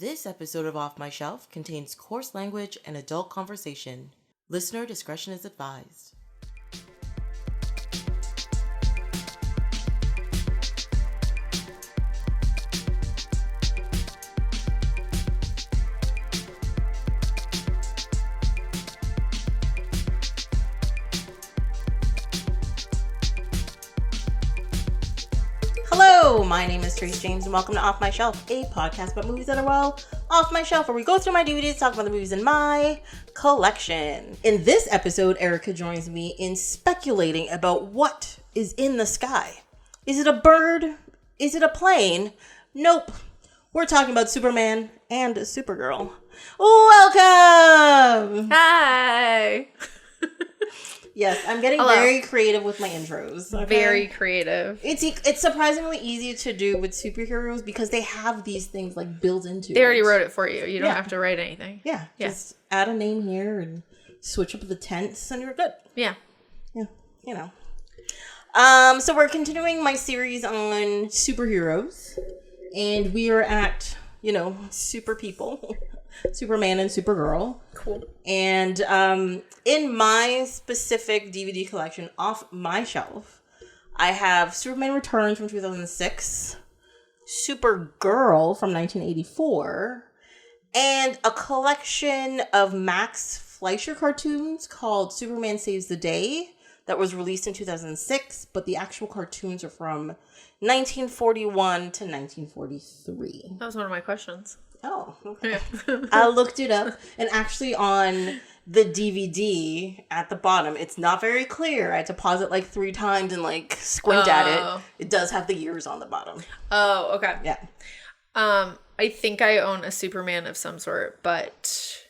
This episode of Off My Shelf contains coarse language and adult conversation. Listener discretion is advised. Hello, my name is Trace James and welcome to Off My Shelf, a podcast about movies that are, well, off my shelf, where we go through my DVDs, talk about the movies in my collection. In this episode, Erika joins me in speculating about what is in the sky. Is it a bird? Is it a plane? Nope. We're talking about Superman and Supergirl. Welcome! Hi! Yes, I'm getting very creative with my intros. Okay? Very creative. It's surprisingly easy to do with superheroes because they have these things like built into it. They already wrote it for you. You don't have to write anything. Yeah, just add a name here and switch up the tense and you're good. Yeah. Yeah, you know. So we're continuing my series on superheroes. And we are at, super people. Superman and Supergirl. Cool. And in my specific DVD collection off my shelf, I have Superman Returns from 2006, Supergirl from 1984, and a collection of Max Fleischer cartoons called Superman Saves the Day that was released in 2006, but the actual cartoons are from 1941 to 1943. That was one of my questions. Oh, okay. I looked it up, and actually on the DVD at the bottom, it's not very clear. I had to pause it like 3 times and like squint at it. It does have the years on the bottom. Oh, okay. Yeah. I think I own a Superman of some sort, but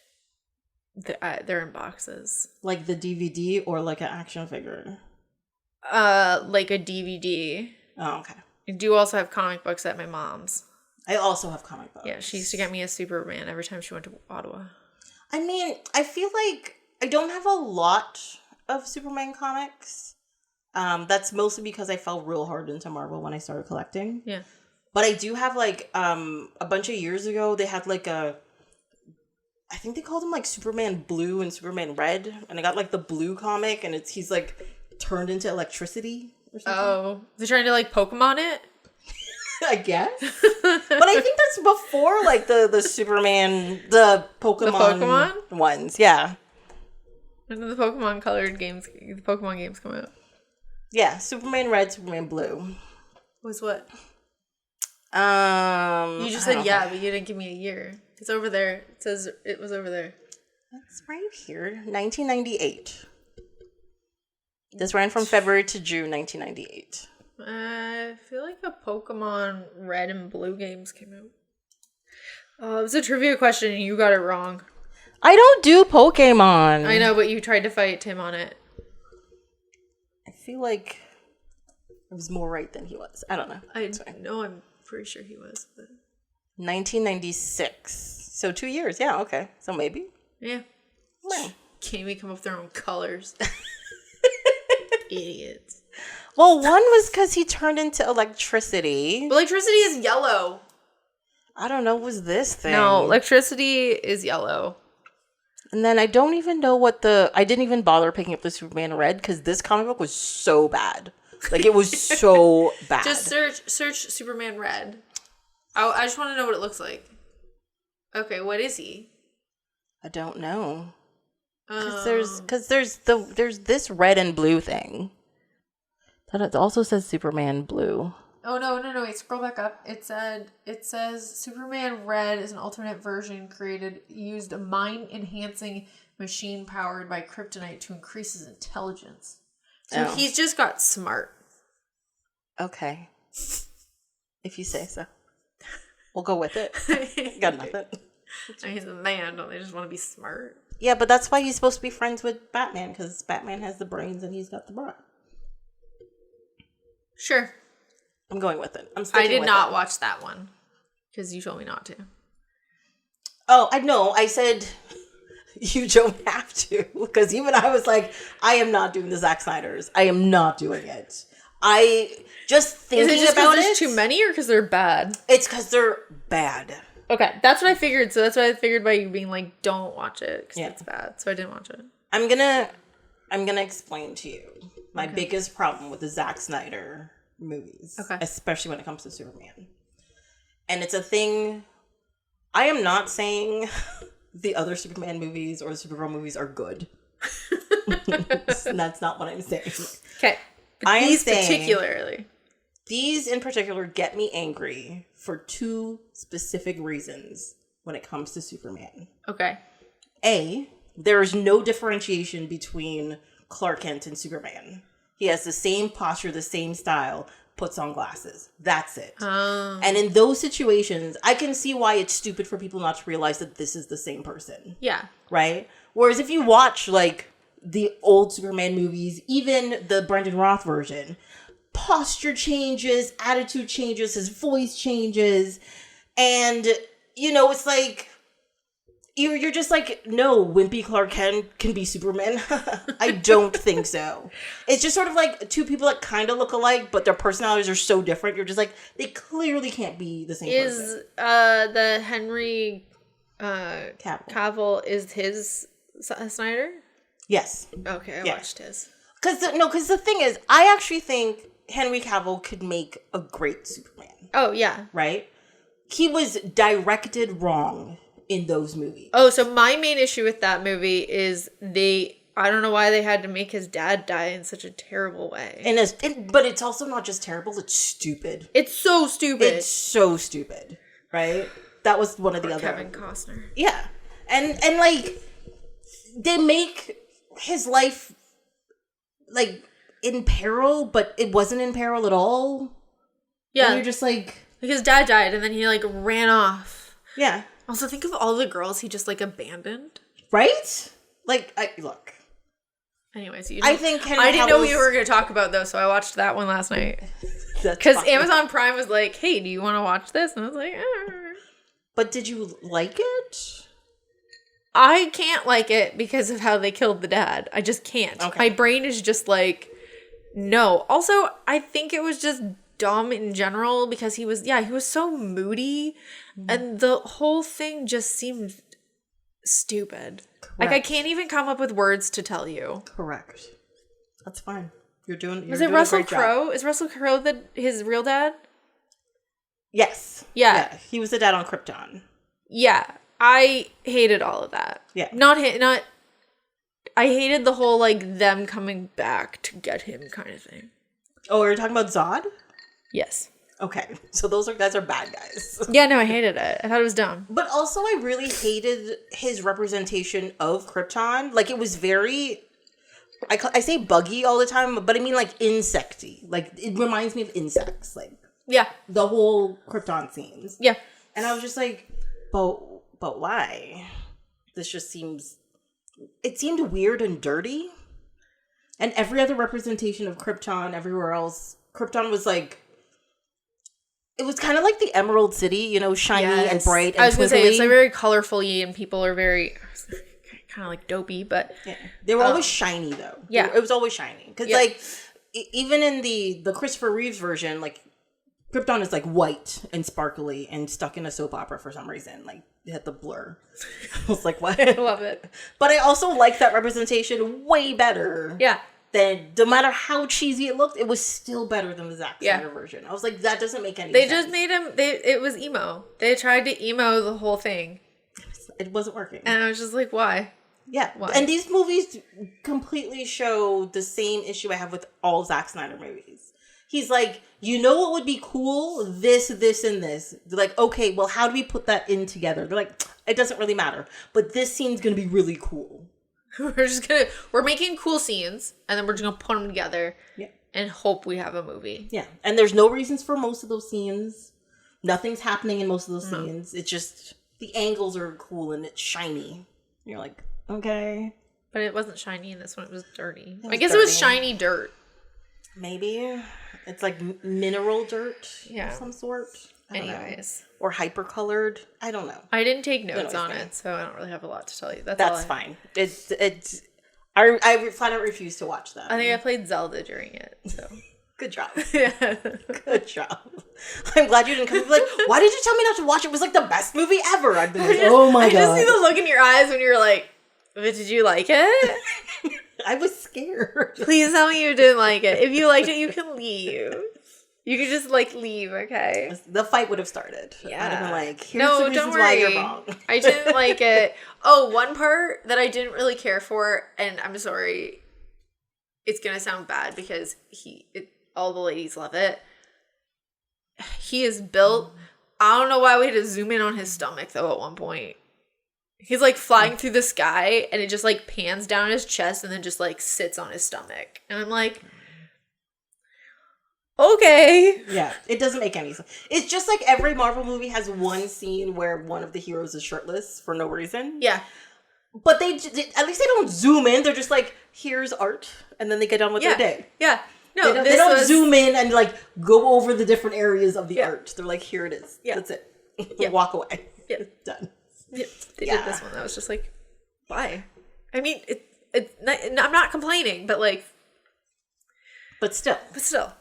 they're in boxes. Like the DVD or like an action figure? Like a DVD. Oh, okay. I do also have comic books at my mom's. I also have comic books. Yeah, she used to get me a Superman every time she went to Ottawa. I mean, I feel like I don't have a lot of Superman comics. That's mostly because I fell real hard into Marvel when I started collecting. Yeah. But I do have like a bunch of years ago, they had like I think they called him like Superman Blue and Superman Red. And I got like the blue comic and he's like turned into electricity or something. Oh, they're trying to like Pokemon it? I guess. But I think that's before like the Superman, the Pokemon ones. Yeah. When did the Pokemon games come out? Yeah, Superman Red, Superman Blue. Was what? You just said yeah, but you didn't give me a year. It's over there. It says it was over there. That's right here. 1998. This ran from February to June 1998. I feel like the Pokemon Red and Blue games came out. It was a trivia question and you got it wrong. I don't do Pokemon. I know, but you tried to fight Tim on it. I feel like I was more right than he was. I don't know. I'm pretty sure he was. But... 1996. So 2 years. Yeah, okay. So maybe. Yeah. Well. Can't even come up with their own colors. Idiots. Well, one was because he turned into electricity. But electricity is yellow. I don't know. What was this thing? No, electricity is yellow. And then I don't even know I didn't even bother picking up the Superman Red because this comic book was so bad. Like, it was so bad. Just search Superman Red. I just want to know what it looks like. Okay, what is he? I don't know. Because there's this red and blue thing. It also says Superman Blue. Oh, no, wait, scroll back up. It says Superman Red is an alternate version used a mind-enhancing machine powered by kryptonite to increase his intelligence. So he's just got smart. Okay. If you say so. We'll go with it. Got nothing. I mean, he's a man, don't they just want to be smart? Yeah, but that's why he's supposed to be friends with Batman, because Batman has the brains and he's got the bra. Sure. I'm going with it. I did not watch that one because you told me not to. Oh, I know. I said you don't have to because even I was like, I am not doing the Zack Snyder's. I am not doing it. I just thinking about it. Is it just because there's too many or because they're bad? It's because they're bad. Okay, that's what I figured. So that's what I figured by you being like, don't watch it because it's bad. So I didn't watch it. I'm gonna explain to you my biggest problem with the Zack Snyder movies, especially when it comes to Superman. And it's a thing. I am not saying the other Superman movies or the Supergirl movies are good. That's not what I'm saying. Okay, but these in particular get me angry for two specific reasons when it comes to Superman. Okay. A, there is no differentiation between Clark Kent and Superman. He has the same posture, the same style, puts on glasses. That's it. And in those situations, I can see why it's stupid for people not to realize that this is the same person. Yeah. Right? Whereas if you watch, like, the old Superman movies, even the Brendan Routh version, posture changes, attitude changes, his voice changes, and, you know, it's like, you're just like, no, wimpy Clark Kent can be Superman. I don't think so. It's just sort of like two people that kind of look alike, but their personalities are so different. You're just like, they clearly can't be the same person. Is the Henry Cavill, is his Snyder? Yes. Okay, I watched his. Because the thing is, I actually think Henry Cavill could make a great Superman. Oh, yeah. Right? He was directed wrong in those movies. Oh, so my main issue with that movie is I don't know why they had to make his dad die in such a terrible way. But it's also not just terrible, it's stupid. It's so stupid. It's so stupid, right? That was one of the other... Kevin Costner. Yeah. And like, they make his life, like, in peril, but it wasn't in peril at all. Yeah. And you're just like... Like, his dad died, and then he, like, ran off. Yeah. Also, think of all the girls he just, like, abandoned. Right? Like, look. Anyways, I didn't know what you were going to talk about, though, so I watched that one last night. Because Amazon Prime was like, hey, do you want to watch this? And I was like, But did you like it? I can't like it because of how they killed the dad. I just can't. Okay. My brain is just like, no. Also, I think it was just dumb in general because he was so moody. And the whole thing just seemed stupid. Correct. Like, I can't even come up with words to tell you. Correct. That's fine. You're doing Was it Russell Crowe? Is Russell Crowe his real dad? Yes. Yeah. He was the dad on Krypton. Yeah. I hated all of that. Yeah. I hated the whole, like, them coming back to get him kind of thing. Oh, are you talking about Zod? Yes. Okay, so those guys are bad guys. Yeah, no, I hated it. I thought it was dumb. But also, I really hated his representation of Krypton. Like, it was very... I say buggy all the time, but I mean, like, insecty. Like, it reminds me of insects. Like, yeah. The whole Krypton scenes. Yeah. And I was just like, but why? This just seems... It seemed weird and dirty. And every other representation of Krypton, everywhere else, Krypton was like... It was kind of like the Emerald City, you know, shiny and bright and I was going to say, twinkly. it's like very colorful-y and people are very kind of like dopey, but... Yeah. They were always shiny, though. Yeah. It was always shiny. Because, like, even in the Christopher Reeves version, like, Krypton is, like, white and sparkly and stuck in a soap opera for some reason. Like, it had the blur. I was like, what? I love it. But I also like that representation way better. Yeah. Then, no matter how cheesy it looked, it was still better than the Zack Snyder version. I was like, that doesn't make any sense. They just made him... It was emo. They tried to emo the whole thing. It wasn't working. And I was just like, why? Yeah. Why? And these movies completely show the same issue I have with all Zack Snyder movies. He's like, you know what would be cool? This, and this. They're like, okay, well, how do we put that in together? They're like, it doesn't really matter. But this scene's going to be really cool. We're making cool scenes, and then we're just gonna put them together and hope we have a movie. Yeah. And there's no reasons for most of those scenes. Nothing's happening in most of those scenes. It's just, the angles are cool and it's shiny. You're like, okay. But it wasn't shiny in this one, it was dirty. I guess it was shiny dirt. Maybe. It's like mineral dirt of some sort. Anyways. Or hyper-colored. I don't know. I didn't take notes on it, so I don't really have a lot to tell you. That's fine. I flat out refuse to watch that. I think I played Zelda during it, so. Good job. Yeah. Good job. I'm glad you didn't come and be like, why did you tell me not to watch it? It was like the best movie ever. I've been like, oh my God. I just see the look in your eyes when you're like, but did you like it? I was scared. Please tell me you didn't like it. If you liked it, you can leave. You can just like leave, okay? The fight would have started. Yeah. I'd have been like, here's the reasons why you're wrong. I didn't like it. Oh, one part that I didn't really care for, and I'm sorry, it's gonna sound bad because all the ladies love it. He is built. I don't know why we had to zoom in on his stomach though at one point. He's like flying through the sky and it just like pans down his chest and then just like sits on his stomach. And I'm like, okay. Yeah, it doesn't make any sense. It's just like every Marvel movie has one scene where one of the heroes is shirtless for no reason. Yeah. But they at least they don't zoom in. They're just like, here's art. And then they get on with their day. Yeah. No, they don't zoom in and like go over the different areas of the art. They're like, here it is. Yeah. That's it. Walk away. Yeah. Done. Yeah. They did this one. I was just like, why? I mean, I'm not complaining, but like. But still. Still.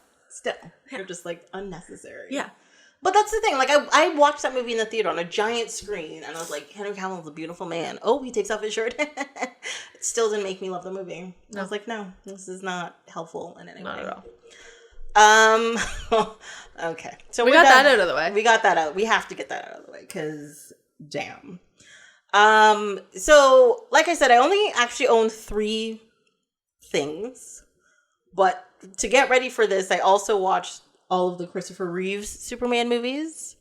They're just like unnecessary. Yeah. But that's the thing. Like, I watched that movie in the theater on a giant screen, and I was like, Henry Cavill's a beautiful man. Oh, he takes off his shirt. It still didn't make me love the movie. No. I was like, no, this is not helpful in any way. Not at all. Okay. So we got that out of the way. We got that out. We have to get that out of the way, because, damn. So, like I said, I only actually own 3 things. But to get ready for this, I also watched all of the Christopher Reeves Superman movies,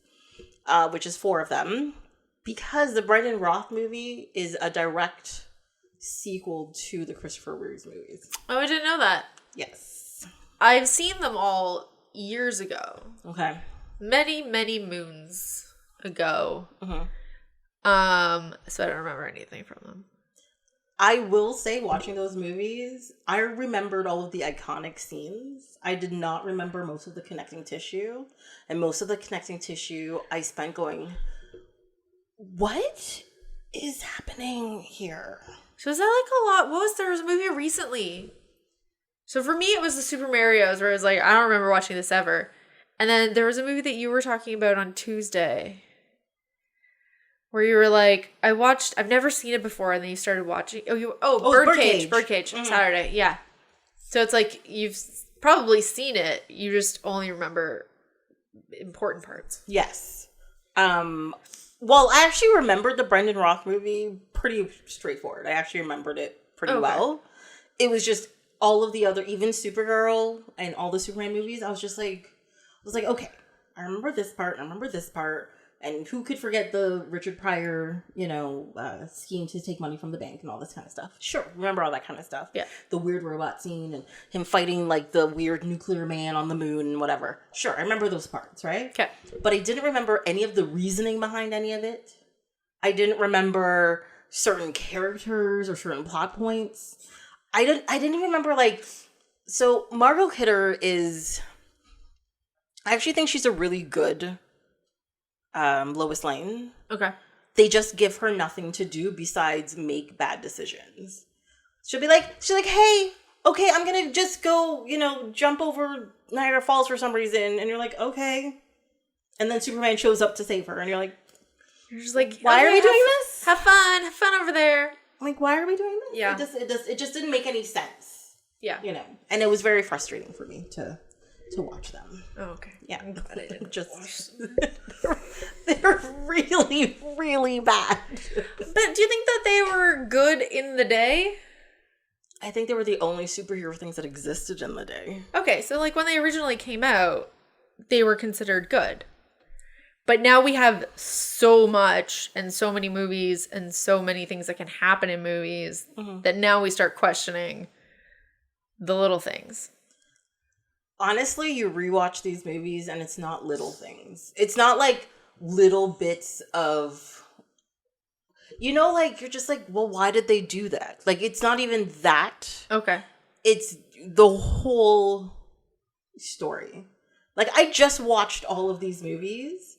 which is 4 of them, because the Bryan and Routh movie is a direct sequel to the Christopher Reeves movies. Oh, I didn't know that. Yes. I've seen them all years ago. Okay. Many, many moons ago. Mm-hmm. So I don't remember anything from them. I will say, watching those movies, I remembered all of the iconic scenes. I did not remember most of the connecting tissue. And most of the connecting tissue, I spent going, what is happening here? So is that like a lot? There was a movie recently. So for me, it was the Super Marios, where I was like, I don't remember watching this ever. And then there was a movie that you were talking about on Tuesday, where you were like, I've never seen it before, and then you started watching. Birdcage. Mm-hmm. Saturday, yeah. So it's like, you've probably seen it, you just only remember important parts. Yes. Well, I actually remembered the Bryan and Routh movie pretty straightforward. I actually remembered it pretty well. It was just all of the other, even Supergirl and all the Superman movies, I was like, okay, I remember this part, and who could forget the Richard Pryor, scheme to take money from the bank and all this kind of stuff? Sure, remember all that kind of stuff. Yeah. The weird robot scene and him fighting like the weird nuclear man on the moon and whatever. Sure, I remember those parts, right? Okay. But I didn't remember any of the reasoning behind any of it. I didn't remember certain characters or certain plot points. I didn't even remember, so Margot Kidder is, I actually think she's a really good Lois Lane. Okay. They just give her nothing to do besides make bad decisions. She's like, hey, okay, I'm gonna just go, jump over Niagara Falls for some reason, and you're like, okay. And then Superman shows up to save her, and you're just like, why are we doing this? Have fun over there. I'm like, why are we doing this? Yeah. It just didn't make any sense. Yeah. And it was very frustrating for me to watch them. Oh, okay. Yeah. I'm glad I didn't just they're really, really bad. But do you think that they were good in the day? I think they were the only superhero things that existed in the day. Okay, so when they originally came out, they were considered good. But now we have so much and so many movies and so many things that can happen in movies that now we start questioning the little things. Honestly, you rewatch these movies and it's not little things. It's not like little bits of, you're just like, well, why did they do that? It's not even that. Okay. It's the whole story. I just watched all of these movies.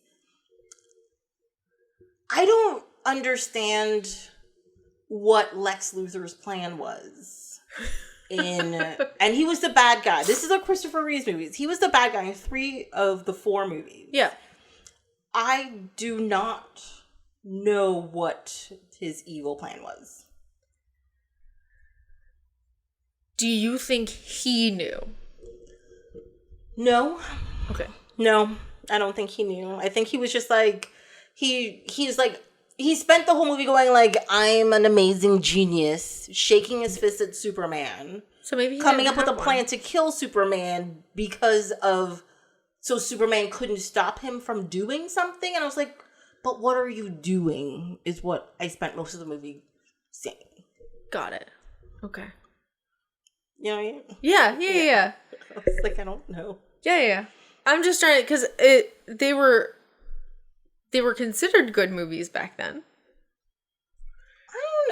I don't understand what Lex Luthor's plan was and he was the bad guy. This is a Christopher Reeves movie. He was the bad guy in 3 of the 4 movies. Yeah. I do not know what his evil plan was. Do you think he knew? No. Okay. No, I don't think he knew. I think he was just like, he's like, he spent the whole movie going like, I'm an amazing genius, shaking his fist at Superman. So maybe he coming up with a plan to kill Superman so Superman couldn't stop him from doing something. And I was like, but what are you doing? Is what I spent most of the movie saying. Got it. Okay. You know what I mean? Yeah. I was like, I don't know. Yeah. I'm just trying to, because they were considered good movies back then.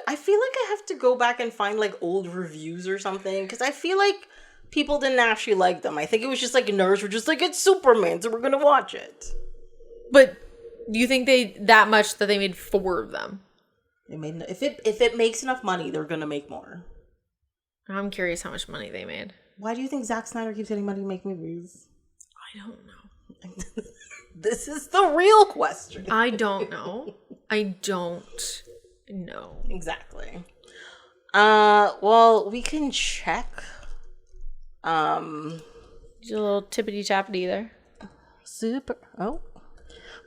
I feel like I have to go back and find like old reviews or something, because I feel like people didn't actually like them. I think it was just like nerds were just like, it's Superman, so we're gonna watch it. But do you think that much that they made 4 of them? They made if it makes enough money, they're gonna make more. I'm curious how much money they made. Why do you think Zack Snyder keeps getting money to make movies? I don't know. This is the real question. I don't know. Exactly. Well, we can check. Do a little tippity tappity there.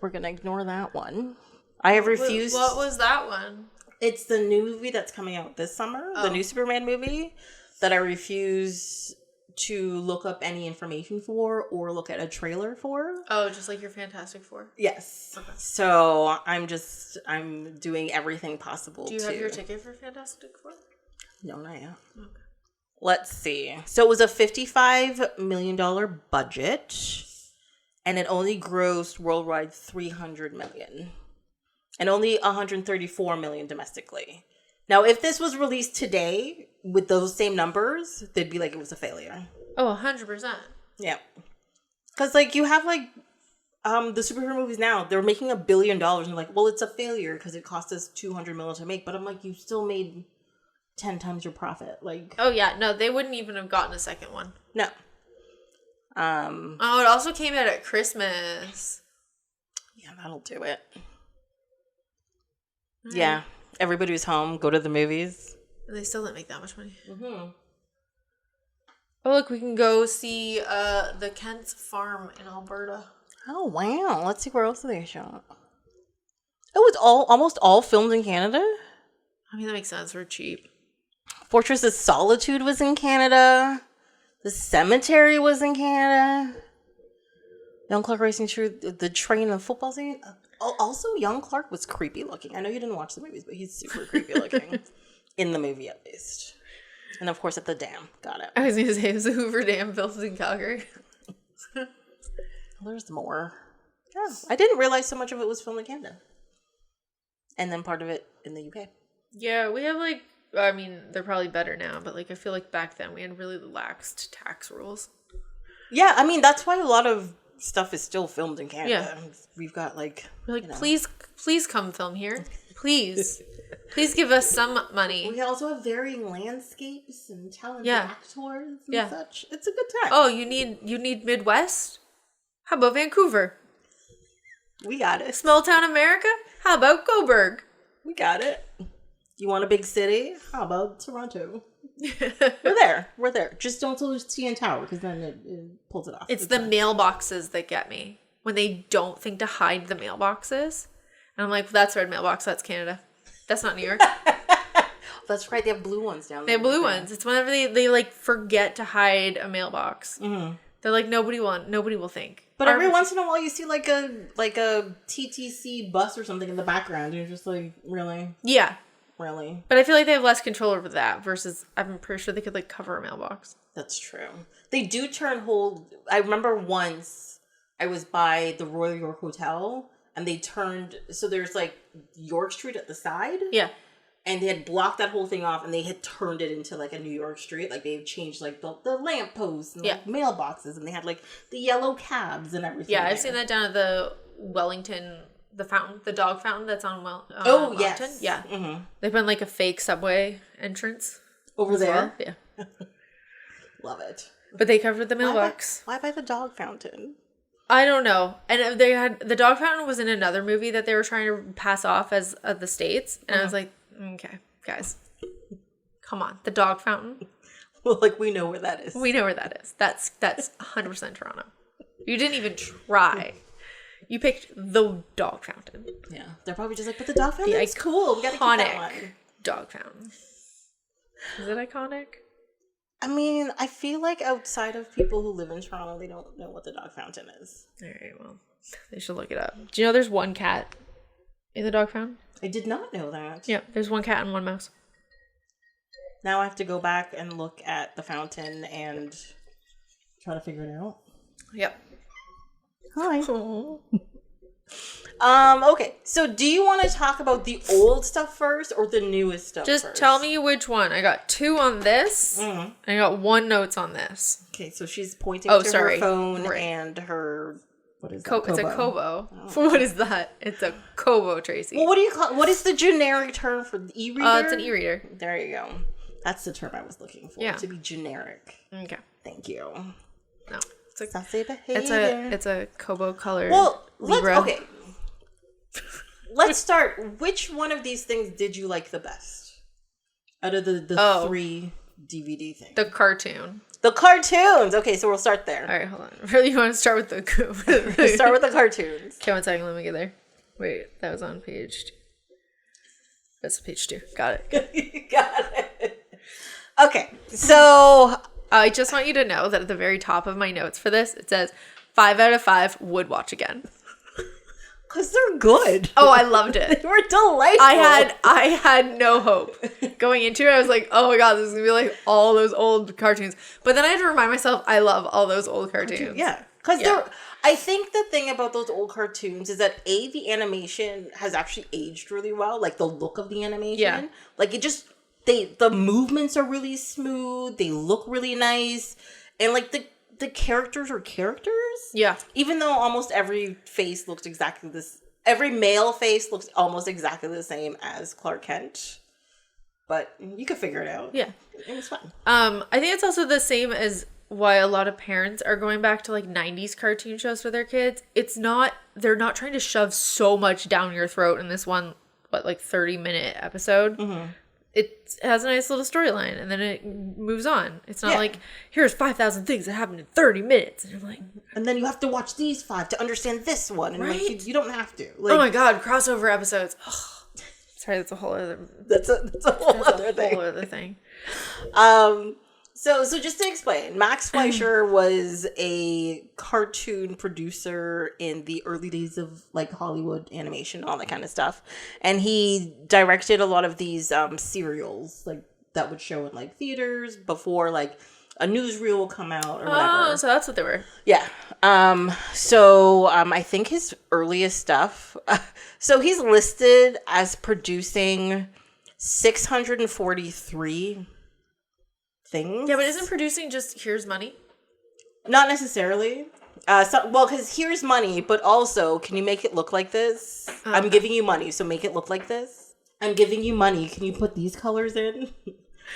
We're gonna ignore that one. I have refused. What was that one? It's the new movie that's coming out this summer. The new Superman movie that I refuse to look up any information for or look at a trailer for. Oh, just like your Fantastic Four? Yes. Okay. So I'm doing everything possible. Do you have your ticket for Fantastic Four? No, not yet. Okay. Let's see. So it was a $55 million budget, and it only grossed worldwide $300 million, and only $134 million domestically. Now, if this was released today with those same numbers, they'd be like it was a failure. Oh, 100%. Yeah. Because, like, you have, like, the superhero movies now, they're making $1 billion. And you're like, well, it's a failure because it cost us $200 million to make. But I'm like, you still made 10 times your profit. Like, oh, yeah. No, they wouldn't even have gotten a second one. No. Oh, it also came out at Christmas. Yeah, that'll do it. Right. Yeah. Everybody was home, go to the movies. And they still didn't make that much money. Mm-hmm. Oh, look, we can go see the Kent's farm in Alberta. Oh, wow. Let's see where else they shot. Oh, it's almost all filmed in Canada? I mean, that makes sense. We're cheap. Fortress of Solitude was in Canada. The Cemetery was in Canada. Young Clark racing through the train and football scene. Also, Young Clark was creepy looking. I know you didn't watch the movies, but he's super creepy looking. In the movie, at least. And, of course, at the dam. Got it. I was going to say, is the Hoover Dam built in Calgary? There's more. Yeah. I didn't realize so much of it was filmed in Canada. And then part of it in the UK. Yeah, we have, like, I mean, they're probably better now, but, like, I feel like back then we had really relaxed tax rules. Yeah, I mean, that's why a lot of stuff is still filmed in Canada. Yeah. We've got like, we're like, please come film here. Please give us some money. We also have varying landscapes and talented actors and such. It's a good time. Oh, you need Midwest? How about Vancouver? We got it. Small town America? How about Coburg? We got it. You want a big city? How about Toronto? We're there. Just don't tell CN Tower, because then it pulls it off. It's the mailboxes that get me. When they don't think to hide the mailboxes. And I'm like, that's Red Mailbox, that's Canada. That's not New York. That's right, they have blue ones down there. They have blue ones. It's whenever they like forget to hide a mailbox. Mm-hmm. They're like, nobody will think. But every once in a while you see like a TTC bus or something in the background. You're just like, really? Yeah. Really? But I feel like they have less control over that versus I'm pretty sure they could like cover a mailbox. That's true. They do I remember once I was by the Royal York Hotel and they turned, so there's like York Street at the side. Yeah. And they had blocked that whole thing off and they had turned it into like a New York street. Like they had changed like the lampposts and like mailboxes and they had like the yellow cabs and everything. Yeah, I've seen that down at the Wellington, the dog fountain that's on Wellington. Yes. Yeah. Mm-hmm. They've been like a fake subway entrance. Over there? Well. Yeah. Love it. But they covered the mailbox. Why by the dog fountain? I don't know. And they had the dog fountain was in another movie that they were trying to pass off as the States, and I was like, okay, guys, come on, the dog fountain. Well, like we know where that is. We know where that is. That's 100% Toronto. You didn't even try. You picked the dog fountain. Yeah, they're probably just like, but the dog fountain is cool. We gotta keep that one. Dog fountain. Is it iconic? I mean, I feel like outside of people who live in Toronto, they don't know what the dog fountain is. All right, well, they should look it up. Do you know there's one cat in the dog fountain? I did not know that. Yeah, there's one cat and one mouse. Now I have to go back and look at the fountain and try to figure it out. Yep. Hi. Okay, so do you want to talk about the old stuff first or the newest stuff first? Just tell me which one. I got 2 on this, and I got 1 notes on this. Okay, so she's pointing to her phone and her... What is that? Kobo. It's a Kobo. Oh. What is that? It's a Kobo, Tracy. Well, what do you call... What is the generic term for the e-reader? It's an e-reader. There you go. That's the term I was looking for. Yeah. To be generic. Okay. Thank you. No. It's a Kobo color. Well, let's start. Which one of these things did you like the best out of the 3 DVD things? The cartoon. The cartoons. Okay, so we'll start there. All right, hold on. Really, you want to start with the? Start with the cartoons. Okay, 1 second. Let me get there. Wait, that was on page 2. That's page 2. Got it. Got it. Okay, so I just want you to know that at the very top of my notes for this, it says 5 out of 5 would watch again. Because they're good. Oh, I loved it. They were delightful. I had no hope. Going into it, I was like, oh my god, this is going to be like all those old cartoons. But then I had to remind myself, I love all those old cartoons. Yeah. Because I think the thing about those old cartoons is that the animation has actually aged really well. Like the look of the animation. Yeah. Like it just... The movements are really smooth. They look really nice. And like the characters are characters. Yeah. Even though almost every face looks exactly this. Every male face looks almost exactly the same as Clark Kent. But you could figure it out. Yeah. It was fun. I think it's also the same as why a lot of parents are going back to like 90s cartoon shows for their kids. They're not trying to shove so much down your throat in this one, 30-minute episode. Mm-hmm. It has a nice little storyline, and then it moves on. It's not like, here's 5,000 things that happened in 30 minutes. And you're like... And then you have to watch these 5 to understand this one. And right? Like, you don't have to. Like, oh my god, crossover episodes. Oh, sorry, that's a whole other... That's a whole other thing. So just to explain, Max Fleischer was a cartoon producer in the early days of like Hollywood animation and all that kind of stuff. And he directed a lot of these serials like that would show in like theaters before like a newsreel will come out or whatever. Oh, so that's what they were. Yeah. I think his earliest stuff. So he's listed as producing 643 things. Yeah, but isn't producing just here's money? Not necessarily. Because here's money, but also, can you make it look like this? I'm giving you money, so make it look like this. I'm giving you money. Can you put these colors in?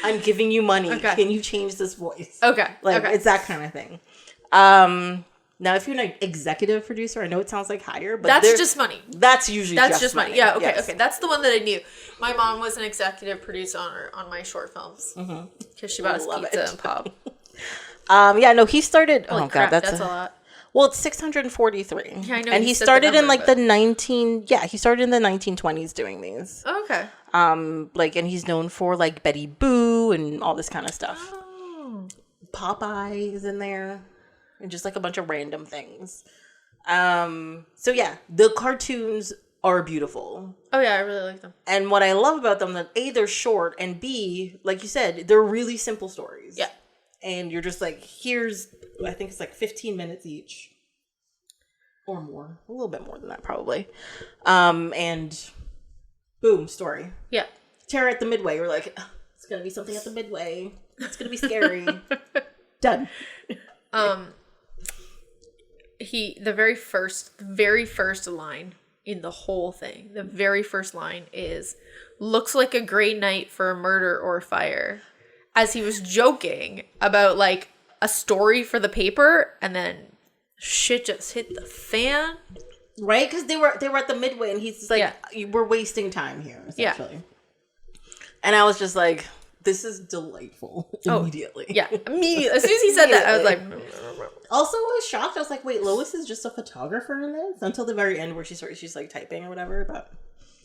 I'm giving you money. Okay. Can you change this voice? Okay. It's that kind of thing. Now, if you're an executive producer, I know it sounds like higher, but that's just money. That's usually just money. Yeah, okay, yes. Okay. That's the one that I knew. My mom was an executive producer on my short films because she bought us pizza and pop. He started. Holy crap, that's a lot. Well, it's 643. Yeah, I know. And he started in like the 1920s doing these. Oh, okay. And he's known for like Betty Boo and all this kind of stuff. Oh. Popeye is in there. And just like a bunch of random things. The cartoons are beautiful. Oh yeah, I really like them. And what I love about them that A, they're short, and B, like you said, they're really simple stories. Yeah. And you're just like, I think it's like 15 minutes each. Or more. A little bit more than that probably. And boom, story. Yeah. Terror at the midway. We're like, it's gonna be something at the midway. It's gonna be scary. Done. The very first line in the whole thing, the very first line is, looks like a great night for a murder or fire. As he was joking about like a story for the paper, and then shit just hit the fan. Right? Because they were at the midway, and he's just like, we're wasting time here, essentially. Yeah. And I was just like, this is delightful immediately. Yeah, immediately. As soon as he said that, I was like... Also, I was shocked. I was like, wait, Lois is just a photographer in this? Until the very end where she's like typing or whatever. But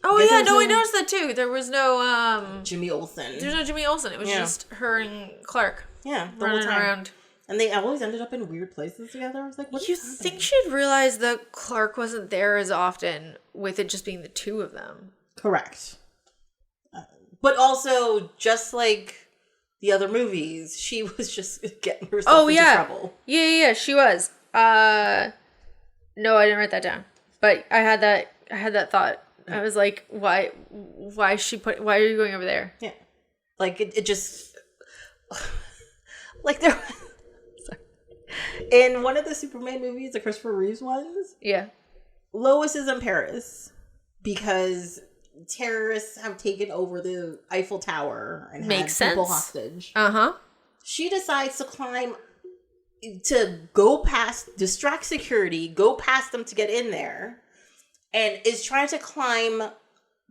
oh, yeah, no, I noticed that too. There was no... Jimmy Olsen. There's no Jimmy Olsen. It was just her and Clark. Yeah, the running whole time. Around. And they always ended up in weird places together. I was like, what? You think she'd realize that Clark wasn't there as often with it just being the two of them? Correct. But also, just like the other movies, she was just getting herself into trouble. Yeah, she was. No, I didn't write that down. But I had that thought. I was like, why are you going over there? Yeah. Like, it just... like, there... Sorry. In one of the Superman movies, the Christopher Reeves ones... Yeah. Lois is in Paris because terrorists have taken over the Eiffel Tower and had people hostage. Uh-huh. She decides to climb... to go past... distract security, go past them to get in there... and is trying to climb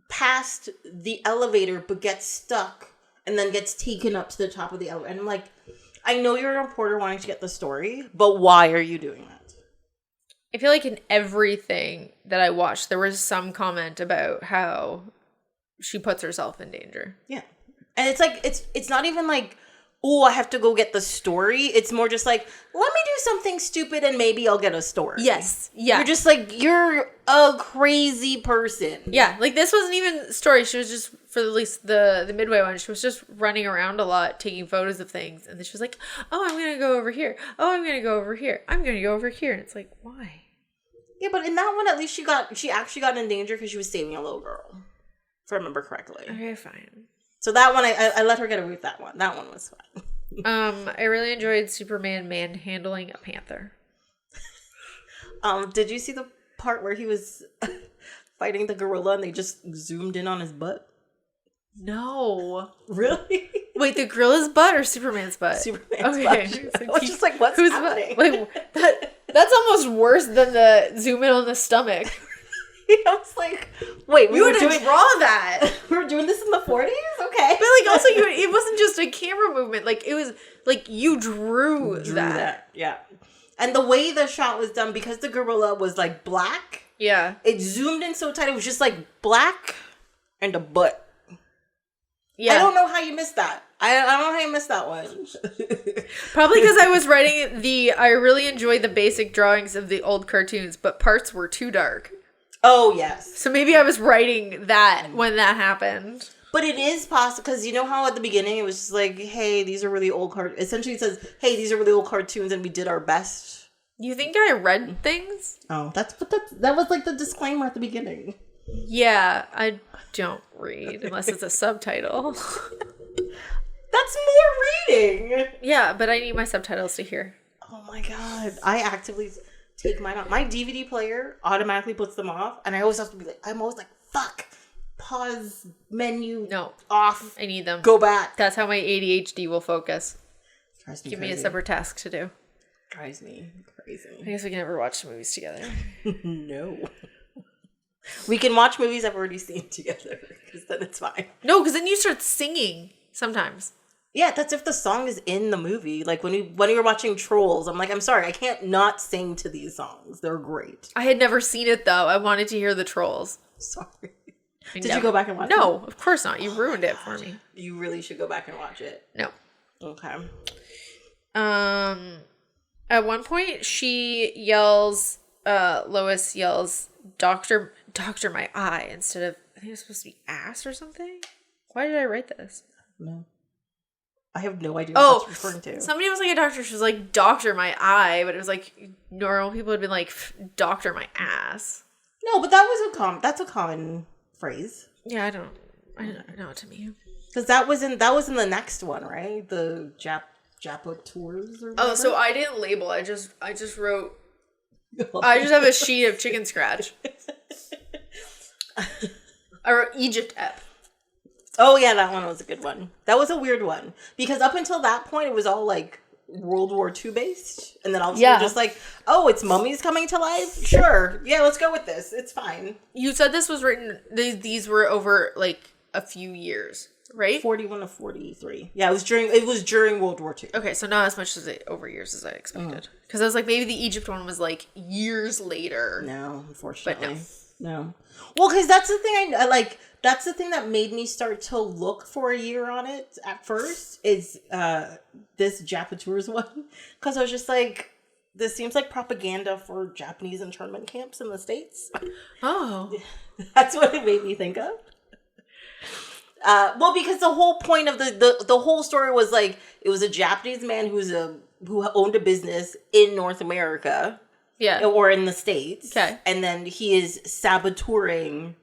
past the elevator, but gets stuck and then gets taken up to the top of the elevator. And I'm like, I know you're a reporter wanting to get the story, but why are you doing that? I feel like in everything that I watched, there was some comment about how she puts herself in danger. Yeah. And it's like, it's not even like, oh, I have to go get the story. It's more just like, let me do something stupid and maybe I'll get a story. Yes. Yeah. You're just like, you're a crazy person. Yeah. Like, this wasn't even story. She was just, for at least the midway one, she was just running around a lot, taking photos of things. And then she was like, oh, I'm going to go over here. Oh, I'm going to go over here. I'm going to go over here. And it's like, why? Yeah, but in that one, at least she actually got in danger because she was saving a little girl. If I remember correctly. Okay, fine. So that one, I let her get away with that one. That one was fun. I really enjoyed Superman manhandling a panther. Did you see the part where he was fighting the gorilla and they just zoomed in on his butt? No. Really? Wait, the gorilla's butt or Superman's butt? Superman's butt. I was just like, what's happening? Like, that's almost worse than the zoom in on the stomach. I was like, wait, we were doing draw that. We were doing this in the 40s? Okay. But like also it wasn't just a camera movement. Like it was like you drew that. Yeah. And the way the shot was done, because the gorilla was like black. Yeah. It zoomed in so tight, it was just like black and a butt. Yeah. I don't know how you missed that. I don't know how you missed that one. Probably because I was writing I really enjoyed the basic drawings of the old cartoons, but parts were too dark. Oh, yes. So maybe I was writing that when that happened. But it is possible, because you know how at the beginning it was just like, hey, these are really old cartoons. Essentially it says, hey, these are really old cartoons and we did our best. You think I read things? Oh, that was like the disclaimer at the beginning. Yeah, I don't read unless it's a subtitle. That's more reading. Yeah, but I need my subtitles to hear. Oh my god. I actively take mine off. My DVD player automatically puts them off, and I always have to be like, I'm always like, fuck. Pause, menu, off. I need them. Go back. That's how my ADHD will focus. Give me a separate task to do. Drives me crazy. I guess we can never watch movies together. No. We can watch movies I've already seen together, because then it's fine. No, because then you start singing sometimes. Yeah, that's if the song is in the movie. Like when we were watching Trolls, I'm like, I'm sorry, I can't not sing to these songs. They're great. I had never seen it though. I wanted to hear the Trolls. Sorry. Did you go back and watch it? No, of course not. You ruined it for me. You really should go back and watch it. No. Okay. At one point Lois yells, Doctor my eye, instead of, I think it's supposed to be ass or something. Why did I write this? No. I have no idea what that's referring to. Somebody was like a doctor. She was like, doctor my eye, but it was like normal people had been like, doctor my ass. No, but that was that's a common phrase. Yeah, I don't know what to mean. Because that was in the next one, right? The Japa tours or whatever. Oh, so I didn't label. I just wrote. I just have a sheet of chicken scratch. I wrote Egypt ep. Oh yeah, that one was a good one. That was a weird one because up until that point, it was all like World War II based, and then all of a sudden just like, oh, it's mummies coming to life. Sure, yeah, let's go with this. It's fine. You said this was written. These were over like a few years, right? 41 to 43. Yeah, it was during World War II. Okay, so not as much as over years as I expected. Because I was like, maybe the Egypt one was like years later. No, unfortunately, but no. Well, because that's the thing I like. That's the thing that made me start to look for a year on it at first is this Japatours one. Because I was just like, this seems like propaganda for Japanese internment camps in the States. Oh. That's what it made me think of. Well, because the whole point of the whole story was like, it was a Japanese man who owned a business in North America. Yeah. Or in the States. Okay. And then he is saboteuring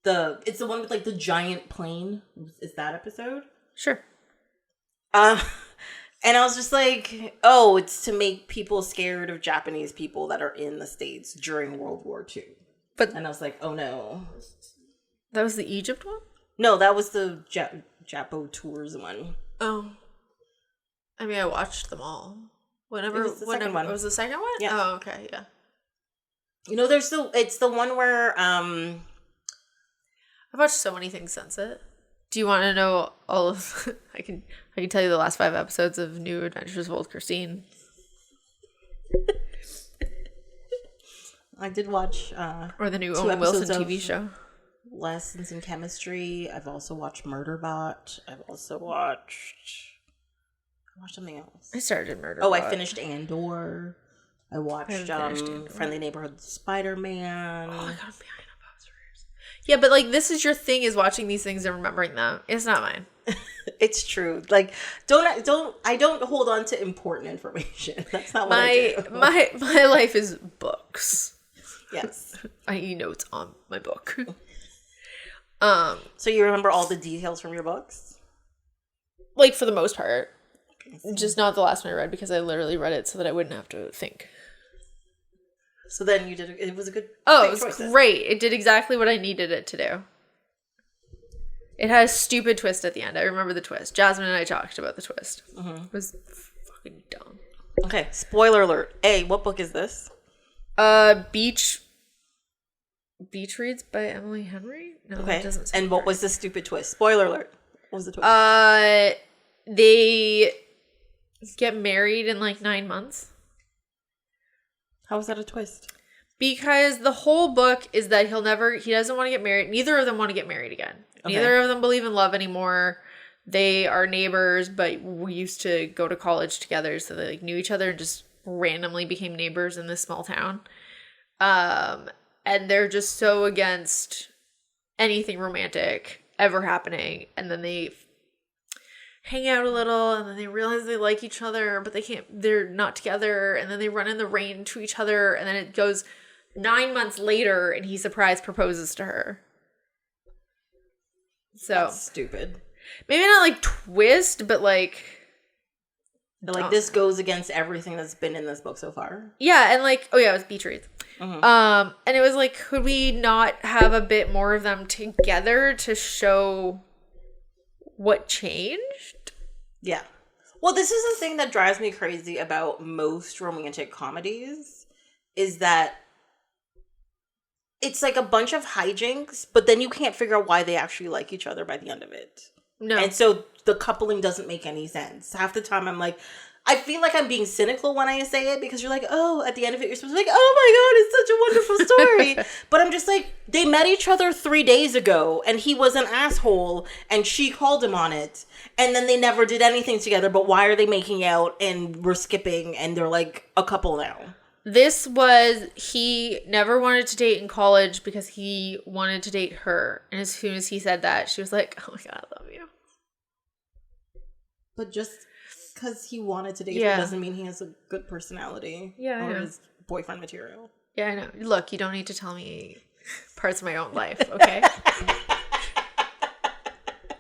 it's the one with like the giant plane. Is that episode? Sure. And I was just like, oh, it's to make people scared of Japanese people that are in the States during World War II. And I was like, oh no. That was the Egypt one? No, that was the Japatours one. Oh. I mean, I watched them all. Whenever it was the second one? Yeah. Oh, okay, yeah. You know, it's the one where I've watched so many things since it. Do you want to know all of? I can tell you the last 5 episodes of New Adventures of Old Christine. I did watch or the new Owen Wilson TV show. Lessons in Chemistry. I've also watched Murderbot. I've also watched something else. I started Murderbot. Oh, I finished Andor. I watched Friendly Neighborhood Spider-Man. Oh, I got behind on Bosworth. Yeah, but like this is your thing, is watching these things and remembering them. It's not mine. It's true. Like I don't hold on to important information. That's not what I do. My life is books. Yes. I eat notes on my book. So you remember all the details from your books? Like for the most part. Just not the last one I read, because I literally read it so that I wouldn't have to think. So then it was a good it was great. It did exactly what I needed it to do. It had a stupid twist at the end. I remember the twist. Jasmine and I talked about the twist. Mm-hmm. It was fucking dumb. Okay, spoiler alert. A, what book is this? Beach Reads by Emily Henry? No, okay. It doesn't sound And what was the stupid twist? Spoiler alert. What was the twist? They get married in like 9 months. How was that a twist? Because the whole book is that he doesn't want to get married. Neither of them want to get married again. Okay. Neither of them believe in love anymore. They are neighbors, but we used to go to college together, so they like knew each other and just randomly became neighbors in this small town. And they're just so against anything romantic ever happening. And then they hang out a little, and then they realize they like each other, but they're not together. And then they run in the rain to each other. And then it goes 9 months later, and he surprise proposes to her. So that's stupid. Maybe not like twist, but like this goes against everything that's been in this book so far. Yeah, and like, oh yeah, it was Beach Reads. Mm-hmm. And it was like, could we not have a bit more of them together to show what changed? Yeah. Well, this is the thing that drives me crazy about most romantic comedies, is that it's like a bunch of hijinks, but then you can't figure out why they actually like each other by the end of it. No. And so the coupling doesn't make any sense. Half the time I'm like, I feel like I'm being cynical when I say it, because you're like, oh, at the end of it, you're supposed to be like, oh my God, it's such a wonderful story. But I'm just like, they met each other 3 days ago, and he was an asshole, and she called him on it. And then they never did anything together, but why are they making out, and we're skipping, and they're like a couple now? This was, he never wanted to date in college because he wanted to date her. And as soon as he said that, she was like, oh my God, I love you. But just because he wanted to date her doesn't mean he has a good personality. Yeah, or is boyfriend material. Yeah, I know. Look, you don't need to tell me parts of my own life, okay?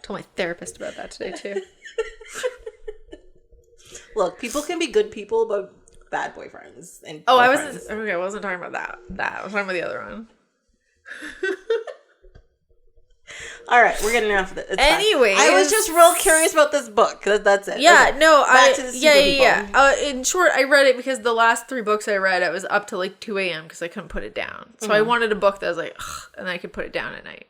Told my therapist about that today, too. Look, people can be good people, but bad boyfriends. And I wasn't talking about that. I was talking about the other one. All right, we're getting enough of this. Anyways, I was just real curious about this book. That's it. Yeah, okay. no, Back to the super people. In short, I read it because the last 3 books I read, I was up to like 2 a.m. because I couldn't put it down. So I wanted a book that was like, ugh, and I could put it down at night.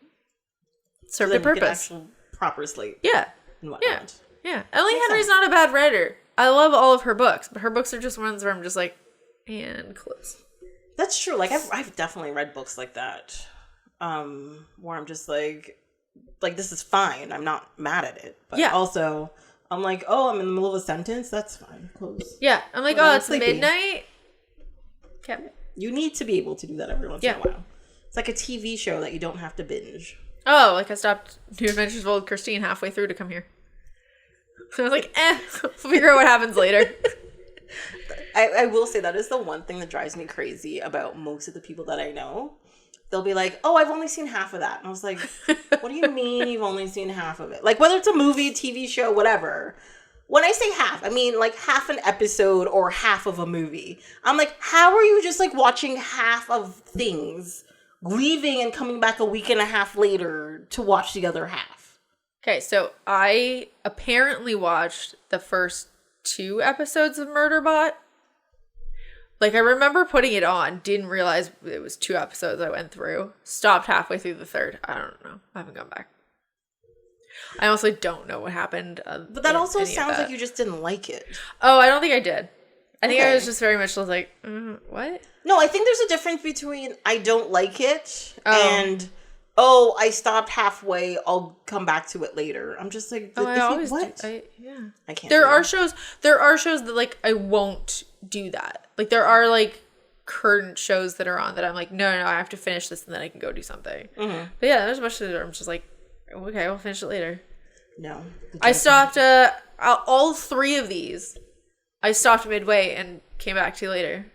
Served the purpose. Actual proper sleep. Yeah. And whatnot. Yeah. Ellie Henry's not a bad writer. I love all of her books, but her books are just ones where I'm just like, and close. That's true. Like I've definitely read books like that, where I'm just like this is fine. I'm not mad at it, but also I'm like, oh, I'm in the middle of a sentence. That's fine. Close. Yeah, I'm like, oh, it's midnight. Okay. You need to be able to do that every once in a while. It's like a TV show that you don't have to binge. Oh, like I stopped New Adventures of Old Christine halfway through to come here. I was like, we'll figure out what happens later. I will say that is the one thing that drives me crazy about most of the people that I know. They'll be like, oh, I've only seen half of that. And I was like, what do you mean you've only seen half of it? Like, whether it's a movie, TV show, whatever. When I say half, I mean like half an episode or half of a movie. I'm like, how are you just like watching half of things, leaving and coming back a week and a half later to watch the other half? Okay, so I apparently watched the first 2 episodes of Murderbot. Like, I remember putting it on, didn't realize it was 2 episodes I went through, stopped halfway through the 3rd. I don't know. I haven't gone back. I also don't know what happened. But that also sounds like you just didn't like it. Oh, I don't think I did. I think I was just very much like, what? No, I think there's a difference between I don't like it and, oh, I stopped halfway, I'll come back to it later. I'm just like, I always what? I can't. There are shows that, like, I won't do that. Like, there are, like, current shows that are on that I'm like, no, I have to finish this and then I can go do something. Mm-hmm. But yeah, there's a bunch of it where I'm just like, okay, we'll finish it later. No. I stopped, all 3 of these, I stopped midway and came back to later.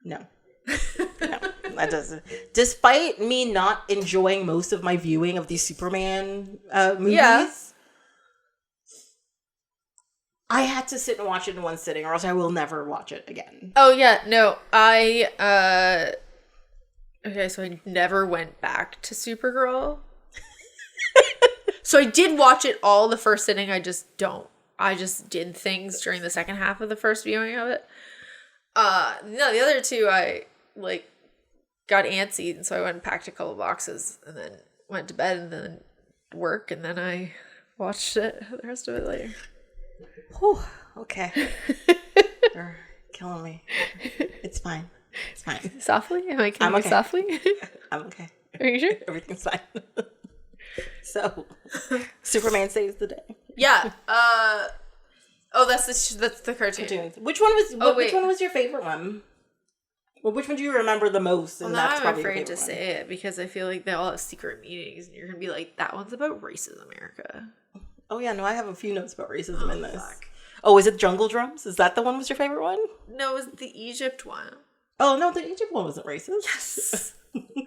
No. No, that doesn't. Despite me not enjoying most of my viewing of these Superman movies, I had to sit and watch it in one sitting or else I will never watch it again. Oh, yeah. No, okay, so I never went back to Supergirl. So I did watch it all the first sitting. I just did things during the second half of the first viewing of it. No, the other 2, I, like, got antsy, and so I went and packed a couple boxes, and then went to bed, and then work, and then I watched the rest of it later. Whew, okay. You're killing me. It's fine. It's fine. Softly? Am I killing you softly? I'm okay. Are you sure? Everything's fine. So, Superman saves the day. Yeah. That's the cartoon. Which one was your favorite one? Well, which one do you remember the most? And now that's I'm afraid to say it because I feel like they all have secret meanings, and you're gonna be like, that one's about racism, Erika. Oh yeah, no, I have a few notes about racism in this. Fuck. Oh, is it Jungle Drums? Is that the one was your favorite one? No, it was the Egypt one. Oh no, the Egypt one wasn't racist. Yes.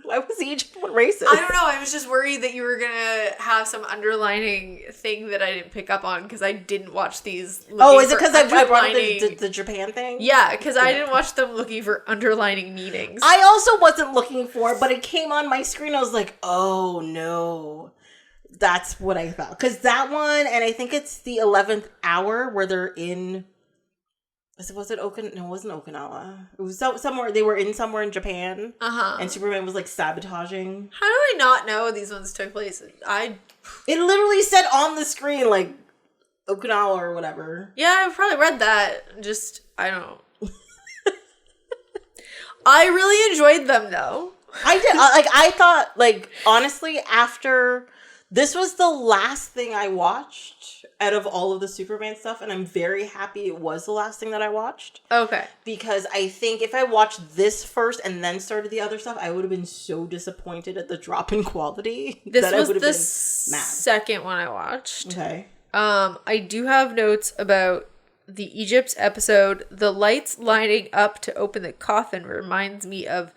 Why was the Egypt one racist? I don't know. I was just worried that you were gonna have some underlining thing that I didn't pick up on because I didn't watch these. Oh, is it because I brought up the Japan thing? Yeah, because I didn't watch them looking for underlining meanings. I also wasn't looking for it, but it came on my screen. I was like, oh no. That's what I thought. Because that one, and I think it's the 11th hour where they're in... Was it Okinawa? No, it wasn't Okinawa. It was somewhere. They were in somewhere in Japan. And Superman was like sabotaging. How do I not know these ones took place? It literally said on the screen like Okinawa or whatever. Yeah, I've probably read that. Just, I don't know. I really enjoyed them though. I did. I thought, like, honestly, after... This was the last thing I watched out of all of the Superman stuff, and I'm very happy it was the last thing that I watched. Okay. Because I think if I watched this first and then started the other stuff, I would have been so disappointed at the drop in quality. This was the second one I watched. Okay. I do have notes about the Egypt episode. The lights lining up to open the coffin reminds me of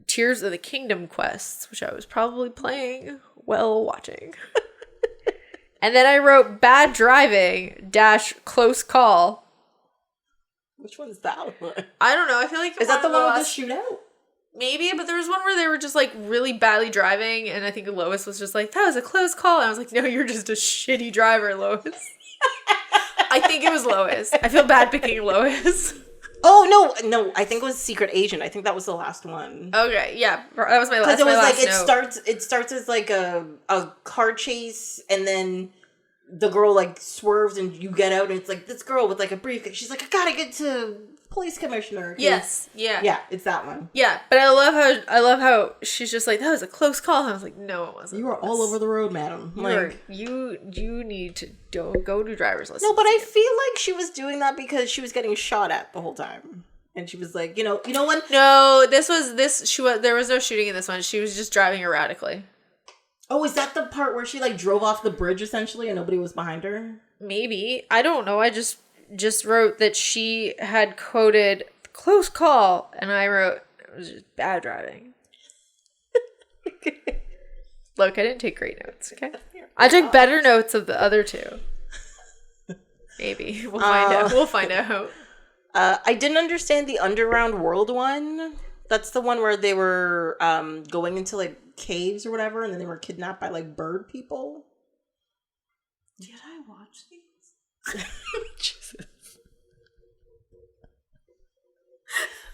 Tears of the Kingdom quests, which I was probably playing while watching. And then I wrote bad driving - close call. Which one's that one? I don't know. I feel like is that the one with the shootout? Maybe, but there was one where they were just like really badly driving, and I think Lois was just like, that was a close call. And I was like, no, you're just a shitty driver, Lois. I think it was Lois. I feel bad picking Lois. Oh, no, I think it was Secret Agent. I think that was the last one. Okay, yeah. That was my last Because it was last like, note. it starts as like a car chase, and then the girl like swerves and you get out and it's like this girl with like a briefcase. She's like, I gotta get to police commissioner. Yes. Yeah. Yeah, it's that one. Yeah, but I love how she's just like, that was a close call. And I was like, no, it wasn't. You were all over the road, madam. You need to don't go to driver's lessons. No, but I feel like she was doing that because she was getting shot at the whole time. And she was like, you know when? No, there was no shooting in this one. She was just driving erratically. Oh, is that the part where she like drove off the bridge essentially and nobody was behind her? Maybe. I don't know. I just wrote that she had quoted close call, and I wrote it was just bad driving. Look, I didn't take great notes, okay? I took better notes of the other two. Maybe. We'll find out. We'll find out. I didn't understand the Underground World one. That's the one where they were going into like caves or whatever, and then they were kidnapped by like bird people. Did I watch these? Jesus.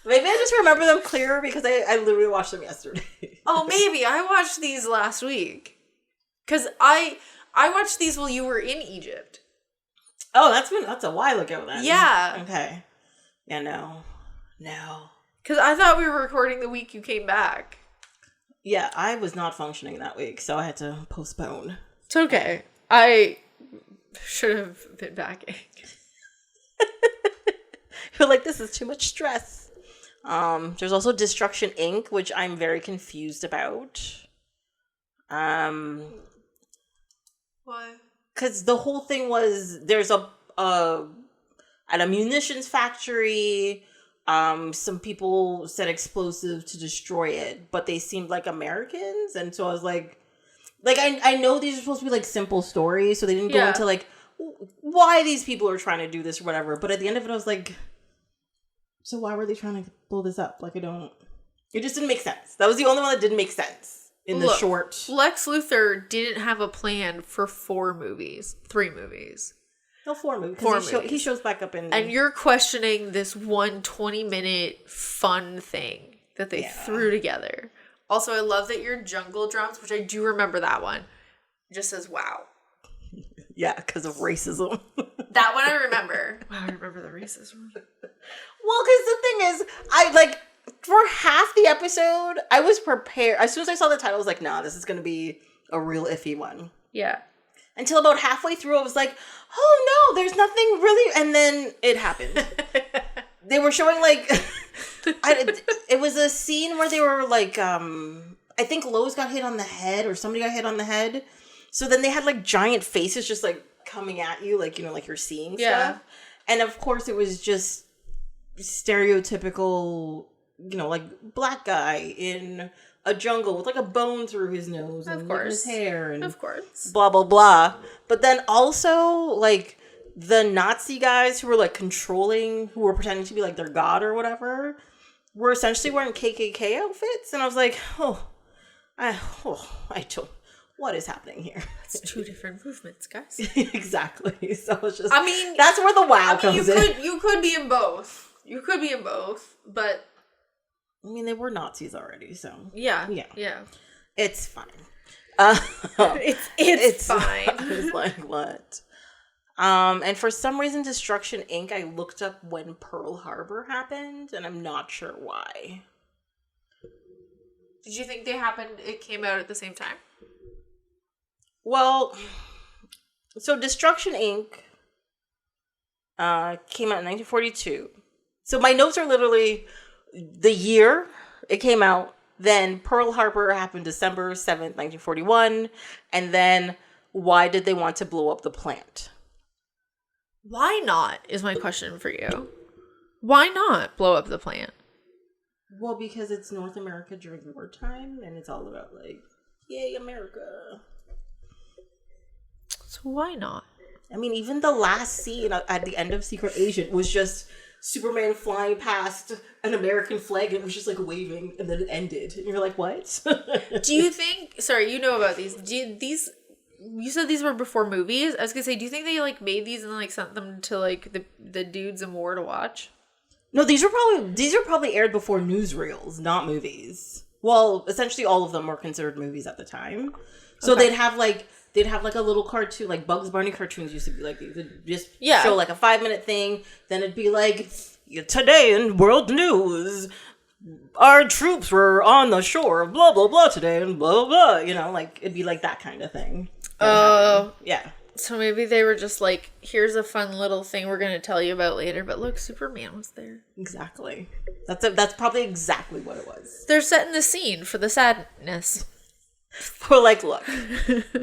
Maybe I just remember them clearer because I literally watched them yesterday. Oh, maybe I watched these last week because I watched these while you were in Egypt. Oh, that's a while ago then. Yeah. Okay. Yeah. No. Because I thought we were recording the week you came back. Yeah, I was not functioning that week, so I had to postpone. It's okay. I should have been backing. You're like, this is too much stress. There's also Destruction Inc., which I'm very confused about. Why? Because the whole thing was there's at a munitions factory. Some people set explosives to destroy it, but they seemed like Americans, and so I was like I know these are supposed to be like simple stories, so they didn't go into like why these people are trying to do this or whatever. But at the end of it, I was like, so why were they trying to blow this up? Like, it just didn't make sense. That was the only one that didn't make sense in the short. Lex Luthor didn't have a plan for 3 movies. No, 4 movies. 4 movies. He shows back up in... And you're questioning this 20-minute fun thing that they threw together. Also, I love that your jungle drums, which I do remember that one, just says, wow. Yeah, because of racism. That one I remember. Wow, I remember the racism. Well, because the thing is, for half the episode, I was prepared. As soon as I saw the title, I was like, nah, this is going to be a real iffy one. Yeah. Until about halfway through, I was like, oh no, there's nothing really. And then it happened. They were showing it was a scene where they were like, I think Lois got hit on the head or somebody got hit on the head. So then they had like giant faces just like coming at you, like, like you're seeing stuff. And of course it was just stereotypical, like black guy in a jungle with like a bone through his nose and his hair and of course blah blah blah. But then also like the Nazi guys who were like who were pretending to be like their god or whatever, were essentially wearing KKK outfits, and I was like, I don't. What is happening here? It's 2 different movements, guys. Exactly. So it's just. I mean, that's where the wow comes in. You could be in both. But. I mean, they were Nazis already, so. Yeah. It's fine. It's fine. I was like, what? And for some reason, Destruction Inc., I looked up when Pearl Harbor happened, and I'm not sure why. Did you think it came out at the same time? Well, so Destruction Inc. Came out in 1942. So my notes are literally the year it came out, then Pearl Harbor happened December 7th, 1941, and then why did they want to blow up the plant? Why not, is my question for you. Why not blow up the plant? Well, because it's North America during wartime, and it's all about, like, yay, America. So why not? I mean, even the last scene at the end of Secret Agent was just Superman flying past an American flag and it was just like waving and then it ended. And you're like, what? Do you think, sorry, you know about these. You said these were before movies. I was going to say, do you think they like made these and like sent them to like the dudes in war to watch? No, these are probably aired before newsreels, not movies. Well, essentially all of them were considered movies at the time. So they'd have like a little cartoon, like Bugs Bunny cartoons used to be like, you could just show like a 5-minute thing. Then it'd be like, today in world news, our troops were on the shore of blah, blah, blah today and blah, blah, blah. You know, like it'd be like that kind of thing. Yeah. So maybe they were just like, here's a fun little thing we're going to tell you about later. But look, Superman was there. Exactly. That's probably exactly what it was. They're setting the scene for the sadness. We're like, look,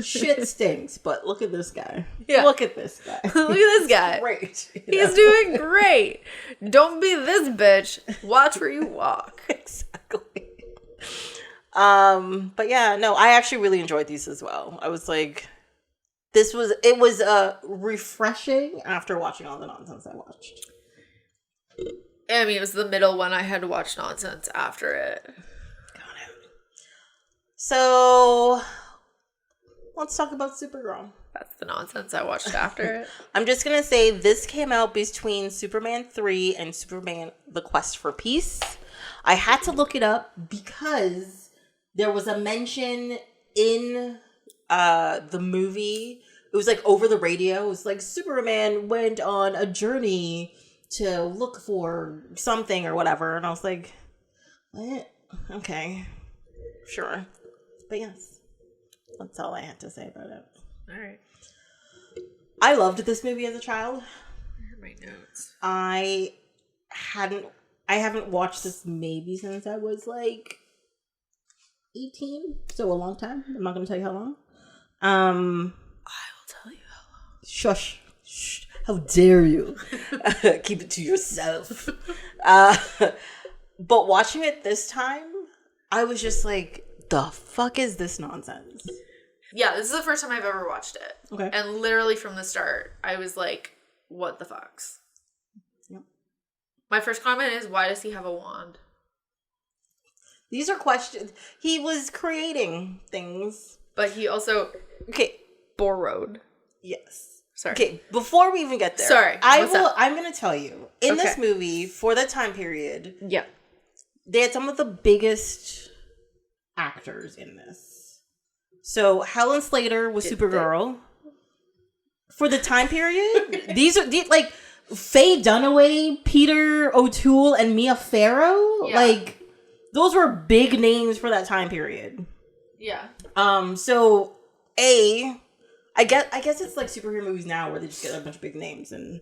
shit stinks, but look at this guy. Yeah. Look at this guy. Look at this guy. Great. He's doing great. Don't be this bitch. Watch where you walk. Exactly. But yeah, no, I actually really enjoyed these as well. I was like, it was refreshing after watching all the nonsense I watched. I mean, it was the middle one. I had to watch nonsense after it. Got it. So, let's talk about Supergirl. That's the nonsense I watched after it. I'm just going to say this came out between Superman 3 and Superman The Quest for Peace. I had to look it up because there was a mention in the movie. It was like over the radio. It was like Superman went on a journey to look for something or whatever. And I was like, what? Okay, sure. But yes, that's all I had to say about it. All right. I loved this movie as a child. Where are my notes? I haven't watched this maybe since I was like 18, so a long time. I'm not going to tell you how long. I will tell you how long. Shush. Shh. How dare you? Keep it to yourself. But watching it this time, I was just like, the fuck is this nonsense? Yeah, this is the first time I've ever watched it. Okay. And literally from the start, I was like, what the fucks? Yep. My first comment is, why does he have a wand? These are questions. He was creating things. But he also... Okay. Borrowed. Yes. Sorry. Okay, before we even get there. Sorry. I'm going to tell you. In this movie, for the time period... Yeah. They had some of the biggest actors in this. So Helen Slater was Supergirl. For the time period, these like Faye Dunaway, Peter O'Toole, and Mia Farrow. Yeah. Like those were big names for that time period. Yeah. So I guess it's like superhero movies now where they just get a bunch of big names and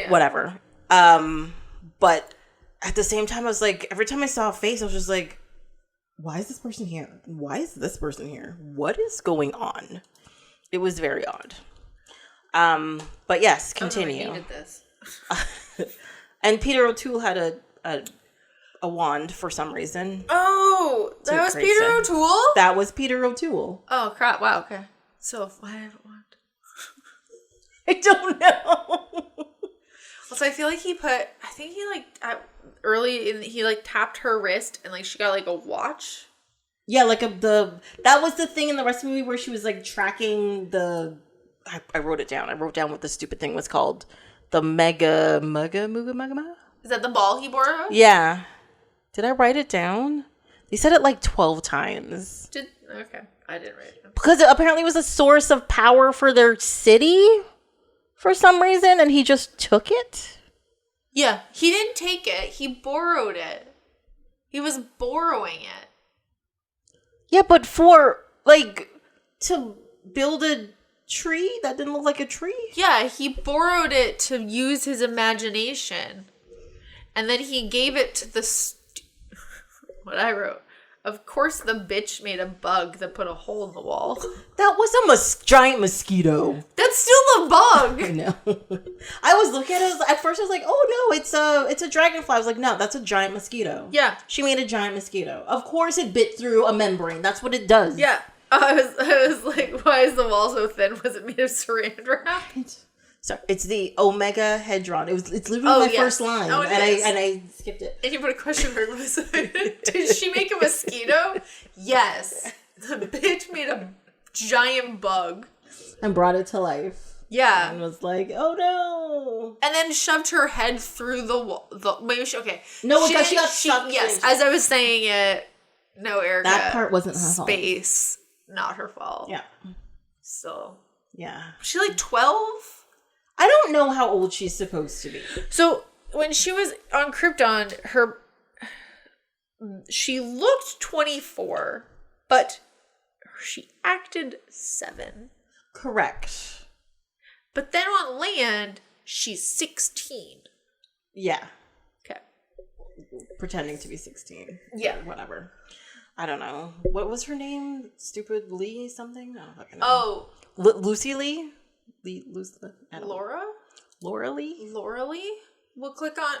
whatever. But at the same time, I was like, every time I saw a face, I was just like, why is this person here? Why is this person here? What is going on? It was very odd. But yes, continue. I needed this. And Peter O'Toole had a wand for some reason. Oh, that was Peter O'Toole? That was Peter O'Toole. Oh, crap. Wow, okay. So, why have a wand? I don't know. Also, I feel like he tapped her wrist and like she got like a watch. Yeah, like that was the thing in the rest of the movie where she was like tracking the. I wrote it down. I wrote down what the stupid thing was called. The mega. Is that the ball he borrowed? Yeah. Did I write it down? They said it like 12 times. Okay, I didn't write it down. Because it apparently was a source of power for their city for some reason, and he just took it. Yeah, he didn't take it. He borrowed it. He was borrowing it. Yeah, but for, like, to build a tree that didn't look like a tree? Yeah, he borrowed it to use his imagination. And then he gave it to what I wrote. Of course the bitch made a bug that put a hole in the wall. That was a giant mosquito. That's still a bug. I know. I was looking at it. At first I was like, oh no, it's a dragonfly. I was like, no, that's a giant mosquito. Yeah. She made a giant mosquito. Of course it bit through a membrane. That's what it does. Yeah. I was like, why is the wall so thin? Was it made of saran wrap? Sorry, it's the Omega Hedron. It's literally my first line, and I skipped it. And you put a question mark beside it. Did she make a mosquito? Yes. The bitch made a giant bug and brought it to life. Yeah, and was like, "Oh no!" And then shoved her head through the wall. Okay. No, because she got shoved. Yes, as I was saying it. No, Erika. That part wasn't her fault. Space, not her fault. Yeah. So. Yeah. Was she like 12? I don't know how old she's supposed to be. So when she was on Krypton, she looked 24, but she acted 7. Correct. But then on land, she's 16. Yeah. Okay. Pretending to be 16. Yeah. Whatever. I don't know. What was her name? Stupid Lee something? I don't fucking know. Oh. Lucy Lee? Laura? Laura Lee? Laura Lee? Well, click on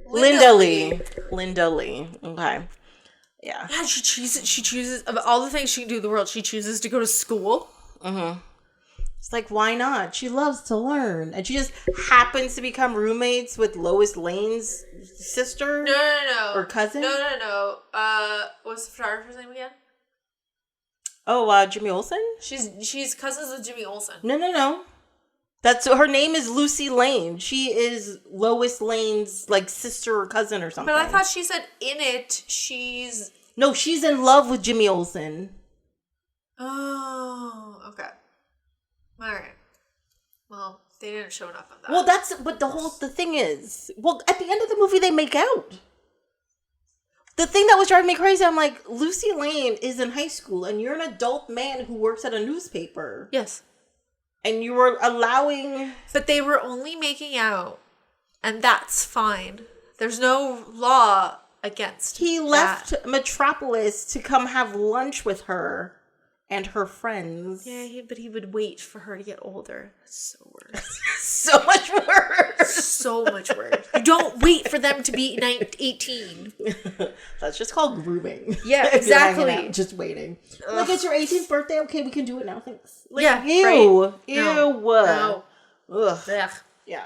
Linda Lee. Linda Lee. Okay. Yeah. Yeah, she chooses of all the things she can do in the world, she chooses to go to school. Mm-hmm. It's like, why not? She loves to learn. And she just happens to become roommates with Lois Lane's sister? No. Or cousin? No. What's the photographer's name again? Oh, Jimmy Olsen? She's cousins with Jimmy Olsen. No. Her name is Lucy Lane. She is Lois Lane's like sister or cousin or something. But I thought she said in it she's... No, she's in love with Jimmy Olsen. Oh, okay. All right. Well, they didn't show enough of that. Well, but the thing is, at the end of the movie, they make out. The thing that was driving me crazy, I'm like, Lucy Lane is in high school, and you're an adult man who works at a newspaper. Yes. And you were allowing... But they were only making out, and that's fine. There's no law against He left Metropolis to come have lunch with her and her friends. Yeah, but he would wait for her to get older. That's so worse. So much worse. So much worse. You don't wait for them to be 18. That's just called grooming. Yeah, exactly. Out, just waiting. Ugh. Like, it's your 18th birthday. Okay, we can do it now. Thanks. Like, yeah. Ew. Right. Ew. No. Ugh. Ugh. Yeah.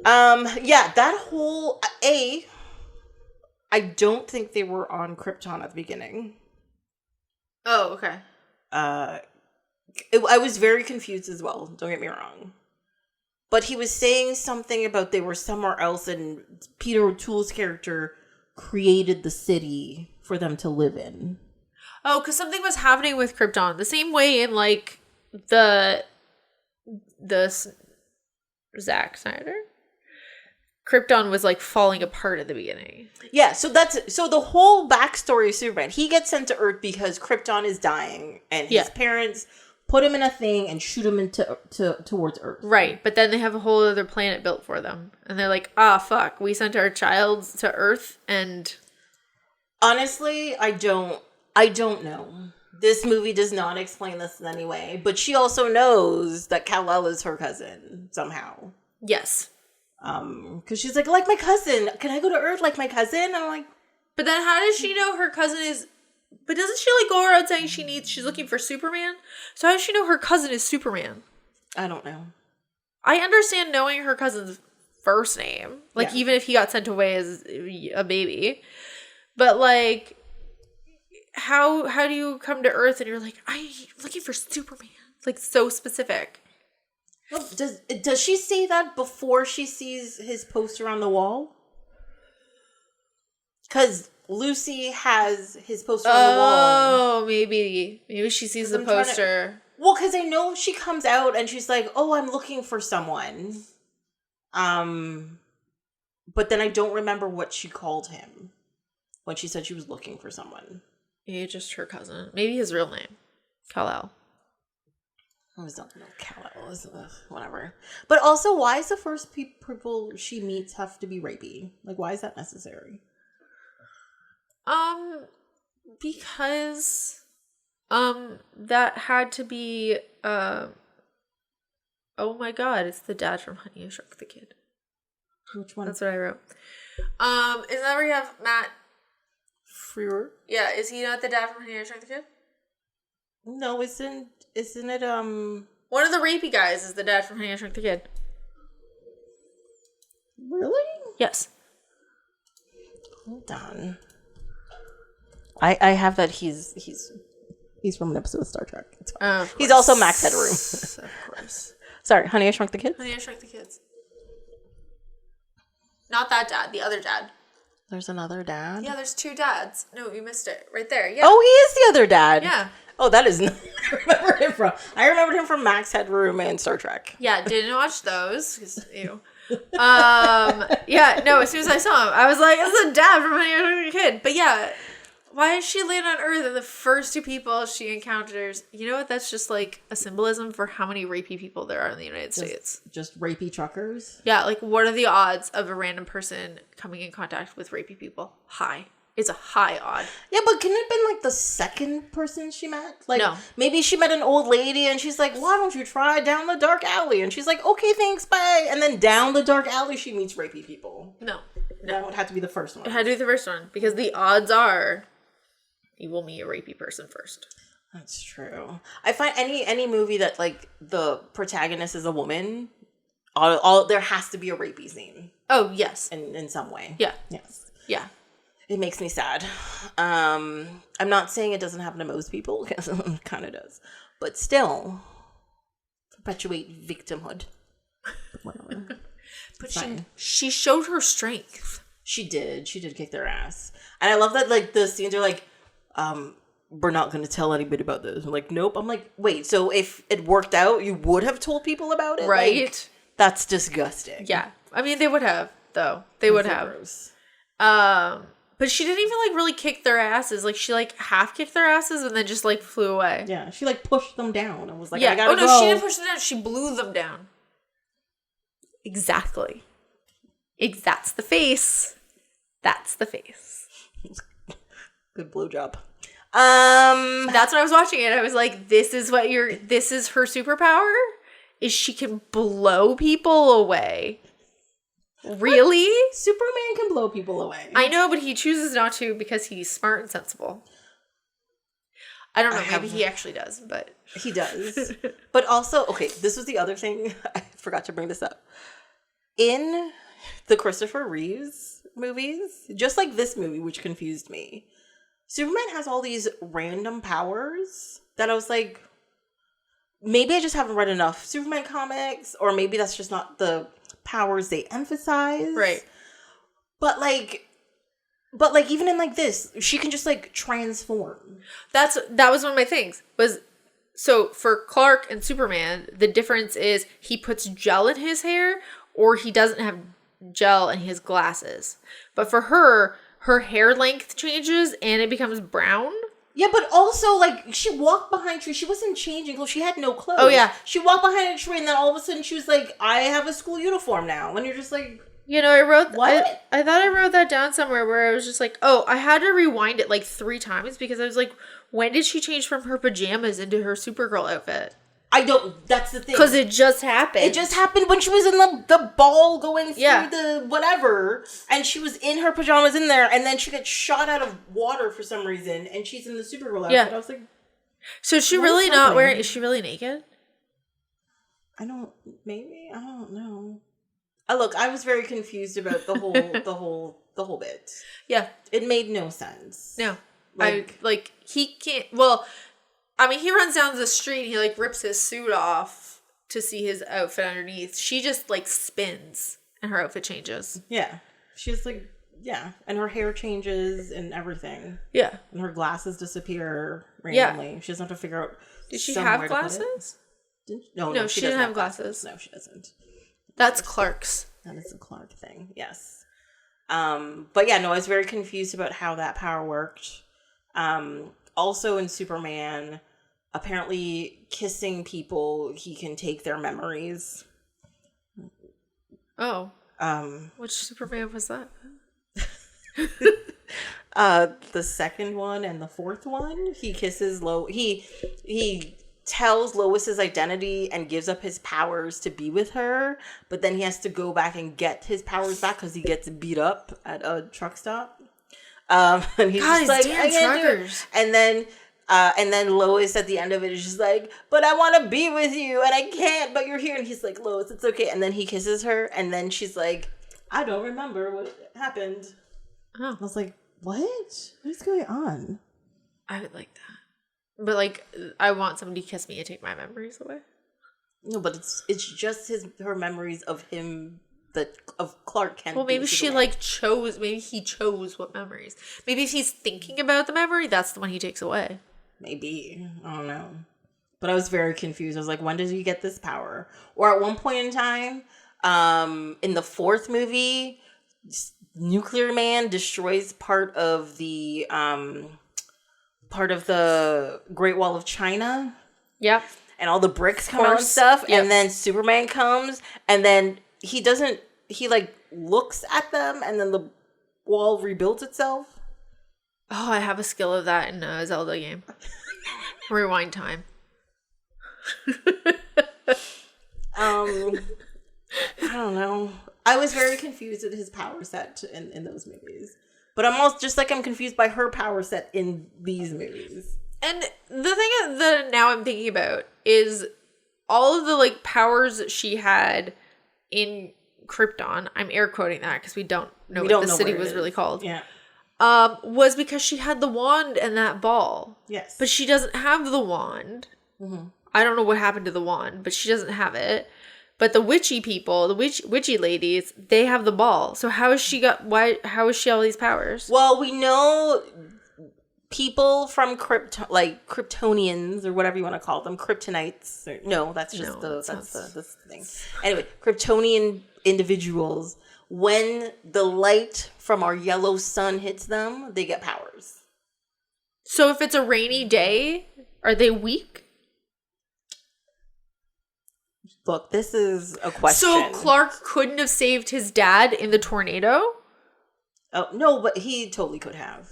Yeah, that whole... I don't think they were on Krypton at the beginning. Oh, okay. I was very confused as well. Don't get me wrong. But he was saying something about they were somewhere else and Peter O'Toole's character created the city for them to live in. Oh, because something was happening with Krypton. The same way in, like, the Zack Snyder? Krypton was, like, falling apart at the beginning. Yeah, so the whole backstory of Superman. He gets sent to Earth because Krypton is dying, and his parents put him in a thing and shoot him towards Earth. Right, but then they have a whole other planet built for them, and they're like, fuck, we sent our child to Earth, and honestly, I don't know. This movie does not explain this in any way, but she also knows that Kal-El is her cousin somehow. Yes. Because she's like my cousin. Can I go to Earth like my cousin? And I'm like, but then how does she know her cousin is? But doesn't she like go around saying she's looking for Superman? So how does she know her cousin is Superman? I don't know. I understand knowing her cousin's first name, like even if he got sent away as a baby, but like, how do you come to Earth and you're like, I'm looking for Superman? Like so specific. Well, does she say that before she sees his poster on the wall? Because Lucy has his poster on the wall. Oh, maybe she sees the poster. Well, because I know she comes out and she's like, "Oh, I'm looking for someone." But then I don't remember what she called him when she said she was looking for someone. Maybe just her cousin. Maybe his real name, Kal-El. I always don't know Kal-El. Whatever. But also, why is the first people she meets have to be rapey? Like, why is that necessary? Because, that had to be, oh my god, it's the dad from Honey, I Shrunk the Kid. Which one? That's what I wrote. Is that where you have Matt Freer? Yeah, is he not the dad from Honey, I Shrunk the Kid? No, isn't it, One of the rapey guys is the dad from Honey, I Shrunk the Kid. Really? Yes. Hold on. I have that he's from an episode of Star Trek. It's fine. He's also Max Headroom. Of course. Sorry, Honey, I Shrunk the Kids? Honey, I Shrunk the Kids. Not that dad, the other dad. There's another dad? Yeah, there's 2 dads. No, you missed it. Right there. Yeah. Oh, he is the other dad. Yeah. Oh, that is not I remembered him from Max Headroom and Star Trek. Yeah, didn't watch those because ew. Yeah, no, as soon as I saw him, I was like, it's the dad from Honey, I Shrunk the Kid. But yeah, why does she land on Earth and the first 2 people she encounters? You know what? That's just like a symbolism for how many rapey people there are in the United States. Just rapey truckers? Yeah, like what are the odds of a random person coming in contact with rapey people? High. It's a high odd. Yeah, but couldn't it have been like the second person she met? Like, no. Maybe she met an old lady and she's like, why don't you try down the dark alley? And she's like, okay, thanks, bye. And then down the dark alley, she meets rapey people. No. That would have to be the first one. It had to be the first one because the odds are you will meet a rapey person first. That's true. I find any movie that like the protagonist is a woman, all there has to be a rapey scene. Oh, yes. In some way. Yeah. Yes. Yeah. It makes me sad. I'm not saying it doesn't happen to most people, because it kind of does. But still, perpetuate victimhood. Whatever. But she showed her strength. She did kick their ass. And I love that, like, the scenes are like, we're not going to tell anybody about this. I'm like, nope. I'm like, wait, so if it worked out, you would have told people about it? Right. Like, that's disgusting. Yeah. I mean, they would have, though. They would have. Gross. But she didn't even, like, really kick their asses. Like, she, like, half kicked their asses and then just, like, flew away. Yeah, she, like, pushed them down. I was like, yeah. I gotta go. No, she didn't push them down. She blew them down. Exactly. That's the face. That's the face. Good blowjob. That's when I was watching it. I was like, this is her superpower? Is she can blow people away. Really? Superman can blow people away. I know, but he chooses not to because he's smart and sensible. I don't know. Maybe he actually does, but... He does. But also, okay, this was the other thing. I forgot to bring this up. In the Christopher Reeves movies, just like this movie, which confused me, Superman has all these random powers that I was like, maybe I just haven't read enough Superman comics, or maybe that's just not the powers they emphasize. Right. But like even in like this, she can just like transform. That was one of my things. So for Clark and Superman, the difference is he puts gel in his hair, or he doesn't have gel and he has glasses. But for her hair length changes and it becomes brown. Yeah, but also, like, she walked behind a tree. She wasn't changing clothes. She had no clothes. Oh, yeah. She walked behind a tree, and then all of a sudden she was like, I have a school uniform now. And you're just like... You know, what? I thought I wrote that down somewhere where I was just like, oh, I had to rewind it like 3 times because I was like, when did she change from her pajamas into her Supergirl outfit? I don't... That's the thing. Because it just happened. It just happened when she was in the ball going through the whatever. And she was in her pajamas in there. And then she gets shot out of water for some reason. And she's in the Supergirl outfit. Yeah. I was like... So is she really not wearing... Is she really naked? Maybe? I don't know. Look, I was very confused about the whole bit. Yeah. It made no sense. No. He can't... Well... I mean, he runs down the street and he, like, rips his suit off to see his outfit underneath. She just, like, spins and her outfit changes. Yeah. She's, like, yeah. And her hair changes and everything. Yeah. And her glasses disappear randomly. Yeah. She doesn't have to figure out... Did she have glasses? No, she doesn't have glasses. No, she doesn't. That's Clark's. That is a Clark thing, yes. But yeah, no, I was very confused about how that power worked. Also in Superman... Apparently, kissing people, he can take their memories. Oh. Which Superman was that? The second one and the fourth one. He kisses He tells Lois's identity and gives up his powers to be with her, but then he has to go back and get his powers back because he gets beat up at a truck stop. And he's just like, I can't do it. And then And then Lois at the end of it is just like, but I want to be with you and I can't, but you're here. And he's like, Lois, it's okay. And then he kisses her and then she's like, I don't remember what happened. Oh. I was like, what? What is going on? I would like that. But like, I want somebody to kiss me and take my memories away. No, but it's just her memories of him, of Clark Kent. Well, maybe she maybe he chose what memories. Maybe if he's thinking about the memory, that's the one he takes away. Maybe. I don't know. But I was very confused. I was like, when does he get this power? Or at one point in time, in the fourth movie, Nuclear Man destroys part of the Great Wall of China. Yeah. And all the bricks come out and stuff. Yep. And then Superman comes and then he like looks at them and then the wall rebuilds itself. Oh, I have a skill of that in a Zelda game. Rewind time. I don't know. I was very confused at his power set in those movies. But I'm also just like I'm confused by her power set in these movies. And the thing that now I'm thinking about is all of the like powers that she had in Krypton. I'm air quoting that because we don't know what the city was really called. Yeah. Was because she had the wand and that ball. Yes. But she doesn't have the wand. Mm-hmm. I don't know what happened to the wand, but she doesn't have it. But the witchy people, the witchy ladies, they have the ball. So how has she how has she all these powers? Well, we know people from Kryptonians or whatever you want to call them, Kryptonites. That's the thing. Anyway, Kryptonian individuals, when the light from our yellow sun hits them, they get powers. So if it's a rainy day, are they weak? Look, this is a question. So Clark couldn't have saved his dad in the tornado? Oh, no, but he totally could have.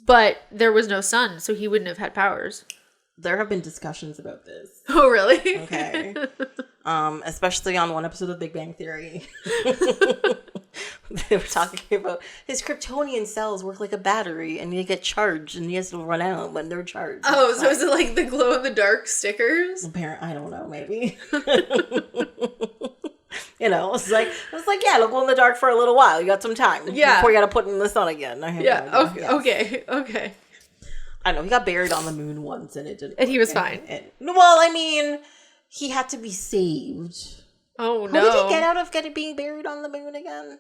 But there was no sun, so he wouldn't have had powers. There have been discussions about this. Oh, really? Okay. Especially on one episode of Big Bang Theory. They were talking about his Kryptonian cells work like a battery and they get charged and he has to run out when they're charged. Oh, so is it like the glow-in-the-dark stickers? Apparently, I don't know, maybe. You know, it's like, yeah, it'll glow in the dark for a little while. You got some time. Yeah. Before you got to put it in the sun again. Okay. I know, he got buried on the moon once and it didn't. And he was fine. Well, I mean, he had to be saved. Oh, no. How did he get out of being buried on the moon again?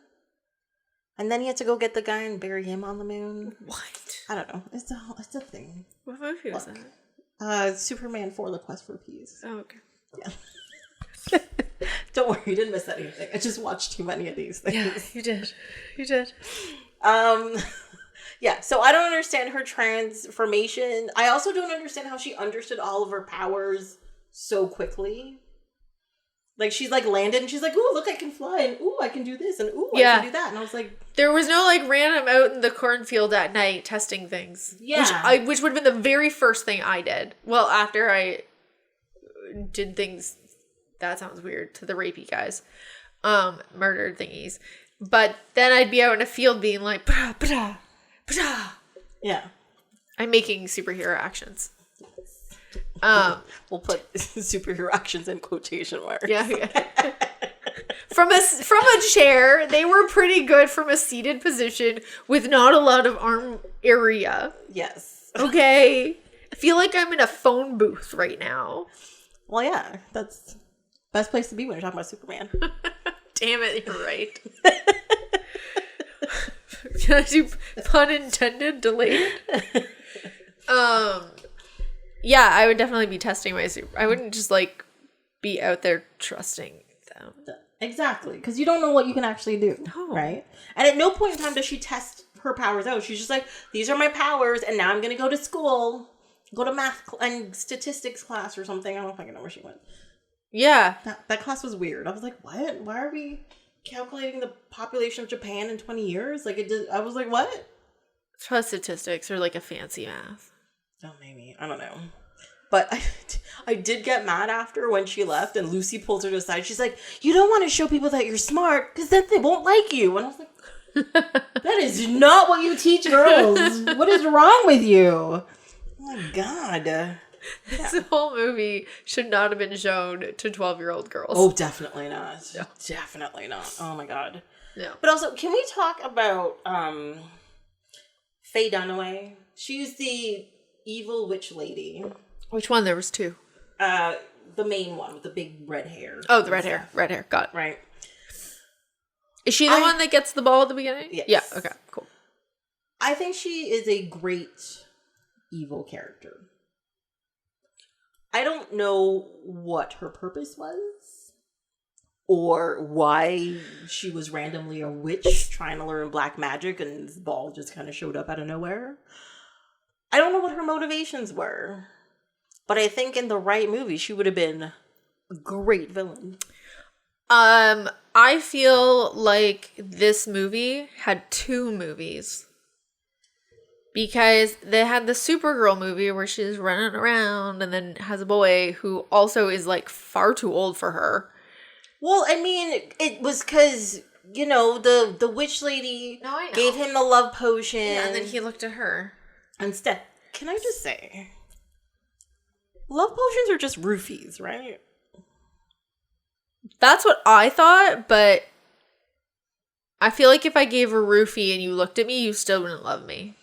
And then he had to go get the guy and bury him on the moon. What? I don't know. It's a thing. What movie was that? Superman 4: The Quest for Peace. Oh, okay. Yeah. Don't worry, you didn't miss anything. I just watched too many of these things. Yeah, you did. Yeah, so I don't understand her transformation. I also don't understand how she understood all of her powers so quickly. Like, she's like landed and she's like, ooh, look, I can fly, and ooh, I can do this, and ooh, I can do that. And I was like, there was no like random out in the cornfield at night testing things. Yeah. Which would have been the very first thing I did. Well, after I did things, that sounds weird, to the rapey guys. Murdered thingies. But then I'd be out in a field being like, bah, bah, bah. Yeah. I'm making superhero actions. We'll put superhero actions in quotation marks. Yeah. From a chair, they were pretty good from a seated position with not a lot of arm area. Yes. Okay. I feel like I'm in a phone booth right now. Well, yeah, that's best place to be when you're talking about Superman. Damn it, you're right. Can I do pun intended, delayed? Yeah, I would definitely be testing my super. I wouldn't just like be out there trusting them. Exactly, because you don't know what you can actually do, right? And at no point in time does she test her powers out. She's just like, these are my powers, and now I'm going to go to school, go to math and statistics class or something. I don't fucking know where she went. Yeah. That class was weird. I was like, what? Why are we calculating the population of Japan in 20 years? Like, I was like, what? It's probably statistics or like a fancy math. Oh, maybe. I don't know. But I did get mad after when she left and Lucy pulled her to the side. She's like, you don't want to show people that you're smart because then they won't like you. And I was like, that is not what you teach girls. What is wrong with you? Oh my God. This whole movie should not have been shown to 12-year-old girls. Oh, definitely not. No. Definitely not. Oh my God. No. But also, can we talk about Faye Dunaway? She's the evil witch lady. Which one? There was two. The main one with the big red hair. Oh, the red hair. Red hair. Got it. Right. Is she the one that gets the ball at the beginning? Yes. Yeah. Okay. Cool. I think she is a great evil character. I don't know what her purpose was or why she was randomly a witch trying to learn black magic and this ball just kind of showed up out of nowhere. I don't know what her motivations were, but I think in the right movie, she would have been a great villain. I feel like this movie had two movies. Because they had the Supergirl movie where she's running around and then has a boy who also is like far too old for her. Well, I mean, it was because, you know, the witch lady gave him the love potion. Yeah, and then he looked at her. Instead, can I just say, love potions are just roofies, right? That's what I thought, but I feel like if I gave a roofie and you looked at me, you still wouldn't love me.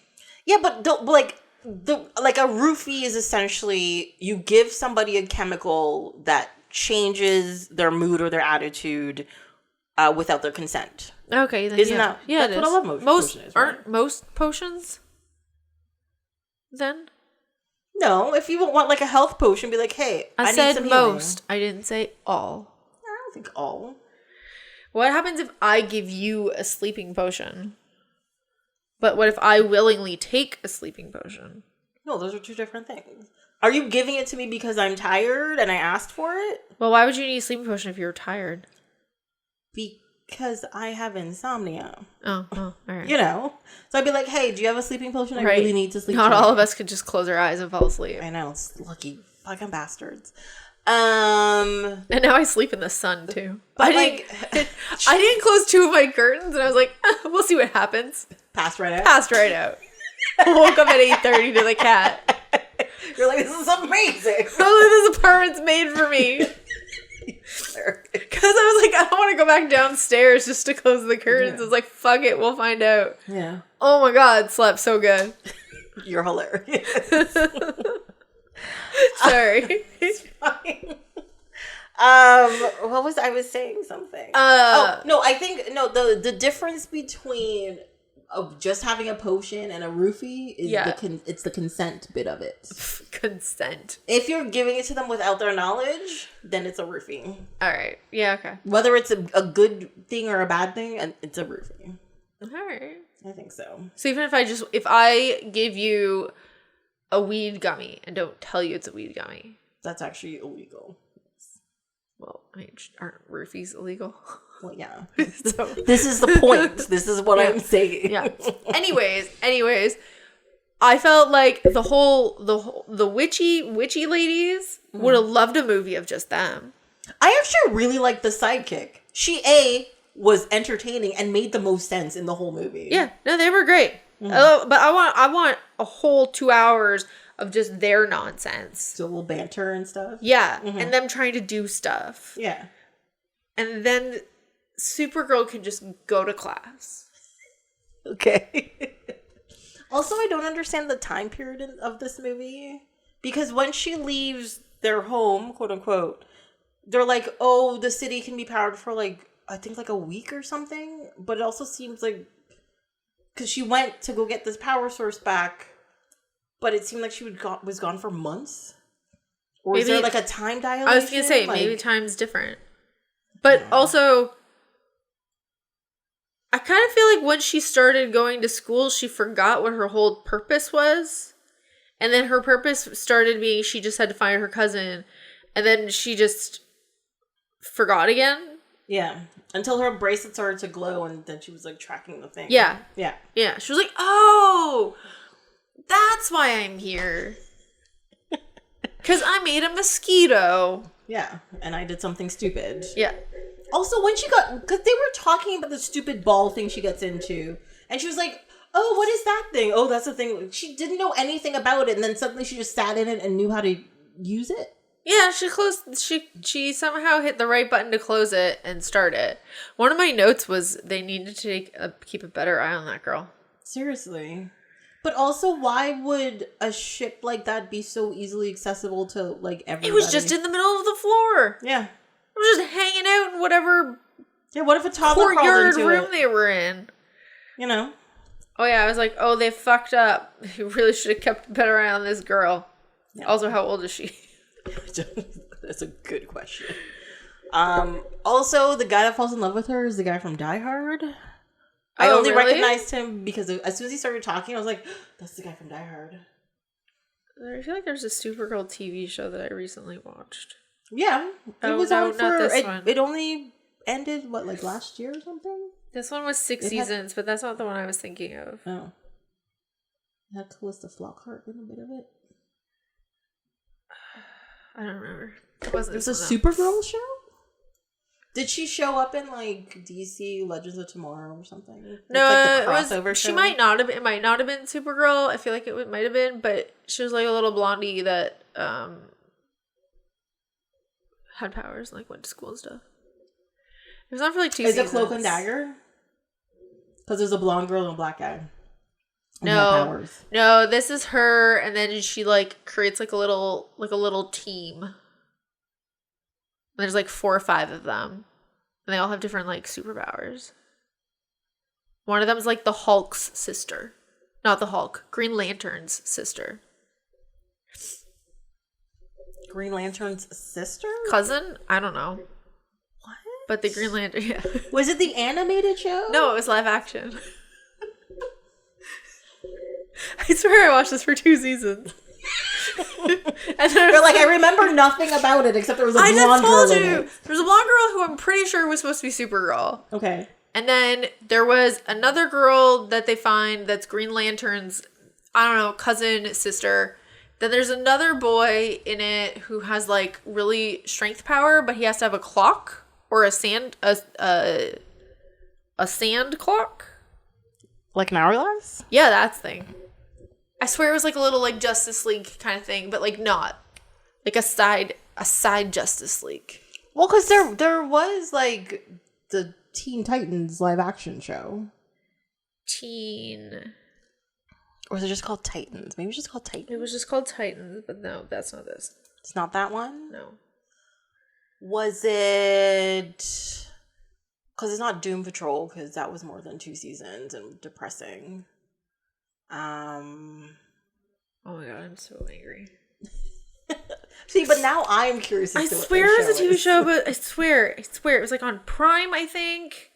Yeah, but like a roofie is essentially you give somebody a chemical that changes their mood or their attitude without their consent. Okay, then Isn't that that's what a love potion is? Aren't most potions? Then no. If you want like a health potion, be like, hey, I said need some most. Healing. I didn't say all. I don't think all. What happens if I give you a sleeping potion? But what if I willingly take a sleeping potion? No, those are two different things. Are you giving it to me because I'm tired and I asked for it? Well, why would you need a sleeping potion if you're tired? Because I have insomnia. Oh, all right. You know? So I'd be like, hey, do you have a sleeping potion? I really need to sleep. Not all of us could just close our eyes and fall asleep. I know. It's lucky fucking bastards. And now I sleep in the sun, too. But I didn't close two of my curtains, and I was like, we'll see what happens. Passed right out. Passed right out. Woke up at 8:30 to the cat. You're like, this is amazing. Oh, this apartment's made for me. Because I was like, I don't want to go back downstairs just to close the curtains. Yeah. I was like, fuck it, we'll find out. Yeah. Oh my God, slept so good. You're hilarious. Sorry. It's fine. What was I was saying something? The difference between just having a potion and a roofie is it's the consent bit of it. Consent. If you're giving it to them without their knowledge, then it's a roofie. All right. Yeah. Okay. Whether it's a good thing or a bad thing, it's a roofie. All right. I think so. So even if I give you a weed gummy and don't tell you it's a weed gummy, that's actually illegal. Well, I mean, aren't roofies illegal? Well, yeah. So, this is the point. This is what I'm saying. Yeah. Anyways, I felt like the witchy ladies would have loved a movie of just them. I actually really liked the sidekick. She was entertaining and made the most sense in the whole movie. Yeah. No, they were great. Mm-hmm. But I want a whole 2 hours of just their nonsense. So a little banter and stuff. Yeah. Mm-hmm. And them trying to do stuff. Yeah. And then Supergirl can just go to class. Okay. Also, I don't understand the time period of this movie. Because when she leaves their home, quote unquote, they're like, oh, the city can be powered for I think a week or something. But it also seems like, because she went to go get this power source back, but it seemed like she was gone for months. Or maybe, is there a time dilation? I was going to say, maybe time's different. But also, I kind of feel like when she started going to school, she forgot what her whole purpose was. And then her purpose started being she just had to find her cousin. And then she just forgot again. Yeah. Until her bracelet started to glow and then she was tracking the thing. Yeah. Yeah. Yeah. She was like, oh, that's why I'm here. Because I made a mosquito. Yeah. And I did something stupid. Yeah. Also, when she because they were talking about the stupid ball thing she gets into. And she was like, oh, what is that thing? Oh, that's the thing. She didn't know anything about it, and then suddenly she just sat in it and knew how to use it. Yeah, she somehow hit the right button to close it and start it. One of my notes was they needed to keep a better eye on that girl. Seriously. But also, why would a ship like that be so easily accessible to, like, everybody? It was just in the middle of the floor. Yeah. It was just hanging out in whatever what if a toddler courtyard crawled into room it? they were in. You know? Oh, yeah, I was like, oh, they fucked up. You really should have kept a better eye on this girl. Yeah. Also, how old is she? That's a good question. Also, the guy that falls in love with her is the guy from Die Hard. I only recognized him because as soon as he started talking, I was like, that's the guy from Die Hard. I feel like there's a Supergirl TV show that I recently watched. Yeah. It was on for... Not this one. It only ended, like last year or something? This one was 6 seasons, but that's not the one I was thinking of. Oh. It had Calista Flockhart in a bit of it. I don't remember. It wasn't. It was a Supergirl show? Did she show up in, like, DC Legends of Tomorrow or something? No, like the crossover show? She might not have. It might not have been Supergirl. I feel like it might have been, but she was like a little blondie that had powers and like went to school and stuff. It was on for like 2 seasons. Is it Cloak and Dagger? Because there's a blonde girl and a black guy. No, this is her, and then she like creates like a little team. And there's like 4 or 5 of them, and they all have different like superpowers. One of them is like the Hulk's sister, not the Hulk, Green Lantern's sister. Green Lantern's sister? Cousin? I don't know. What? But the Green Lantern, yeah. Was it the animated show? No, it was live action. I swear I watched this for 2 seasons. And they're like, I remember nothing about it except there was a blonde girl in it. There's a blonde girl who I'm pretty sure was supposed to be Supergirl. Okay. And then there was another girl that they find that's Green Lantern's, I don't know, cousin, sister. Then there's another boy in it who has like really strength power, but he has to have a clock or a sand clock. Like an hourglass? Yeah, that's the thing. I swear it was like a little like Justice League kind of thing, but like not. Like a side Justice League. Well, because there was like the Teen Titans live action show. Or was it just called Titans? Maybe it was just called Titans. It was just called Titans, but no, that's not this. It's not that one? No. Was it... Because it's not Doom Patrol, because that was more than 2 seasons and depressing. Oh my god, I'm so angry. See, but now I'm curious as to what swear it was a TV show, but I swear it was like on Prime, I think.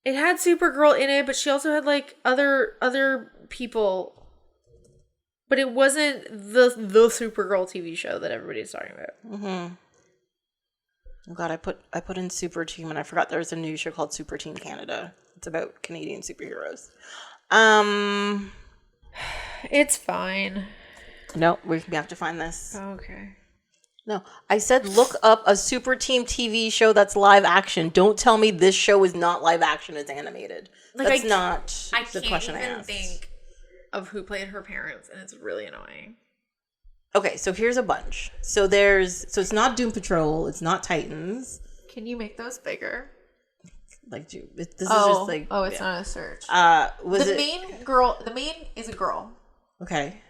It had Supergirl in it, but she also had like other people. But it wasn't the Supergirl TV show that everybody's talking about. Mm-hmm. Oh god, I put in Super Team and I forgot there was a new show called Super Team Canada. It's about Canadian superheroes. It's fine. No, we have to find this. Okay. No, I said look up a Super Team TV show that's live action. Don't tell me this show is not live action, it's animated. Like, that's not the question I asked. I can't even think of who played her parents, and it's really annoying. Okay, so here's a bunch. So it's not Doom Patrol, it's not Titans. Can you make those bigger? Like, this is just like... Oh, it's not a search. The main is a girl. Okay.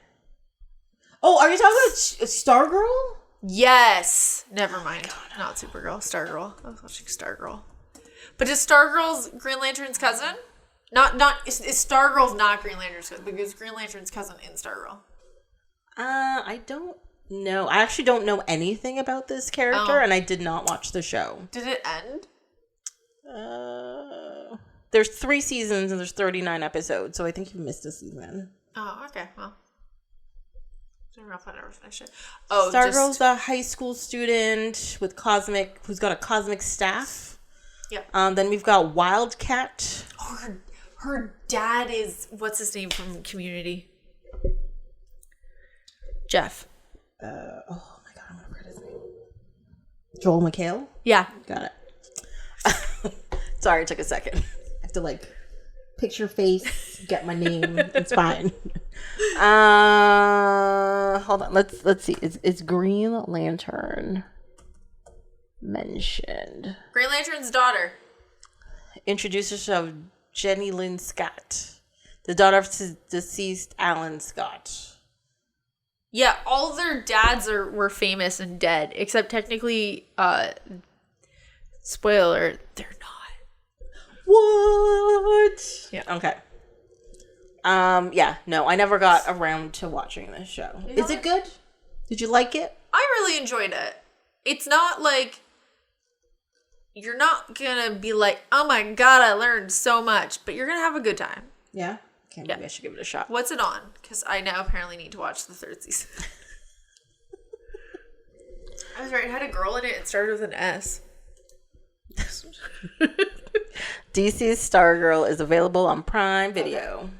Oh, are you talking about Stargirl? Yes. Never mind. Oh, not Supergirl. Stargirl. I was watching Stargirl. But is Stargirl's Green Lantern's cousin? Is Stargirl's not Green Lantern's cousin? Because Green Lantern's cousin in Stargirl. I don't know. I actually don't know anything about this character, and I did not watch the show. Did it end? There's 3 seasons and there's 39 episodes, so I think you missed a season. Oh, okay. Well, I don't know if I never finished it. Oh, Stargirl's a high school student who's got a cosmic staff. Yeah. Then we've got Wildcat. Oh, her dad is, what's his name from Community? Jeff. Oh my god, I'm gonna forget his name. Joel McHale? Yeah. Got it. Sorry, it took a second. I have to picture face, get my name. It's fine. Hold on. Let's see. Is Green Lantern mentioned? Green Lantern's daughter. Introduce herself, Jenny Lynn Scott, the daughter of deceased Alan Scott. Yeah, all of their dads were famous and dead, except technically, spoiler, they're not. What? Yeah. Okay. Yeah, no, I never got around to watching this show. Is it good? Did you like it? I really enjoyed it. It's not like, you're not gonna be like, oh my god, I learned so much, but you're gonna have a good time. Yeah? Okay, maybe I should give it a shot. What's it on? Because I now apparently need to watch the third season. I was right, it had a girl in it. It started with an S. DC's Stargirl is available on Prime Video. Okay.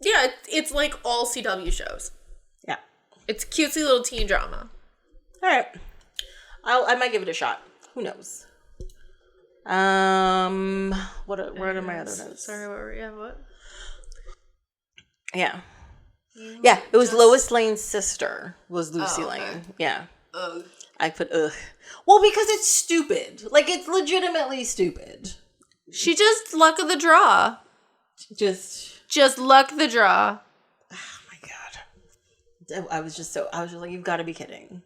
Yeah, it's like all CW shows. Yeah. It's cutesy little teen drama. All right. I might give it a shot. Who knows? What are my other notes? Sorry, what? Yeah. Yeah, it was Lois Lane's sister was Lucy Lane. Yeah. Ugh. I put ugh. Well, because it's stupid. Like, it's legitimately stupid. She just luck of the draw. Just luck the draw. Oh my god. I was just like, you've got to be kidding.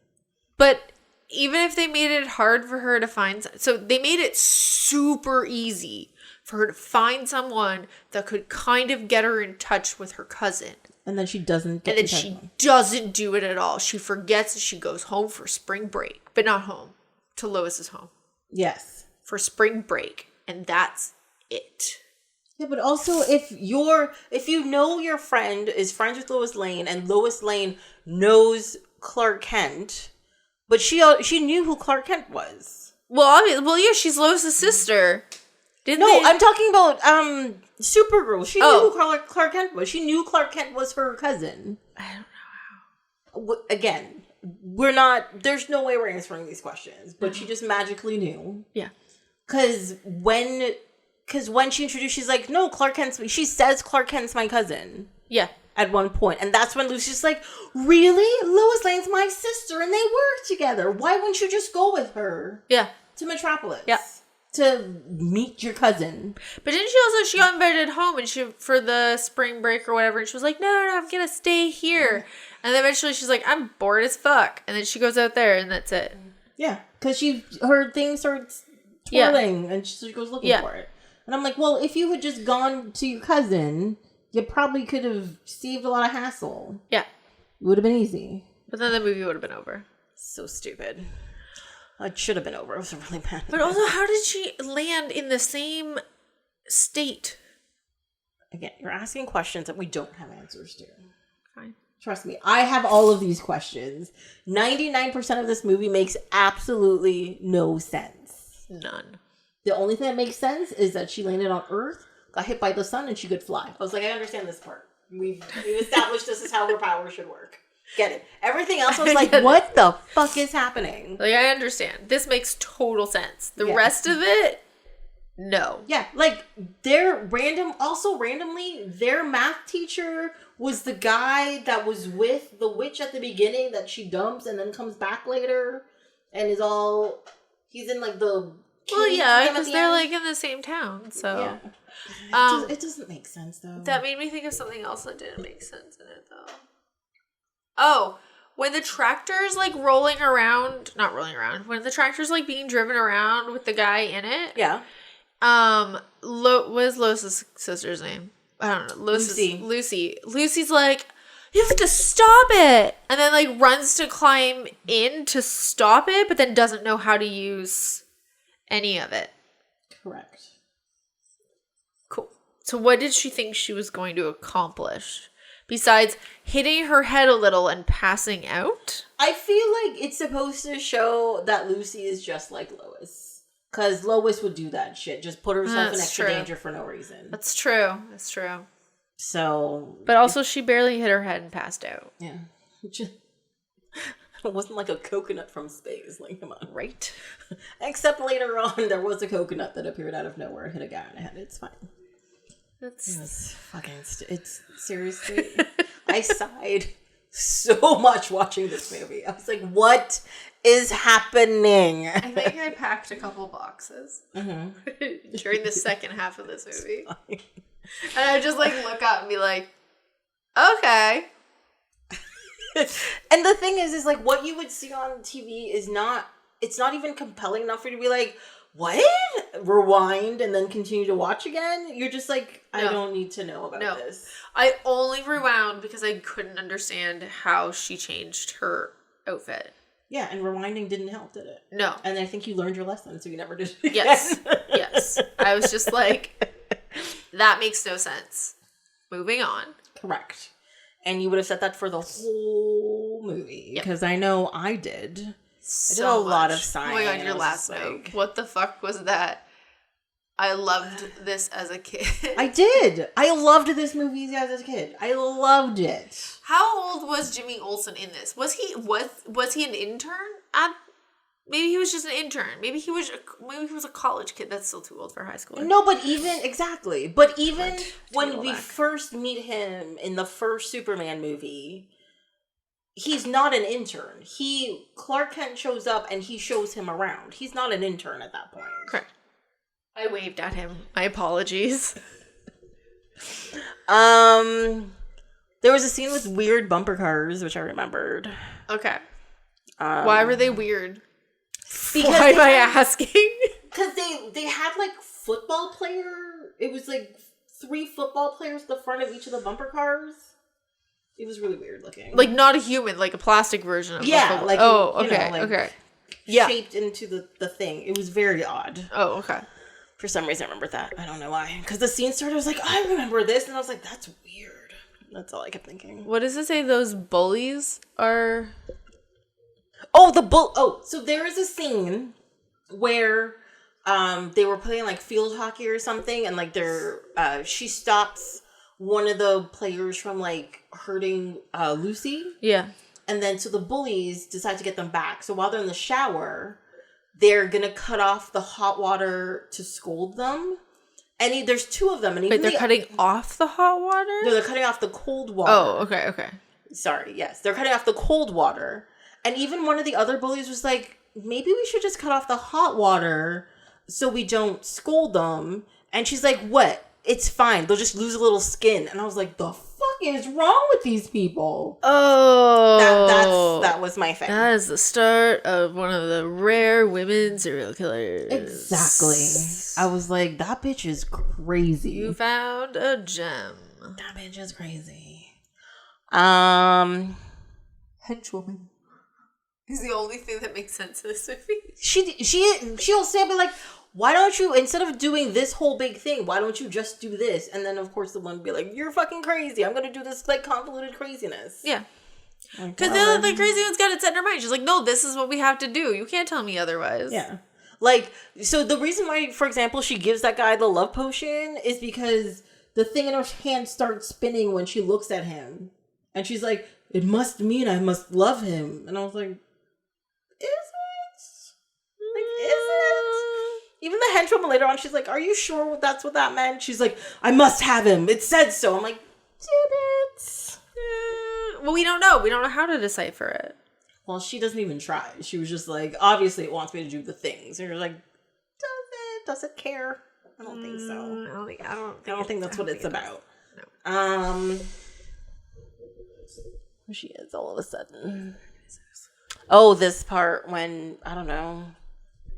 But even if they made it hard for her to find, so they made it super easy for her to find someone that could kind of get her in touch with her cousin. And then she doesn't get doesn't do it at all. She forgets that she goes home for spring break. But not home. To Lois's home. Yes. For spring break. And that's it. Yeah, but also if you know your friend is friends with Lois Lane and Lois Lane knows Clark Kent, but she knew who Clark Kent was. Well, yeah, she's Lois's sister. I'm talking about Supergirl. She knew who Clark Kent was. She knew Clark Kent was her cousin. I don't know how. Again, there's no way we're answering these questions, but she just magically knew. Yeah. Because when she introduced, she's like, no, she says Clark Kent's my cousin. Yeah. At one point. And that's when Lucy's like, really? Lois Lane's my sister and they work together. Why wouldn't you just go with her? Yeah. To Metropolis. Yeah. To meet your cousin. But didn't she got invited home and for the spring break or whatever, and she was like, no, I'm gonna stay here. And then eventually she's like, I'm bored as fuck. And then she goes out there and that's it. Yeah. Because her thing starts twirling and she goes looking for it. And I'm like, well, if you had just gone to your cousin, you probably could have saved a lot of hassle. Yeah. It would have been easy. But then the movie would have been over. So stupid. It should have been over. It was really bad. But also, how did she land in the same state? Again, you're asking questions that we don't have answers to. Fine. Trust me, I have all of these questions. 99% of this movie makes absolutely no sense. None. The only thing that makes sense is that she landed on Earth, got hit by the sun, and she could fly. I was like, I understand this part. We've established this is how her power should work. Get it. Everything else, I was like, what the fuck is happening? Like, I understand. This makes total sense. The rest of it, no. Yeah, like, randomly, their math teacher was the guy that was with the witch at the beginning that she dumps and then comes back later and he's in, like, the... Well, yeah, because they're, like, in the same town, so... Yeah. It doesn't make sense, though. That made me think of something else that didn't make sense in it, though. Oh, when the tractor's, like, when the tractor's, like, being driven around with the guy in it. Yeah. What is Lois's sister's name? I don't know. Lucy. Lucy's like, you have to stop it! And then, like, runs to climb in to stop it, but then doesn't know how to use any of it. Correct. Cool. So what did she think she was going to accomplish? Besides hitting her head a little and passing out? I feel like it's supposed to show that Lucy is just like Lois. Because Lois would do that shit. Just put herself in extra danger for no reason. That's true. So... But also she barely hit her head and passed out. Yeah. It wasn't like a coconut from space. Like, come on. Right. Except later on, there was a coconut that appeared out of nowhere and hit a guy in the head. It's fine. It's fucking... It's seriously... I sighed so much watching this movie. I was like, what is happening? I think I packed a couple boxes during the second half of this movie. And I would just like look up and be like, okay. And the thing is like what you would see on TV is not, it's not even compelling enough for you to be like, what? Rewind and then continue to watch again? You're just like, I don't need to know about this. I only rewound because I couldn't understand how she changed her outfit. Yeah, and rewinding didn't help, did it? No. And I think you learned your lesson, so you never did it again. Yes. I was just like, that makes no sense. Moving on. Correct. And you would have said that for the whole movie. Because I know I did. I did a lot of science. Oh my god, your last note. What the fuck was that? I loved this as a kid. I did. I loved this movie as a kid. I loved it. How old was Jimmy Olsen in this? Was he an intern? Maybe he was just an intern. Maybe he was a college kid. That's still too old for high school. No, but even when we first meet him in the first Superman movie, he's not an intern. Clark Kent shows up and he shows him around. He's not an intern at that point. Correct. I waved at him. My apologies. There was a scene with weird bumper cars, which I remembered. Okay. Why were they weird? Because why am I asking? Because they had like football player. It was like 3 football players at the front of each of the bumper cars. It was really weird looking. Like not a human, like a plastic version of yeah, like okay. Yeah. Shaped into the thing. It was very odd. Oh, okay. For some reason, I remember that. I don't know why. Because the scene started, I was like, I remember this. And I was like, that's weird. That's all I kept thinking. What does it say those bullies are? Oh, so there is a scene where they were playing like field hockey or something. And like she stops one of the players from like hurting Lucy. Yeah. And then so the bullies decide to get them back. So while they're in the shower, they're going to cut off the hot water to scold them. And there's 2 of them. And wait, they're cutting off the hot water? No, they're cutting off the cold water. Oh, okay. Sorry, yes. They're cutting off the cold water. And even one of the other bullies was like, maybe we should just cut off the hot water so we don't scold them. And she's like, what? It's fine. They'll just lose a little skin. And I was like, the fuck is wrong with these people? Oh. That was my thing. That is the start of one of the rare women serial killers. Exactly. I was like, that bitch is crazy. You found a gem. That bitch is crazy. Henchwoman is the only thing that makes sense in this movie. She'll say, be like, why don't you, instead of doing this whole big thing, why don't you just do this? And then, of course, the one would be like, you're fucking crazy. I'm going to do this, like, convoluted craziness. Yeah. Because the crazy one's got it set in her mind. She's like, no, this is what we have to do. You can't tell me otherwise. Yeah. Like, so the reason why, for example, she gives that guy the love potion is because the thing in her hand starts spinning when she looks at him. And she's like, it must mean I must love him. And I was like, is it? Like, is it? Even the henchwoman later on, she's like, are you sure that's what that meant? She's like, I must have him. It said so. I'm like, did it? Well, we don't know. We don't know how to decipher it. Well, she doesn't even try. She was just like, obviously it wants me to do the things. And you're like, does it care? I don't think so. I don't think that's what it's about. No. Where she is all of a sudden. Oh, this part when, I don't know.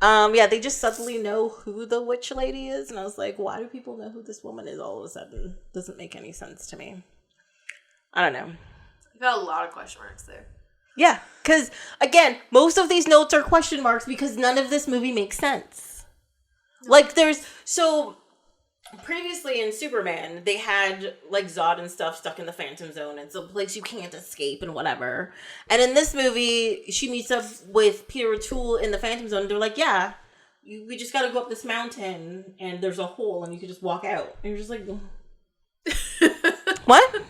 Yeah, they just suddenly know who the witch lady is. And I was like, why do people know who this woman is all of a sudden? Doesn't make any sense to me. I don't know. You got a lot of question marks there. Yeah, because, again, most of these notes are question marks because none of this movie makes sense. No. Like, previously in Superman, they had, like, Zod and stuff stuck in the Phantom Zone. It's a place you can't escape and whatever. And in this movie, she meets up with Peter O'Toole in the Phantom Zone. And they're like, yeah, we just got to go up this mountain, and there's a hole, and you can just walk out. And you're just like, what?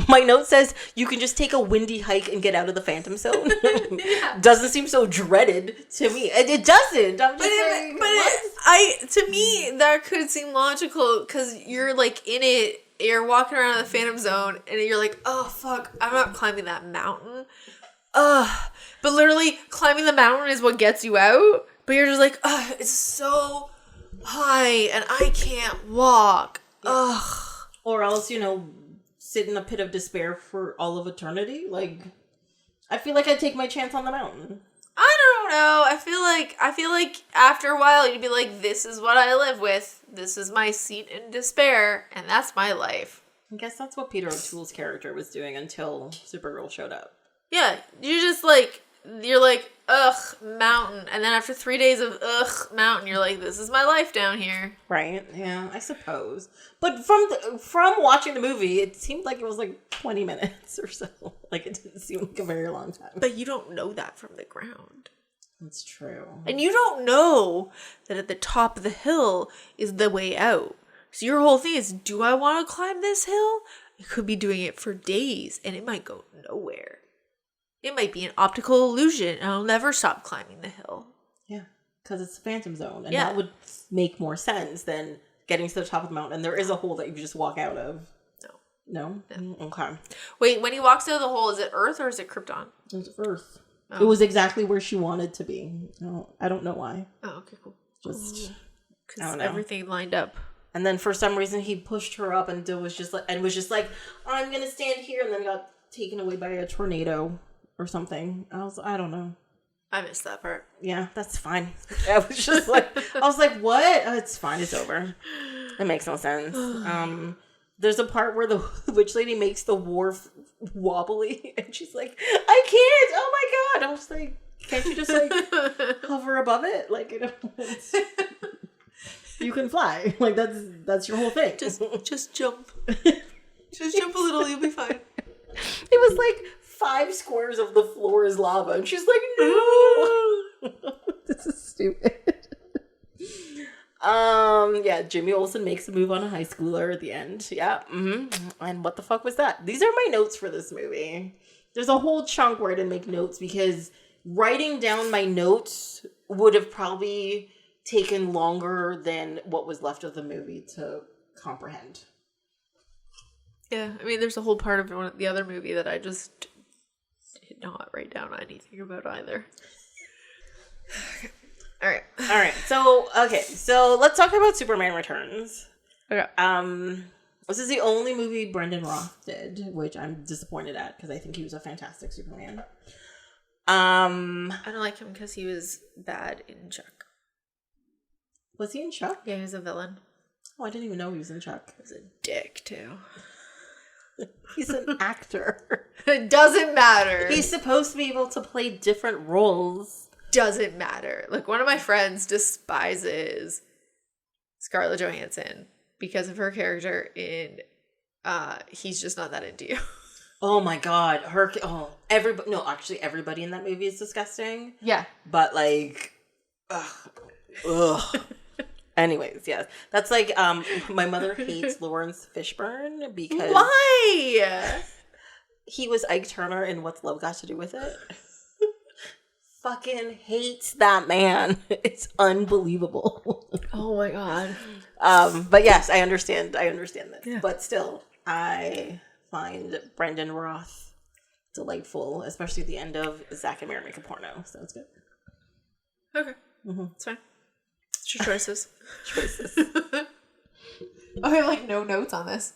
My note says you can just take a windy hike and get out of the Phantom Zone. Yeah. Doesn't seem so dreaded to me. It doesn't. I'm just saying. To me, that could seem logical because you're like in it. You're walking around in the Phantom Zone and you're like, oh fuck, I'm not climbing that mountain. Ugh. But literally, climbing the mountain is what gets you out. But you're just like, ugh, it's so high and I can't walk. Yeah. Ugh. Or else, sit in a pit of despair for all of eternity. Like, I feel like I'd take my chance on the mountain. I don't know. I feel like after a while you'd be like, this is what I live with. This is my seat in despair, and that's my life. I guess that's what Peter O'Toole's character was doing until Supergirl showed up. Yeah, you're like, ugh, mountain. And then after 3 days of ugh, mountain, you're like, this is my life down here. Right, yeah, I suppose. But from watching the movie, it seemed like it was like 20 minutes or so. Like, it didn't seem like a very long time. But you don't know that from the ground. That's true. And you don't know that at the top of the hill is the way out. So your whole thing is, do I want to climb this hill? I could be doing it for days, and it might go nowhere. It might be an optical illusion, and I'll never stop climbing the hill. Yeah, because it's a Phantom Zone, and that would make more sense than getting to the top of the mountain. And there is a hole that you just walk out of. No? Okay. Wait, when he walks out of the hole, is it Earth or is it Krypton? It's Earth. Oh. It was exactly where she wanted to be. I don't know why. Oh, okay, cool. Just, because everything lined up. And then for some reason, he pushed her up and was just like, I'm going to stand here, and then got taken away by a tornado. Or something. I don't know. I missed that part. Yeah, that's fine. I was like, what? Oh, it's fine. It's over. It makes no sense. There's a part where the witch lady makes the wharf wobbly, and she's like, I can't. Oh my god. I was like, can't you just like hover above it? Like, you can fly. Like that's your whole thing. Just jump. Just jump a little. You'll be fine. It was like 5 squares of the floor is lava, and she's like, no. This is stupid. Yeah, Jimmy Olsen makes a move on a high schooler at the end. Yeah. And what the fuck was that? These are my notes for this movie. There's a whole chunk where I didn't make notes because writing down my notes would have probably taken longer than what was left of the movie to comprehend. Yeah, I mean, there's a whole part of the other movie that I just did not write down anything about either. All right. So let's talk about Superman Returns. Okay. This is the only movie Brendan Routh did, which I'm disappointed at because I think he was a fantastic Superman. I don't like him because he was bad in Chuck. Was he in Chuck? Yeah, he was a villain. Oh, I didn't even know he was in Chuck. He was a dick, too. He's an actor. It doesn't matter. He's supposed to be able to play different roles. Doesn't matter. Like, one of my friends despises Scarlett Johansson because of her character in He's Just Not That Into You. Oh my god. Everybody in that movie is disgusting. Yeah. But like, ugh. Anyways, yes. That's like, my mother hates Lawrence Fishburne because... Why? He was Ike Turner in What's Love Got to Do with It? Fucking hates that man. It's unbelievable. Oh my god. But yes, I understand this. Yeah. But still, I find Brendan Routh delightful, especially at the end of Zack and Mary Make a Porno. So it's good. Okay. It's fine. It's your choices. I have like no notes on this.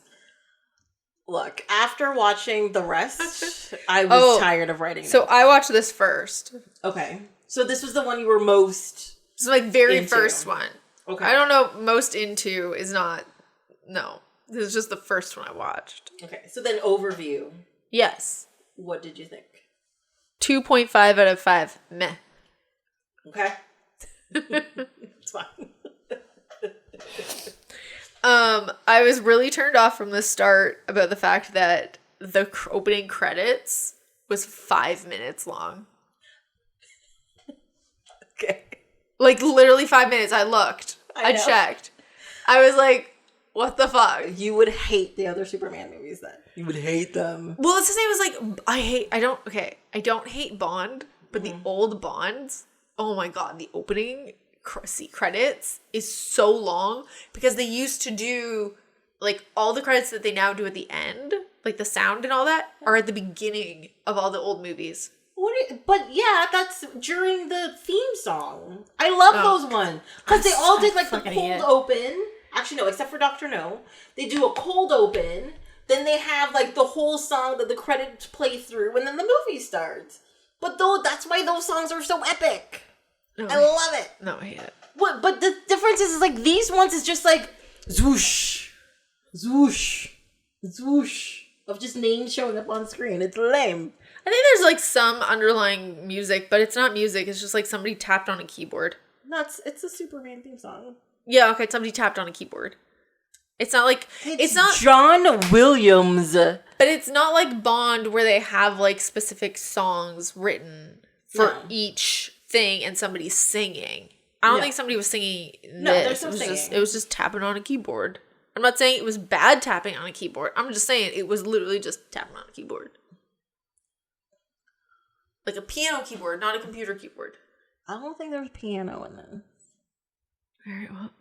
Look, after watching the rest, I was tired of writing notes. So I watched this first. Okay. So this was the one you were most This is my very first one. Okay. I don't know, most into is not, no. This is just the first one I watched. Okay. So then overview. Yes. What did you think? 2.5 out of 5. Meh. Okay. It's fine. I was really turned off from the start about the fact that the opening credits was 5 minutes long. Okay. Like literally 5 minutes. I looked. I checked. I was like, What the fuck? You would hate the other Superman movies then. You would hate them. Well, it's the same as like, I don't hate Bond, but the old Bonds, oh my god, the opening credits is so long because they used to do like all the credits that they now do at the end, like the sound and all that, are at the beginning of all the old movies. But yeah, that's during the theme song. I love those ones because they all did like the cold open. Actually, no, except for Dr. No. They do a cold open, then they have like the whole song that the credits play through, and then the movie starts. But that's why those songs are so epic. No, I love it. No, I hate it. What? But the difference is like these ones is just like zwoosh, zwoosh, zwoosh of just names showing up on screen. It's lame. I think there's like some underlying music, but it's not music. It's just like somebody tapped on a keyboard. No, it's a Superman theme song. Yeah, okay, somebody tapped on a keyboard. It's not like... It's not John Williams. But it's not like Bond where they have like specific songs written for each thing and somebody's singing. I don't think somebody was singing this. There's no singing. It was just tapping on a keyboard. I'm not saying it was bad tapping on a keyboard. I'm just saying it was literally just tapping on a keyboard. Like a piano keyboard, not a computer keyboard. I don't think there's piano in this. Alright, well,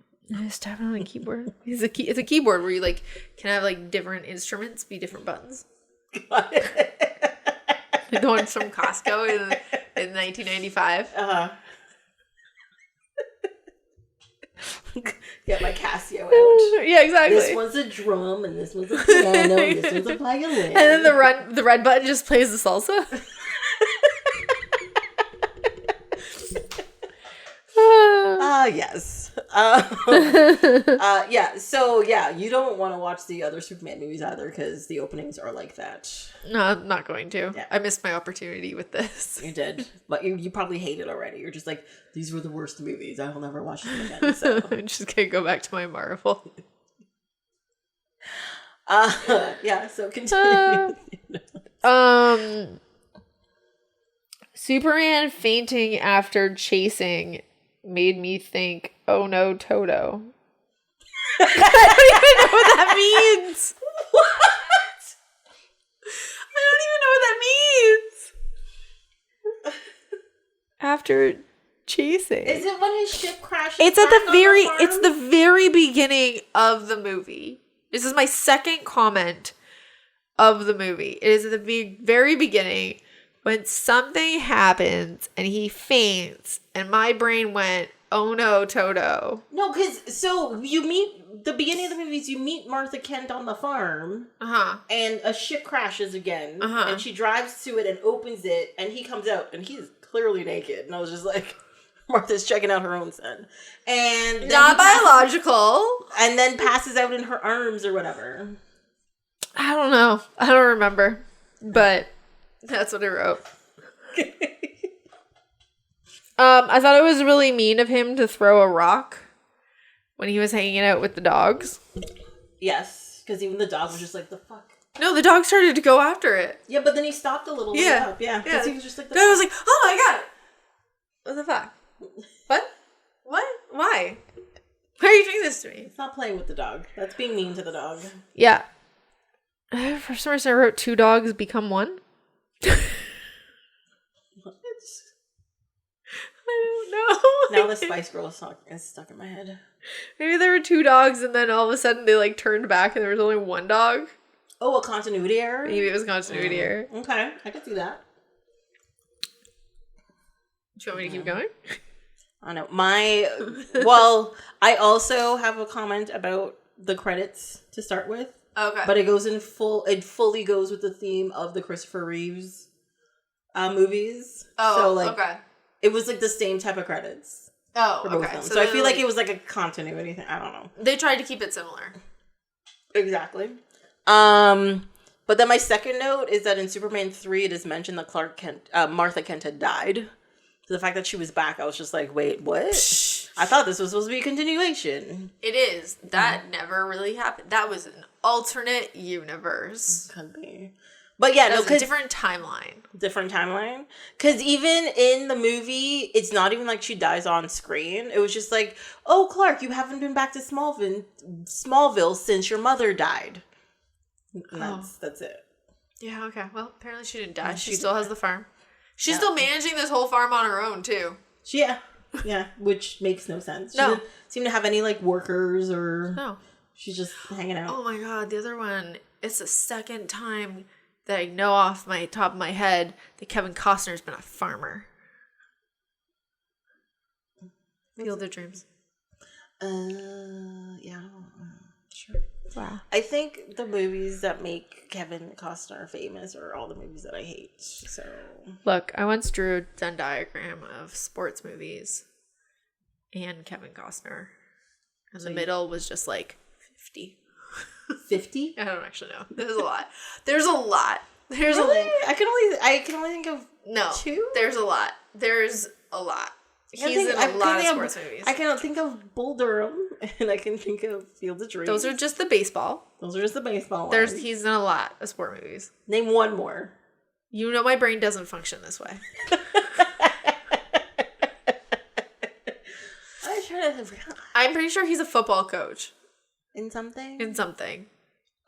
just tapping on a keyboard. It's a keyboard where you like can have like different instruments be different buttons. Like the ones from Costco in 1995. Get my Casio out. Yeah, exactly. This one's a drum and this one's a piano and this one's a violin. And then the red button just plays the salsa. Yes. So you don't want to watch the other Superman movies either because the openings are like that. No, I'm not going to. Yeah. I missed my opportunity with this. You did. But you probably hate it already. You're just like, these were the worst movies. I will never watch them again. So. I'm just going to go back to my Marvel. So continue. Superman fainting after chasing made me think, oh no, Toto. I don't even know what that means. What? I don't even know what that means. After chasing. Is it when his ship crashes? It's at the very beginning of the movie. This is my second comment of the movie. It is at the very beginning when something happens and he faints and my brain went, oh no, Toto. No, because you meet the beginning of the movies, you meet Martha Kent on the farm. And a ship crashes again. And she drives to it and opens it and he comes out and he's clearly naked. And I was just like, Martha's checking out her own son. And not biological. And then passes out in her arms or whatever. I don't know. I don't remember. But that's what I wrote. I thought it was really mean of him to throw a rock when he was hanging out with the dogs. Yes, because even the dog was just like, the fuck? No, the dog started to go after it. Yeah, but then he stopped a little bit up. Yeah, because he was just like, I was like, oh my god. What the fuck? What? What? Why? Why are you doing this to me? It's not playing with the dog. That's being mean to the dog. Yeah. For some reason I wrote 2 dogs become 1. What? I don't know. Now the Spice Girl is stuck in my head. Maybe there were 2 dogs and then all of a sudden they like turned back and there was only 1 dog. Oh, a continuity error? Maybe it was a continuity error. Okay, I could do that. Do you want me to keep going? I know. Well, I also have a comment about the credits to start with. Okay. But it fully goes with the theme of the Christopher Reeves movies. Oh, so, okay. It was like the same type of credits. Oh, for both okay. of them. So I feel like it was like a continuity thing. I don't know. They tried to keep it similar. Exactly. But then my second note is that in Superman 3, it is mentioned that Martha Kent had died. So the fact that she was back, I was just like, wait, what? I thought this was supposed to be a continuation. It is. That never really happened. That was an alternate universe. Could be. But yeah, That's a different timeline. Different timeline. Because even in the movie, it's not even like she dies on screen. It was just like, oh, Clark, you haven't been back to Smallville since your mother died. And that's it. Yeah, okay. Well, apparently she didn't die. She still has the farm. She's still managing this whole farm on her own, too. Yeah, which makes no sense. She doesn't seem to have any, like, workers or... No. She's just hanging out. Oh, my God. The other one, it's the second time that I know off my top of my head that Kevin Costner's been a farmer. Field of Dreams. Yeah. Sure. Wow. I think the movies that make Kevin Costner famous are all the movies that I hate. So look, I once drew a Venn diagram of sports movies and Kevin Costner. And the middle was just like 50. 50? I don't actually know. There's a lot. There's a lot. There's really? I can only think of two. There's a lot. There's a lot. He's in a lot of sports movies. I can think of Bull Durham, and I can think of Field of Dreams. Those are just the baseball. Ones. He's in a lot of sport movies. Name one more. You know my brain doesn't function this way. I'm pretty sure he's a football coach. In something?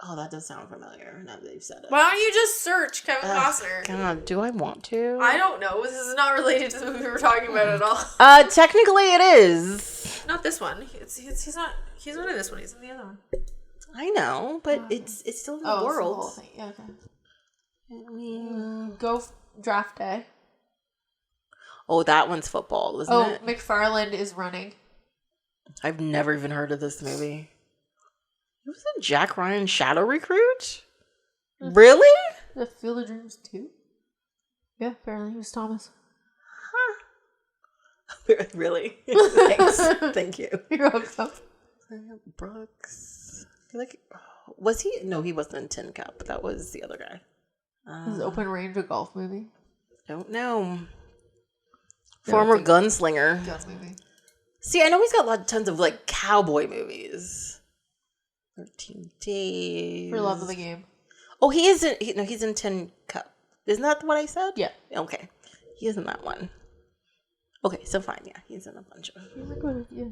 Oh, that does sound familiar now that you've said it. Why don't you just search Kevin Costner? God, do I want to? I don't know. This is not related to the movie we're talking about at all. Technically it is. Not this one. He's not in this one. He's in the other one. I know, but it's still in the world. It's the whole thing. Yeah, okay. I mean, go Draft Day. Oh, that one's football, isn't it? Oh, McFarland is running. I've never even heard of this movie. It was a Jack Ryan Shadow Recruit? Really? The Field of Dreams 2? Yeah, apparently he was Thomas. Huh. Really? Thanks. Thank you. You're welcome. Brooks. Was he? No, he wasn't in Tin Cup. That was the other guy. This is Open Range, a golf movie. Don't know. Former gunslinger. Guns movie. See, I know he's got tons of like cowboy movies. 13 Days. For Love of the Game. Oh, he isn't. He's in Tin Cup. Isn't that what I said? Yeah. Okay. He is in that one. Okay, so fine. Yeah, he's in a bunch of. Yeah.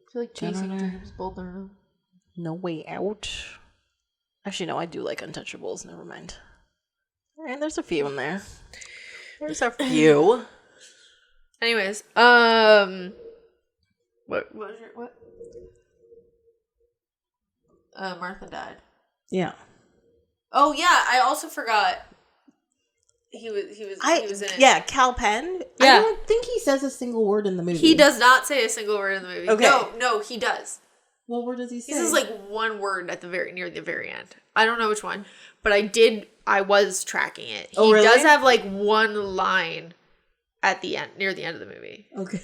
It's like Chasing Dreams, Bull Durham. No Way Out. Actually, no, I do like Untouchables. Never mind. All right, there's a few in there. There's a few. Anyways, what? Martha died. Yeah. Oh yeah, I also forgot. He was in it. Yeah, Cal Penn. Yeah. I don't think he says a single word in the movie. He does not say a single word in the movie. Okay. No, he does. What word does he say? He says like one word at near the very end. I don't know which one, but I was tracking it. He really? does have like one line at the end, near the end of the movie. Okay.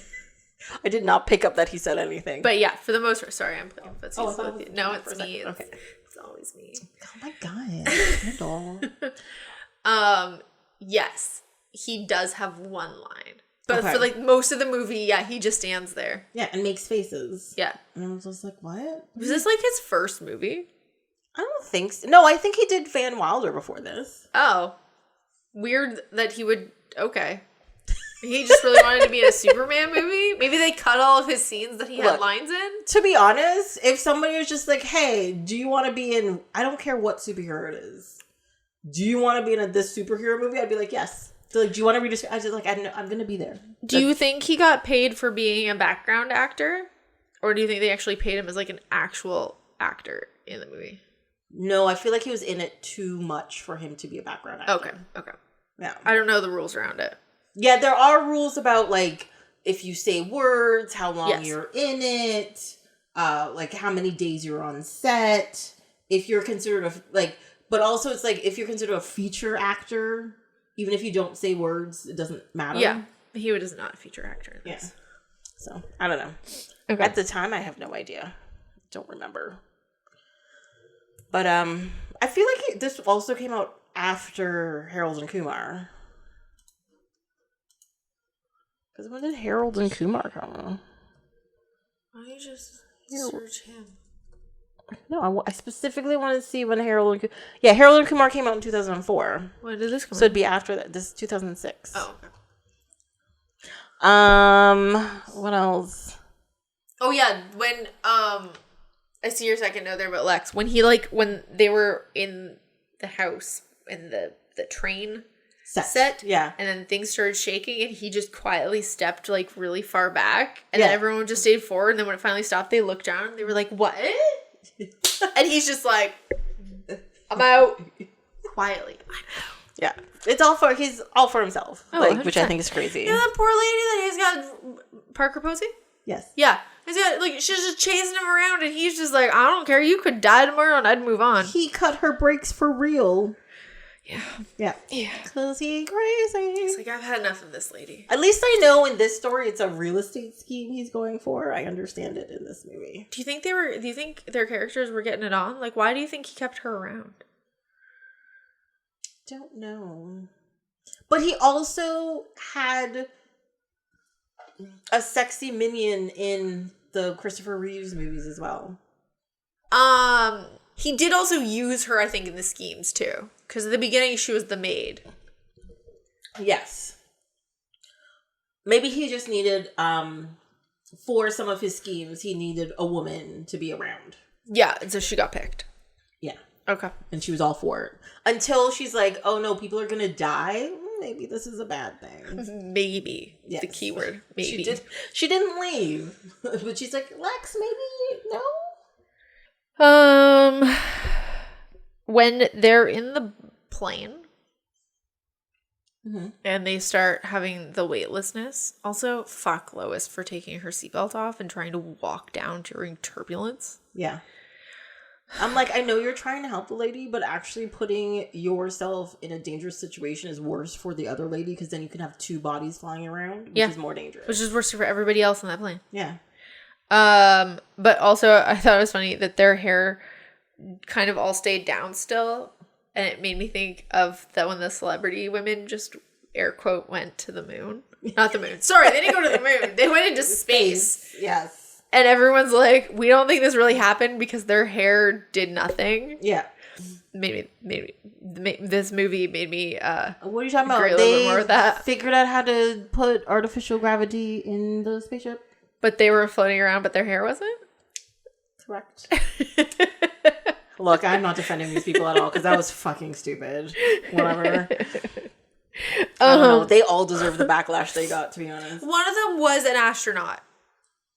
I did not pick up that he said anything. But yeah, for the most part. Sorry, I'm playing footsie. No, it's me. Okay. It's always me. Oh my God. Yes, he does have one line. But for like most of the movie, yeah, he just stands there. Yeah, and makes faces. Yeah. And I was just like, what? Was this like his first movie? I don't think so. No, I think he did Van Wilder before this. Oh. Weird that he would... Okay. He just really wanted to be in a Superman movie? Maybe they cut all of his scenes that he had lines in? To be honest, if somebody was just like, hey, do you want to be in... I don't care what superhero it is. Do you want to be in this superhero movie? I'd be like, yes. So like, do you want to read a... I was just like, I'm going to be there. Do you think he got paid for being a background actor? Or do you think they actually paid him as like an actual actor in the movie? No, I feel like he was in it too much for him to be a background actor. Okay. Yeah. I don't know the rules around it. Yeah, there are rules about, like, if you say words, how long you're in it, like, how many days you're on set, if you're considered but also it's like, if you're considered a feature actor, even if you don't say words, it doesn't matter. Yeah, he was not a feature actor in this. Yeah. So, I don't know. Okay. At the time, I have no idea. Don't remember. But, I feel like this also came out after Harold and Kumar. Because when did Harold and Kumar come out? Why don't you just search him? No, I specifically wanted to see when Harold and Kumar came out in 2004. When did this come out? So it'd be after that. This is 2006. Oh, okay. What else? Oh yeah, when I see your second note there about Lex. When when they were in the house in the train set, yeah, and then things started shaking, and he just quietly stepped like really far back, and then everyone just stayed forward, and then when it finally stopped, they looked down, and they were like, "What?" And he's just like, "I'm out." Quietly, I'm out. Yeah, he's all for himself, which I think is crazy. You know that poor lady that he's got, Parker Posey? Yes. Yeah. He's got, she's just chasing him around, and he's just like, I don't care. You could die tomorrow, and I'd move on. He cut her brakes for real. Yeah. Yeah. Yeah. Because he's crazy. It's like, I've had enough of this lady. At least I know in this story it's a real estate scheme he's going for. I understand it in this movie. Do you think their characters were getting it on? Like, why do you think he kept her around? Don't know. But he also had a sexy minion in the Christopher Reeves movies as well. He did also use her, I think, in the schemes too. Because at the beginning, she was the maid. Yes. Maybe he just needed, for some of his schemes, he needed a woman to be around. Yeah, and so she got picked. Yeah. Okay. And she was all for it. Until she's like, oh no, people are going to die. Maybe this is a bad thing. Maybe. Yes. The key word. Maybe. She didn't leave. But she's like, Lex, maybe no? When they're in the plane and they start having the weightlessness. Also, fuck Lois for taking her seatbelt off and trying to walk down during turbulence. Yeah. I'm like, I know you're trying to help the lady, but actually putting yourself in a dangerous situation is worse for the other lady, because then you can have two bodies flying around, which is more dangerous. Which is worse for everybody else on that plane. Yeah. But also, I thought it was funny that their hair kind of all stayed down still, and it made me think of that when the celebrity women just, air quote, went to the moon. Not the moon. Sorry, they didn't go to the moon. They went into space. Yes. And everyone's like, we don't think this really happened because their hair did nothing. Yeah. Maybe this movie made me what are you talking about? agree a little bit more with that. Figured out how to put artificial gravity in the spaceship. But they were floating around, but their hair wasn't? Correct. Look, I'm not defending these people at all, because that was fucking stupid. Whatever. I don't know. They all deserve the backlash they got, to be honest. One of them was an astronaut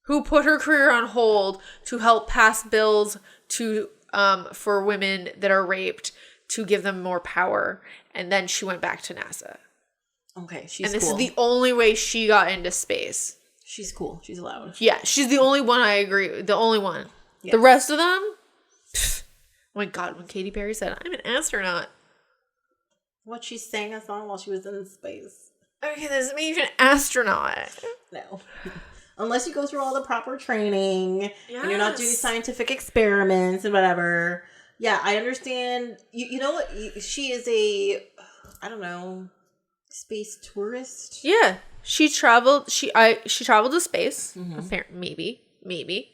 who put her career on hold to help pass bills to for women that are raped to give them more power. And then she went back to NASA. Okay, she's cool. And this is the cool. only way she got into space. She's cool. She's allowed. Yeah, she's the only one I agree with. The only one. Yes. The rest of them? Pfft. Oh my God, when Katy Perry said, I'm an astronaut. What, she sang a song while she was in space? Okay, that doesn't mean you're an astronaut. No. Unless you go through all the proper training, yes. and you're not doing scientific experiments and whatever. Yeah, I understand. You know what? She is a, I don't know, space tourist. Yeah, she traveled. She traveled to space. Mm-hmm. Maybe.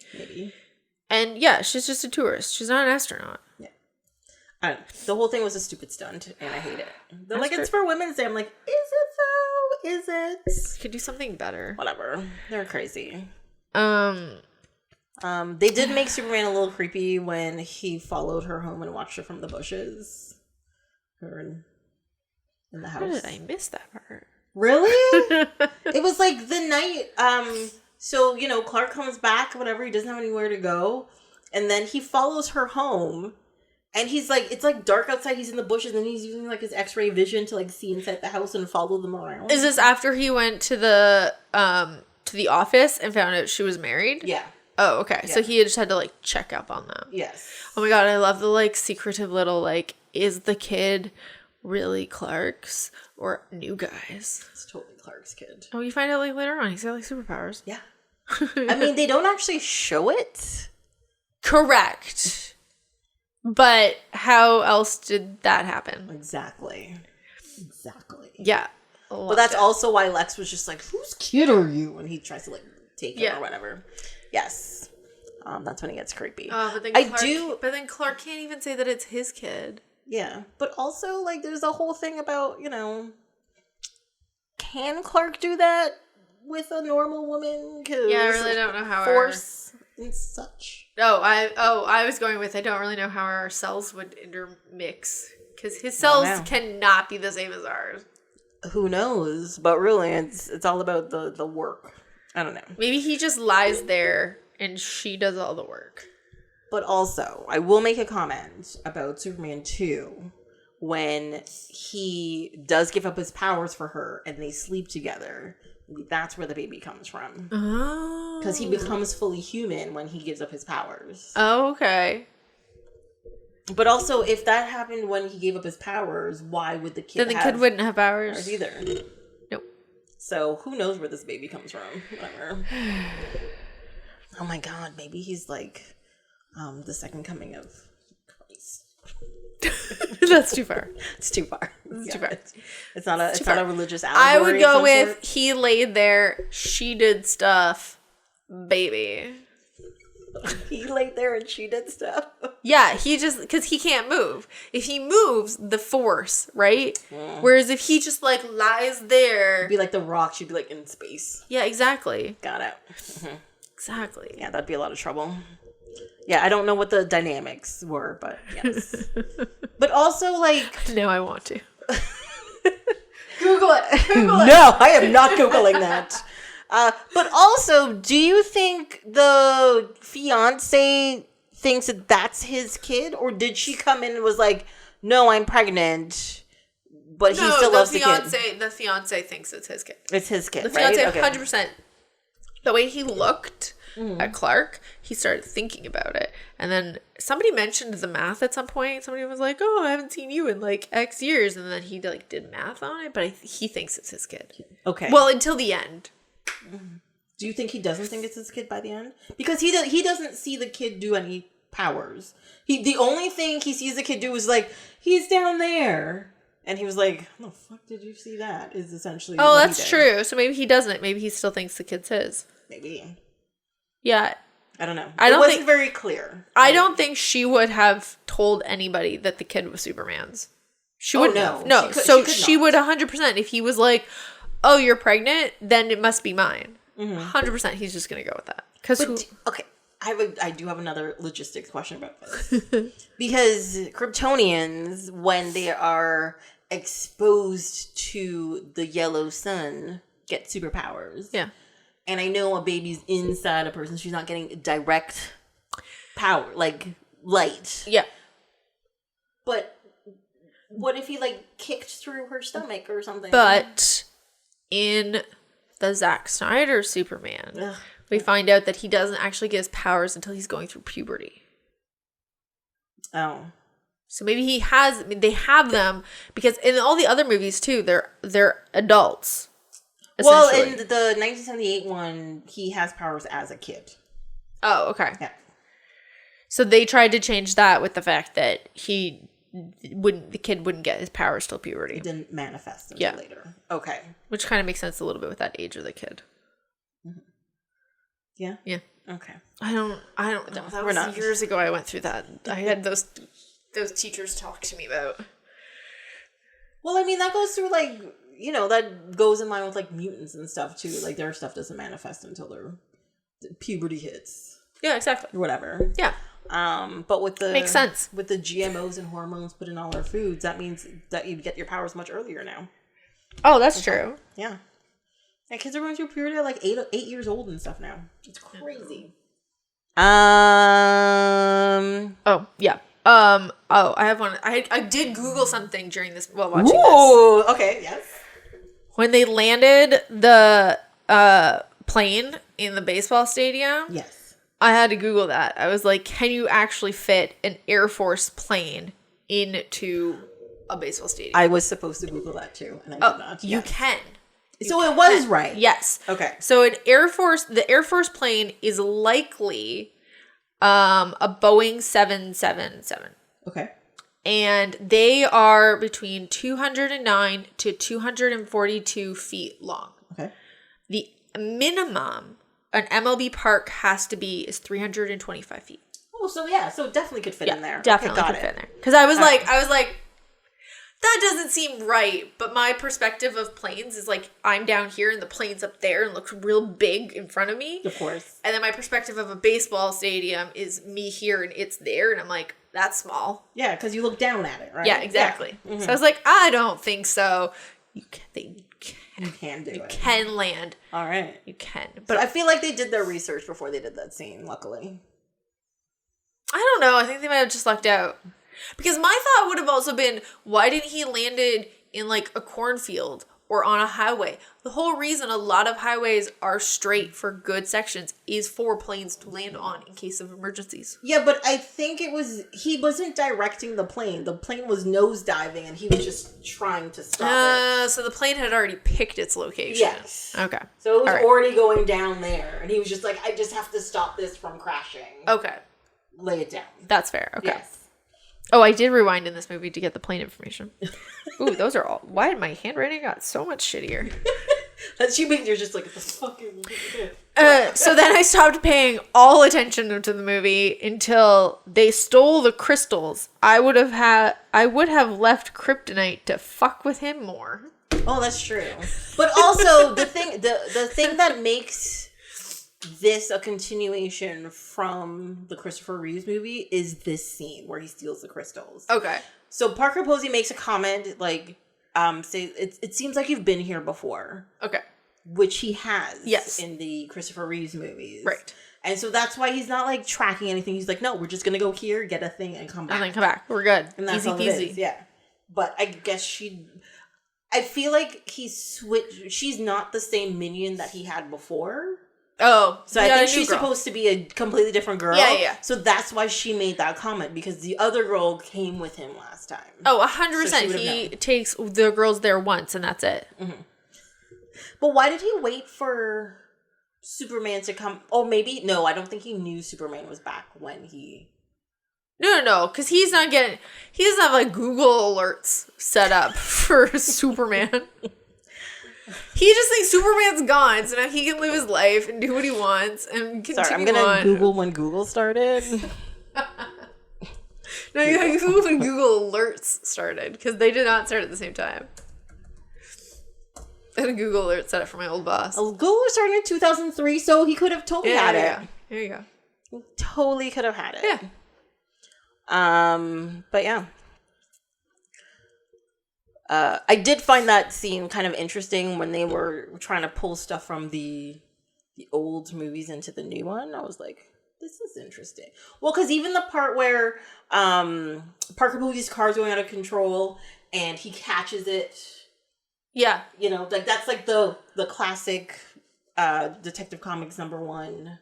And yeah, she's just a tourist. She's not an astronaut. Yeah. I don't know. The whole thing was a stupid stunt, and I hate it. They're like, it's for Women's Day. I'm like, is it though? Is it? Could do something better. Whatever. They're crazy. They did make Superman a little creepy when he followed her home and watched her from the bushes. Her in the house. How did I miss that part? Really? It was like the night. So, you know, Clark comes back, whatever. He doesn't have anywhere to go. And then he follows her home. And he's like, it's like dark outside. He's in the bushes, and he's using like his X-ray vision to like see inside the house and follow them around. Is this after he went to the office and found out she was married? Yeah. Oh, okay. Yeah. So he just had to like check up on them. Yes. Oh my God, I love the like secretive little like, is the kid really Clark's or new guys? It's totally Clark's kid. Oh, you find out like later on he's got like superpowers. Yeah. I mean, they don't actually show it. Correct. But how else did that happen? Exactly. Yeah. But that's also why Lex was just like, whose kid are you? And he tries to like take him or whatever. Yes. That's when it gets creepy. But then Clark can't even say that it's his kid. Yeah, but also, like, there's a whole thing about, can Clark do that with a normal woman? Yeah, I really don't know how force and such. I was going with, I don't really know how our cells would intermix, because his cells cannot be the same as ours. Who knows? But really, it's all about the work. I don't know. Maybe he just lies there and she does all the work. But also, I will make a comment about Superman 2 when he does give up his powers for her and they sleep together. That's where the baby comes from. Oh. Because he becomes fully human when he gives up his powers. Oh, okay. But also, if that happened when he gave up his powers, why would the kid Then the kid wouldn't have powers. either? Nope. So, who knows where this baby comes from? Whatever. Oh my god, maybe he's like the second coming of Christ. That's too far. It's too far. It's too far. It's not a religious allegory. I would go with he laid there, she did stuff, baby. He laid there and she did stuff. Yeah, because he can't move. If he moves, the force, right? Yeah. Whereas if he just like lies there, it'd be like the Rock. She'd be like in space. Yeah, exactly. Got it. Mm-hmm. Exactly. Yeah, that'd be a lot of trouble. Yeah, I don't know what the dynamics were, but yes. But also, like... No, I want to. Google it. No, I am not Googling that. But also, do you think the fiance thinks that that's his kid? Or did she come in and was like, no, I'm pregnant, but he still loves the kid? The fiance thinks it's his kid. It's his kid, the fiance, right? 100%. The way he looked at Clark, he started thinking about it. And then somebody mentioned the math at some point. Somebody was like, oh, I haven't seen you in like X years. And then he like did math on it. But he thinks it's his kid. Okay. Well, until the end. Do you think he doesn't think it's his kid by the end? Because he doesn't see the kid do any powers. The only thing he sees the kid do is like, he's down there. And he was like, how the fuck did you see that? Is essentially Oh, that's true. So maybe he doesn't. Maybe he still thinks the kid's his. Maybe. Yeah. I don't know. It wasn't very clear. I don't think she would have told anybody that the kid was Superman's. She wouldn't have. No. She would 100%. If he was like, oh, you're pregnant, then it must be mine. 100% he's just going to go with that. Okay. I do have another logistics question about this. Because Kryptonians, when they are exposed to the yellow sun, get superpowers. Yeah. And I know a baby's inside a person. She's not getting direct power, like light. Yeah. But what if he like kicked through her stomach or something? But in the Zack Snyder Superman, we find out that he doesn't actually get his powers until he's going through puberty. Oh. So maybe they have them because in all the other movies too, they're adults. Well, in the 1978 one, he has powers as a kid. Oh, okay. Yeah. So they tried to change that with the fact that the kid wouldn't get his powers till puberty. It didn't manifest until later. Okay. Which kind of makes sense a little bit with that age of the kid. Mm-hmm. Yeah? Yeah. Okay. I don't that was years ago I went through that. I had those teachers talk to me about. Well, I mean, that goes through like, that goes in line with like mutants and stuff too. Like their stuff doesn't manifest until their puberty hits. Yeah, exactly. Or whatever. Yeah. But with the makes sense. With the GMOs and hormones put in all our foods, that means that you get your powers much earlier now. Oh, that's true. Yeah. And kids are going through puberty at like 8 years old and stuff now. It's crazy. Oh, yeah. I have one. I did Google something during this while watching this. Ooh, okay, yes. When they landed the plane in the baseball stadium. Yes. I had to Google that. I was like, can you actually fit an Air Force plane into a baseball stadium? I was supposed to Google that too, and I did not. You can. So it was right. Yes. Okay. So the Air Force plane is likely a Boeing 777. Okay. And they are between 209 to 242 feet long. Okay. The minimum an MLB park has to be is 325 feet. Oh, so yeah, so it definitely could fit in there. Definitely could fit in there. Because I was like, that doesn't seem right. But my perspective of planes is like, I'm down here and the plane's up there and looks real big in front of me. Of course. And then my perspective of a baseball stadium is me here and it's there. And I'm like, that's small. Yeah, because you look down at it, right? Yeah, exactly. Yeah. Mm-hmm. So I was like, I don't think so. You can do it. You can land. All right. You can. But I feel like they did their research before they did that scene, luckily. I don't know. I think they might have just lucked out. Because my thought would have also been, why didn't he landed in like a cornfield or on a highway? The whole reason a lot of highways are straight for good sections is for planes to land on in case of emergencies. Yeah, but I think he wasn't directing the plane. The plane was nosediving and he was just trying to stop it. So the plane had already picked its location. Yes. Okay. So it was already going down there and he was just like, I just have to stop this from crashing. Okay. Lay it down. That's fair. Okay. Yes. Oh, I did rewind in this movie to get the plane information. Ooh, those are all... Why did my handwriting got so much shittier? That's you being... You're just like, the fucking... So then I stopped paying all attention to the movie until they stole the crystals. I would have left Kryptonite to fuck with him more. Oh, that's true. But also, the thing that makes this a continuation from the Christopher Reeves movie is this scene where he steals the crystals. Okay. So Parker Posey makes a comment like, say, it seems like you've been here before. Okay. Which he has. Yes. In the Christopher Reeves movies. Right. And so that's why he's not like tracking anything. He's like, no, we're just going to go here, get a thing, and come back. And then come back. We're good. And that's easy all peasy. it is. Yeah. But I guess I feel like she's not the same minion that he had before. Oh. So I think she's supposed to be a completely different girl. Yeah. So that's why she made that comment, because the other girl came with him last time. Oh, 100%. He takes the girls there once and that's it. Mm-hmm. But why did he wait for Superman to come? Oh, maybe. No, I don't think he knew Superman was back when he... No, because he doesn't have like Google alerts set up for Superman. He just thinks Superman's gone, so now he can live his life and do what he wants and continue on. Sorry, I'm going to Google when Google started. No, you have to Google when Google alerts started, because they did not start at the same time. I had a Google alert set up for my old boss. Google was starting in 2003, so he could have totally had it. Yeah. There you go. He totally could have had it. Yeah. But yeah. I did find that scene kind of interesting when they were trying to pull stuff from the old movies into the new one. I was like, this is interesting. Well, because even the part where Parker Posey's car's going out of control and he catches it. Yeah. You know, like that's like the classic Detective Comics #1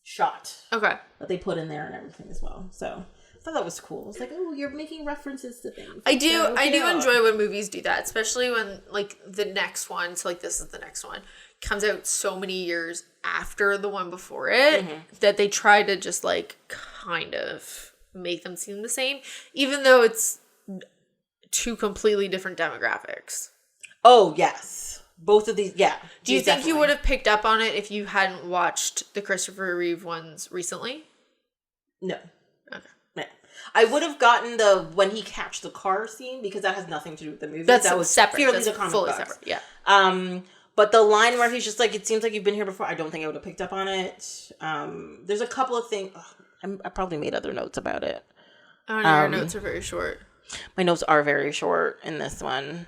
shot. Okay. That they put in there and everything as well. So I thought that was cool. It's like, oh, you're making references to things. I do enjoy when movies do that, especially when like the next one, so like this is the next one, comes out so many years after the one before it, that they try to just like kind of make them seem the same, even though it's two completely different demographics. Oh, yes. Both of these, yeah. Do you think you would have picked up on it if you hadn't watched the Christopher Reeve ones recently? No. I would have gotten the when he catched the car scene, because that has nothing to do with the movie. That was separate. Purely That's the comic fully books. Separate. Yeah. But the line where he's just like, "It seems like you've been here before," I don't think I would have picked up on it. There's a couple of things. I probably made other notes about it. Oh, no, your notes are very short. My notes are very short in this one.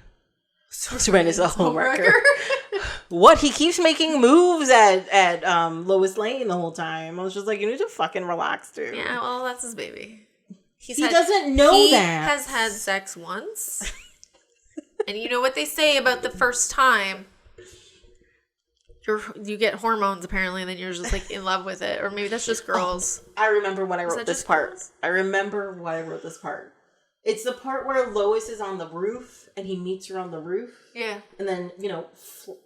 Superman is a homewrecker. What? He keeps making moves at Lois Lane the whole time. I was just like, you need to fucking relax, dude. Yeah, well, that's his baby. He doesn't know that. He has had sex once. And you know what they say about the first time? You get hormones, apparently, and then you're just, like, in love with it. Or maybe that's just girls. I remember when I wrote this part. Girls? I remember why I wrote this part. It's the part where Lois is on the roof, and he meets her on the roof. Yeah. And then,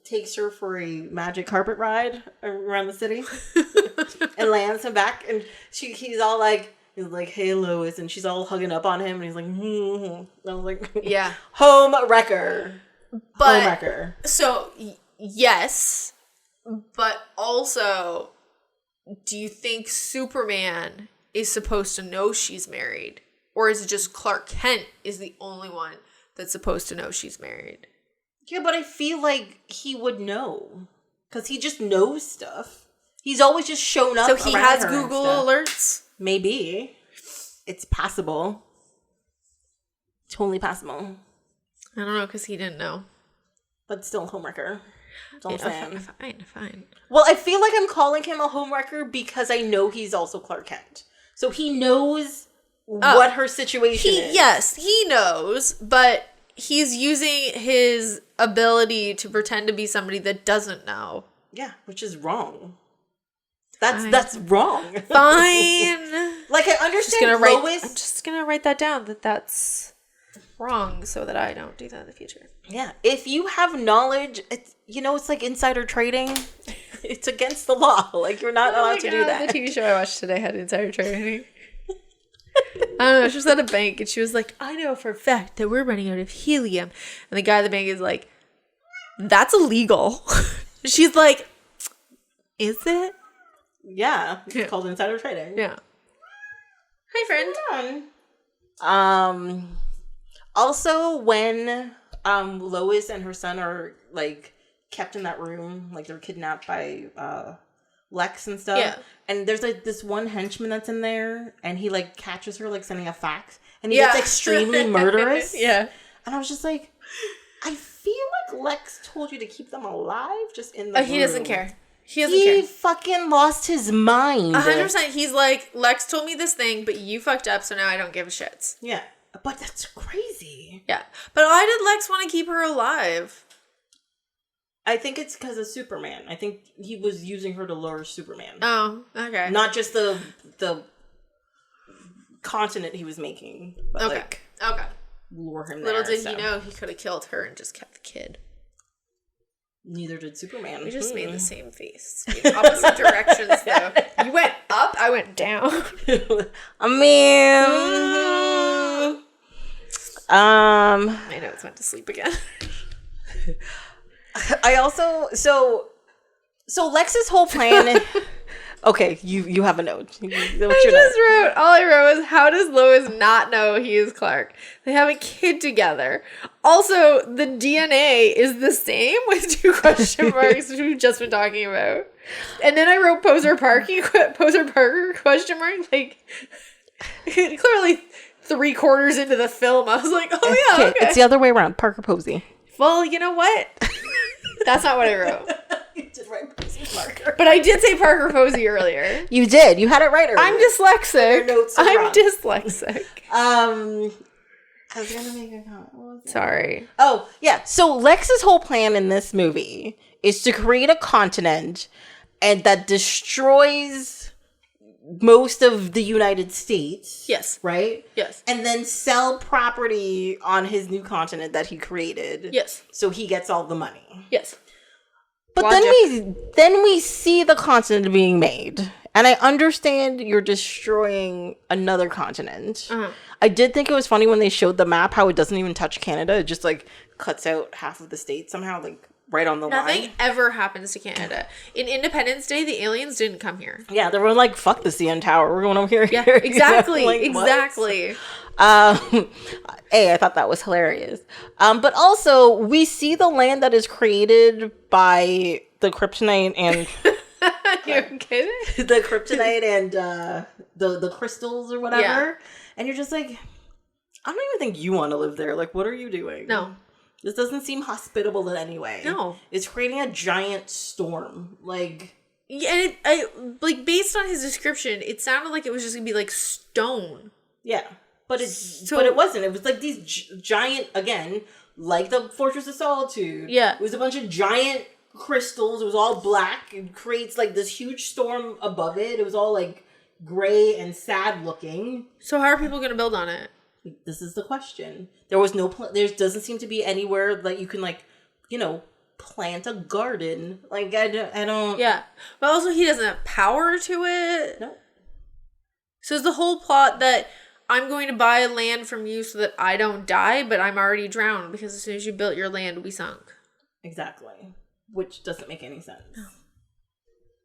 takes her for a magic carpet ride around the city. And lands him back. And he's all like... He's like, hey, Lois. And she's all hugging up on him. And he's like, And I was like, yeah. Home wrecker. But, home wrecker. So, yes. But also, do you think Superman is supposed to know she's married? Or is it just Clark Kent is the only one that's supposed to know she's married? Yeah, but I feel like he would know. Because he just knows stuff. He's always just shown up. So he has Google alerts? Maybe. It's possible. Totally possible. I don't know, because he didn't know. But still a homewrecker. That's all I'm saying. Fine. Well, I feel like I'm calling him a homewrecker because I know he's also Clark Kent. So he knows what her situation is. Yes, he knows, but he's using his ability to pretend to be somebody that doesn't know. Yeah, which is wrong. That's wrong. Fine. Like, I understand Lois. I'm just going to write that down, that's wrong, so that I don't do that in the future. Yeah. If you have knowledge, it's like insider trading. It's against the law. Like, you're not allowed to do that. The TV show I watched today had insider trading. I don't know. She was at a bank and she was like, I know for a fact that we're running out of helium. And the guy at the bank is like, that's illegal. She's like, is it? Yeah. It's called insider trading. Yeah. Hi, friend. Also, when Lois and her son are like kept in that room, like they're kidnapped by Lex and stuff. Yeah. And there's like this one henchman that's in there, and he like catches her like sending a fax, and he gets extremely murderous. Yeah. And I was just like, I feel like Lex told you to keep them alive, just in the room. He doesn't care. He fucking lost his mind. 100%. He's like, Lex told me this thing, but you fucked up, so now I don't give a shit. Yeah. But that's crazy. Yeah. But why did Lex want to keep her alive? I think it's because of Superman. I think he was using her to lure Superman. Oh, okay. Not just the continent he was making, but okay. Lure him Little there. did he know he could have killed her and just kept the kid. Neither did Superman. We just made the same face. Opposite directions, though. You went up, I went down. I mean... My notes went to sleep again. I also... So Lex's whole plan... Okay, you have a note. All I wrote was, how does Lois not know he is Clark? They have a kid together. Also, the DNA is the same with 2 question marks, which we've just been talking about. And then I wrote Poser Parker question mark. Like, clearly 3/4 into the film, I was like, oh yeah, okay. It's the other way around. Parker Posey. Well, you know what? That's not what I wrote. You did write Posey Parker. But I did say Parker Posey earlier. You did. You had it right earlier. I'm dyslexic. Your notes are I'm wrong. dyslexic. I was going to make a comment. What was it? Sorry. Oh, yeah. So Lex's whole plan in this movie is to create a continent and that destroys most of the United States. Yes. Right? Yes. And then sell property on his new continent that he created. Yes. So he gets all the money. Yes. But then we see the continent being made. And I understand you're destroying another continent. Uh-huh. I did think it was funny when they showed the map how it doesn't even touch Canada. It just like cuts out half of the state somehow, like right on the line. Nothing ever happens to Canada. In Independence Day, the aliens didn't come here. Yeah, they were like, fuck the CN Tower. We're going over here. Yeah, exactly. Like, exactly. I thought that was hilarious. But also, we see the land that is created by the kryptonite and... You're kidding? The kryptonite and the crystals or whatever. Yeah. And you're just like, I don't even think you want to live there. Like, what are you doing? No. This doesn't seem hospitable in any way. No. It's creating a giant storm. Like... Yeah, and like, based on his description, it sounded like it was just going to be, like, stone. Yeah. But it wasn't. It was like these giant, again, like the Fortress of Solitude. Yeah. It was a bunch of giant crystals. It was all black. It creates like this huge storm above it. It was all like gray and sad looking. So how are people going to build on it? This is the question. There was no, there doesn't seem to be anywhere that you can like, plant a garden. Like I don't. Yeah. But also he doesn't have power to it. No. So is the whole plot that I'm going to buy land from you so that I don't die, but I'm already drowned because as soon as you built your land, we sunk. Exactly. Which doesn't make any sense.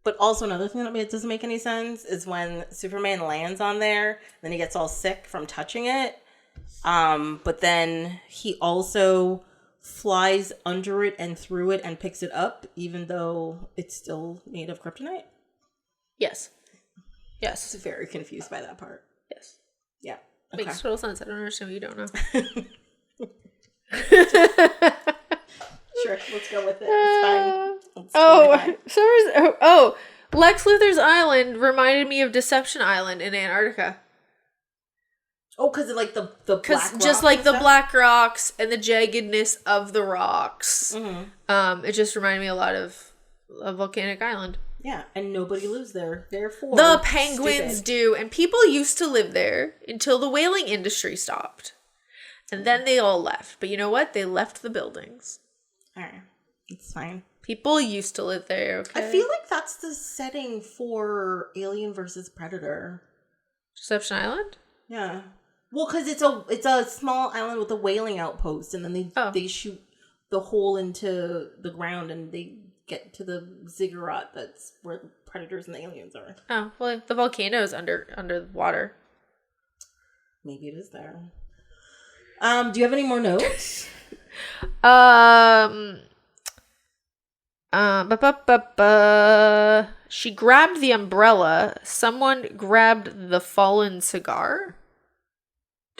But also another thing that doesn't make any sense is when Superman lands on there, then he gets all sick from touching it. But then he also flies under it and through it and picks it up, even though it's still made of kryptonite. Yes. I was very confused by that part. Yes. Yeah. Okay. Makes total sense. I don't understand what you don't know. Sure, let's go with it. It's fine. Lex Luthor's island reminded me of Deception Island in Antarctica. Oh, because of like the black rocks. Just like the stuff? black rocks and the jaggedness of the rocks. Mm-hmm. It just reminded me a lot of a volcanic island. Yeah, and nobody lives there. Therefore, the penguins do, and people used to live there until the whaling industry stopped. And then they all left. But you know what? They left the buildings. All right. It's fine. People used to live there, okay? I feel like that's the setting for Alien versus Predator. Deception Island? Yeah. Well, because it's a small island with a whaling outpost, and then they shoot the hole into the ground, and they get to the ziggurat that's where the predators and the aliens are. Oh, well, the volcano is under the water. Maybe it is there. Do you have any more notes? She grabbed the umbrella. Someone grabbed the fallen cigar.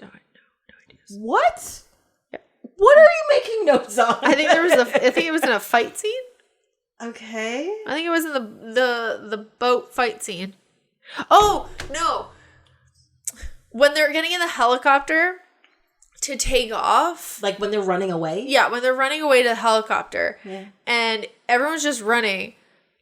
No ideas. What? Yeah. What are you making notes on? I think it was in a fight scene. Okay. I think it was in the boat fight scene. Oh, no. When they're getting in the helicopter to take off. Like when they're running away? Yeah, when they're running away to the helicopter. Yeah. And everyone's just running.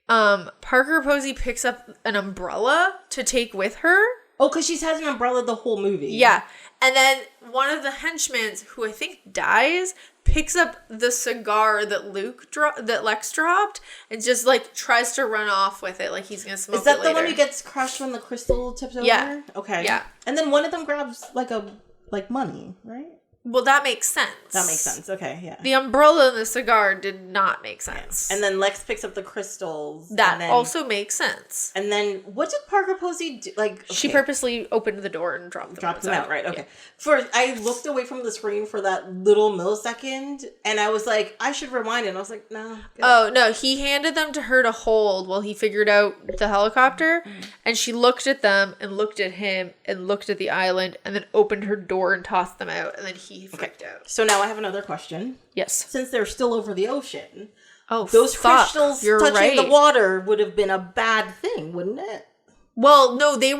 Parker Posey picks up an umbrella to take with her. Oh, because she's had an umbrella the whole movie. Yeah. And then one of the henchmen, who I think dies, picks up the cigar that Lex dropped and just like tries to run off with it like he's gonna smoke it. Is that later. the one who gets crushed when the crystal tips over? Yeah. Okay. Yeah. And then one of them grabs like money, right? Well, that makes sense. That makes sense. Okay, yeah. The umbrella and the cigar did not make sense. And then Lex picks up the crystals. That also makes sense. And then what did Parker Posey do? Like, okay. She purposely opened the door and dropped them out, right? Okay. Yeah. I looked away from the screen for that little millisecond, and I was like, I should rewind it. And I was like, no. Good. Oh, no. He handed them to her to hold while he figured out the helicopter, and she looked at them and looked at him and looked at the island and then opened her door and tossed them out, and then he freaked out. So now I have another question. Yes. Since they're still over the ocean, those crystals touching the water would have been a bad thing, wouldn't it? Well, no, they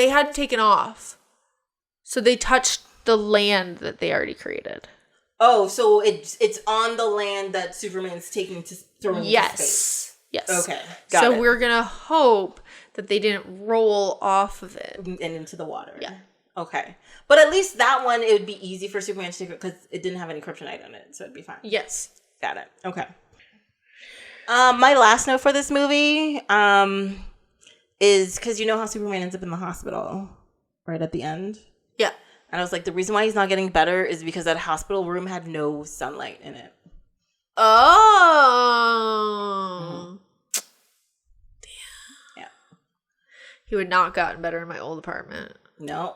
hadn't taken off. So they touched the land that they already created. Oh, so it's on the land that Superman's taking to throw into space. Yes. Okay. Got it. So we're going to hope that they didn't roll off of it. And into the water. Yeah. Okay. But at least that one, it would be easy for Superman to take it because it didn't have any kryptonite on it. So it'd be fine. Yes. Got it. Okay. My last note for this movie is because you know how Superman ends up in the hospital right at the end? Yeah. And I was like, the reason why he's not getting better is because that hospital room had no sunlight in it. Oh. Damn. Yeah. He would not gotten better in my old apartment. No.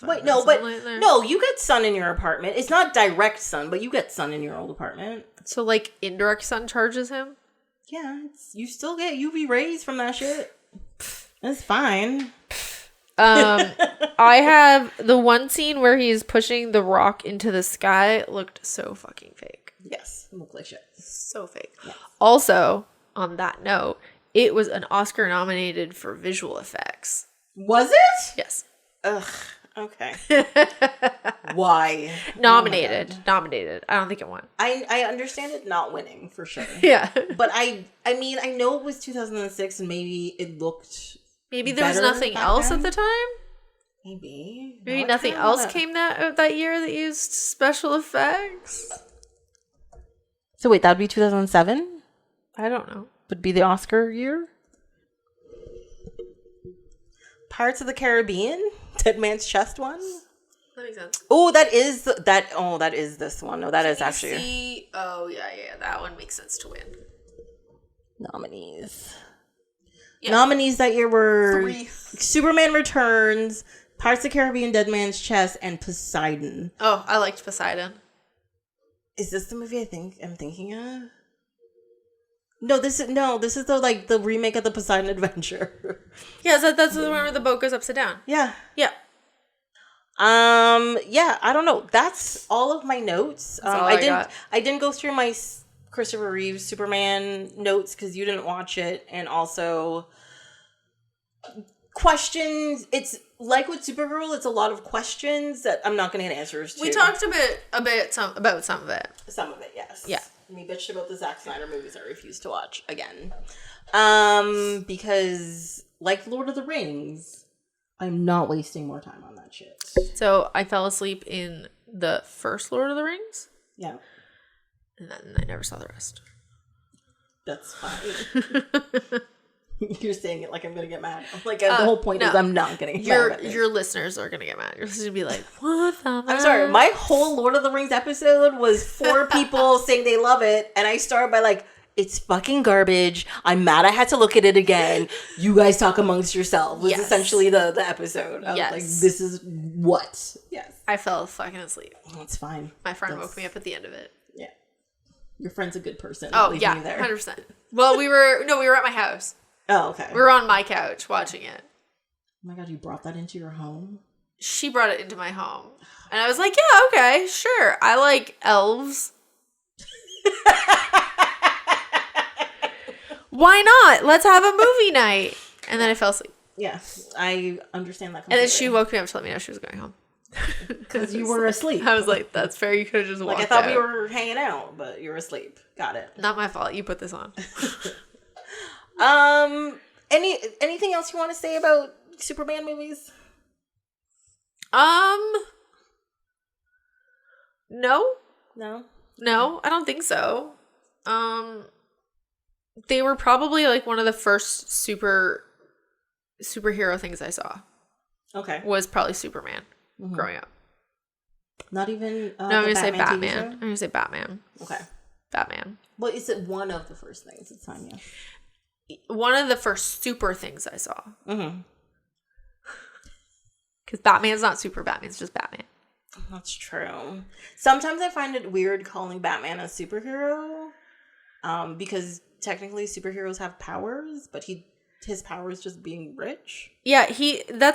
Wait, no, but no, you get sun in your apartment. It's not direct sun, but you get sun in your old apartment. So, like, indirect sun charges him? Yeah, you still get UV rays from that shit. That's fine. I have the one scene where he's pushing the rock into the sky looked so fucking fake. Yes, it looked like shit. So fake. Yes. Also, on that note, it was an Oscar nominated for visual effects. Was it? Yes. Ugh. Okay. Why? Nominated. I don't think it won. I understand it not winning for sure. Yeah. But I mean, I know it was 2006 and maybe it looked maybe there was nothing else at the time? Maybe nothing else came that year that used special effects? So wait, that would be 2007? I don't know. Would be the Oscar year? Pirates of the Caribbean? Dead Man's Chest one? That makes sense. Oh, that is this one. No, that is actually. Oh, yeah. That one makes sense to win. Nominees. Nominees that year were 3. Superman Returns, Pirates of the Caribbean, Dead Man's Chest, and Poseidon. Oh, I liked Poseidon. Is this the movie I'm thinking of? No, this is the remake of the Poseidon Adventure. Yeah, that's the one where the boat goes upside down. Yeah. Yeah. Yeah, I don't know. That's all of my notes. I didn't go through my Christopher Reeve Superman notes because you didn't watch it, and also questions. It's like with Supergirl, it's a lot of questions that I'm not going to get answers to. We talked about some of it. Some of it, yes. Yeah. We bitched about the Zack Snyder movies I refuse to watch again. Because like Lord of the Rings, I'm not wasting more time on that shit. So I fell asleep in the first Lord of the Rings. Yeah. And then I never saw the rest. That's fine. You're saying it like I'm gonna get mad. Like the whole point is I'm not gonna get mad. Your listeners are gonna get mad. Your listeners will be like, "What the?" I'm sorry. My whole Lord of the Rings episode was 4 people saying they love it, and I started by like, "It's fucking garbage. I'm mad. I had to look at it again. You guys talk amongst yourselves." Was essentially the episode. I was like, "This is what?" Yes. I fell fucking asleep. That's fine. My friend woke me up at the end of it. Yeah. Your friend's a good person. Oh yeah, 100%. Well, we were at my house. Oh, okay. We were on my couch watching it. Oh my god, you brought that into your home? She brought it into my home. And I was like, yeah, okay, sure. I like elves. Why not? Let's have a movie night. And then I fell asleep. Yeah, I understand that completely. And then she woke me up to let me know she was going home. Because you were asleep. I was like, that's fair. You could have just walked I thought out. we were hanging out, but you were asleep. Got it. Not my fault. You put this on. Anything else you want to say about Superman movies? No, I don't think so. They were probably like one of the first superhero things I saw. Okay, was probably Superman growing up. Not even. No, I'm gonna say Batman. I'm gonna say Batman. Okay, Batman. Well, is it one of the first things? It's fine, yeah. One of the first super things I saw. Mm-hmm. Because Batman's not super Batman, it's just Batman. That's true. Sometimes I find it weird calling Batman a superhero. Because technically superheroes have powers, but his power is just being rich. Yeah, he's not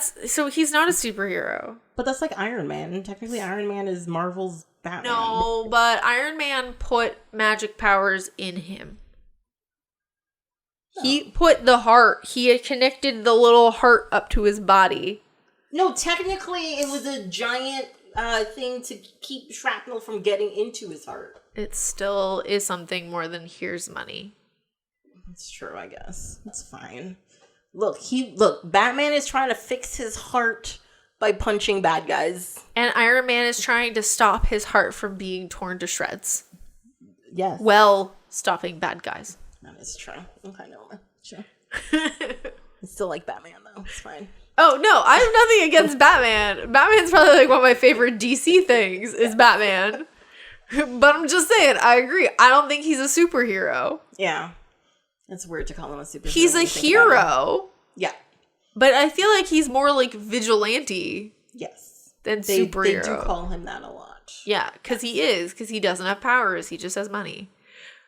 a superhero. But that's like Iron Man. Technically Iron Man is Marvel's Batman. No, but Iron Man put magic powers in him. He put the heart. He had connected the little heart up to his body. No, technically it was a giant thing to keep shrapnel from getting into his heart. It still is something more than here's money. That's true, I guess. That's fine. Look, Batman is trying to fix his heart by punching bad guys. And Iron Man is trying to stop his heart from being torn to shreds. Yes. Well, stopping bad guys. That is true. Okay, no, sure. I still like Batman, though. It's fine. Oh, no, I have nothing against Batman. Batman's probably like one of my favorite DC things is Batman. But I'm just saying, I agree. I don't think he's a superhero. Yeah. It's weird to call him a superhero. He's a hero. Yeah. But I feel like he's more like vigilante. Yes. Than superhero. They do call him that a lot. Yeah, because he is. Because he doesn't have powers. He just has money.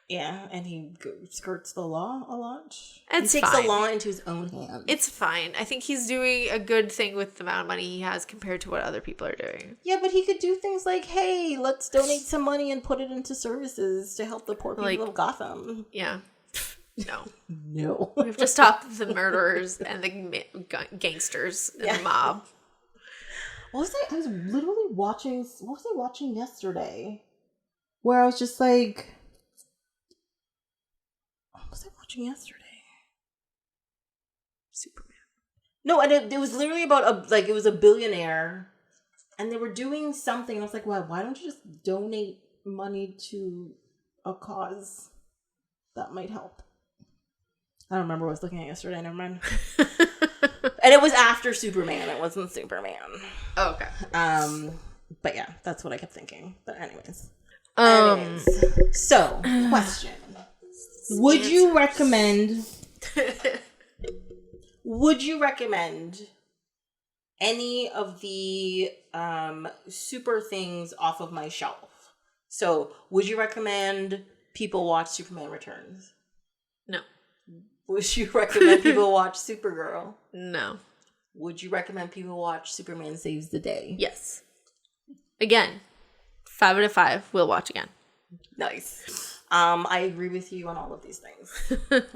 Yeah, and he skirts the law a lot. It's he takes fine. the law into his own hands. It's fine. I think he's doing a good thing with the amount of money he has compared to what other people are doing. Yeah, but he could do things like, hey, let's donate some money and put it into services to help the poor people of Gotham. Yeah. No. No. We have to stop the murderers and the gangsters and the mob. I was literally watching, what was I watching yesterday? Where I was just like, what was I watching yesterday? Superman. No, and it was literally about it was a billionaire and they were doing something and I was like, well, why don't you just donate money to a cause that might help? I don't remember what I was looking at yesterday, never mind. And it was after Superman, it wasn't Superman. Oh, okay. But yeah, that's what I kept thinking. But anyways. So, question. Would you recommend would you recommend any of the super things off of my shelf? So, would you recommend people watch Superman Returns? No. Would you recommend people watch Supergirl? No. Would you recommend people watch Superman Saves the Day? Yes. Again, 5 out of 5. We'll watch again. Nice. I agree with you on all of these things.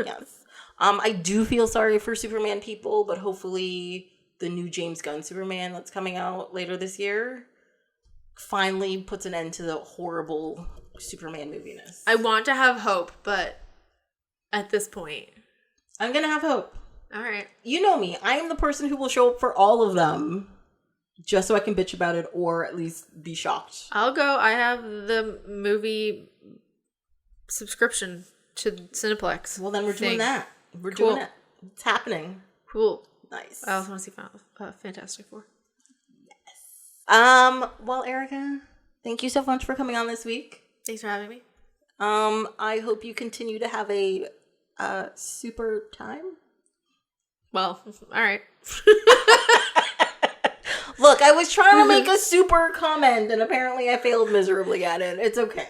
Yes. I do feel sorry for Superman people, but hopefully the new James Gunn Superman that's coming out later this year finally puts an end to the horrible Superman moviness. I want to have hope, but at this point, I'm going to have hope. All right. You know me. I am the person who will show up for all of them just so I can bitch about it or at least be shocked. I'll go. I have the movie subscription to Cineplex. Well, then we're doing that. We're doing it. It's happening. Cool. Nice. I also want to see Fantastic Four. Yes. Well, Erika, thank you so much for coming on this week. Thanks for having me. I hope you continue to have a super time. Well, all right. Look, I was trying to make a super comment, and apparently I failed miserably at it. It's okay.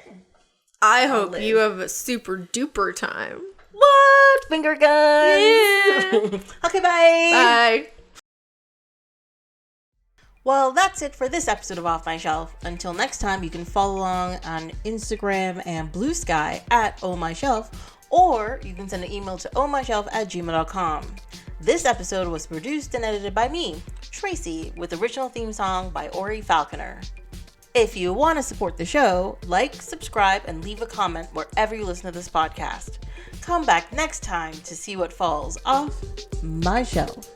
I hope you have a super duper time. What? Finger guns? Yeah. Okay, bye. Bye. Well, that's it for this episode of Off My Shelf. Until next time, you can follow along on Instagram and Blue Sky at ohmyshelf, or you can send an email to ohmyshelf@gmail.com. This episode was produced and edited by me, Tracy, with original theme song by Ori Falconer. If you want to support the show, like, subscribe, and leave a comment wherever you listen to this podcast. Come back next time to see what falls off my shelf.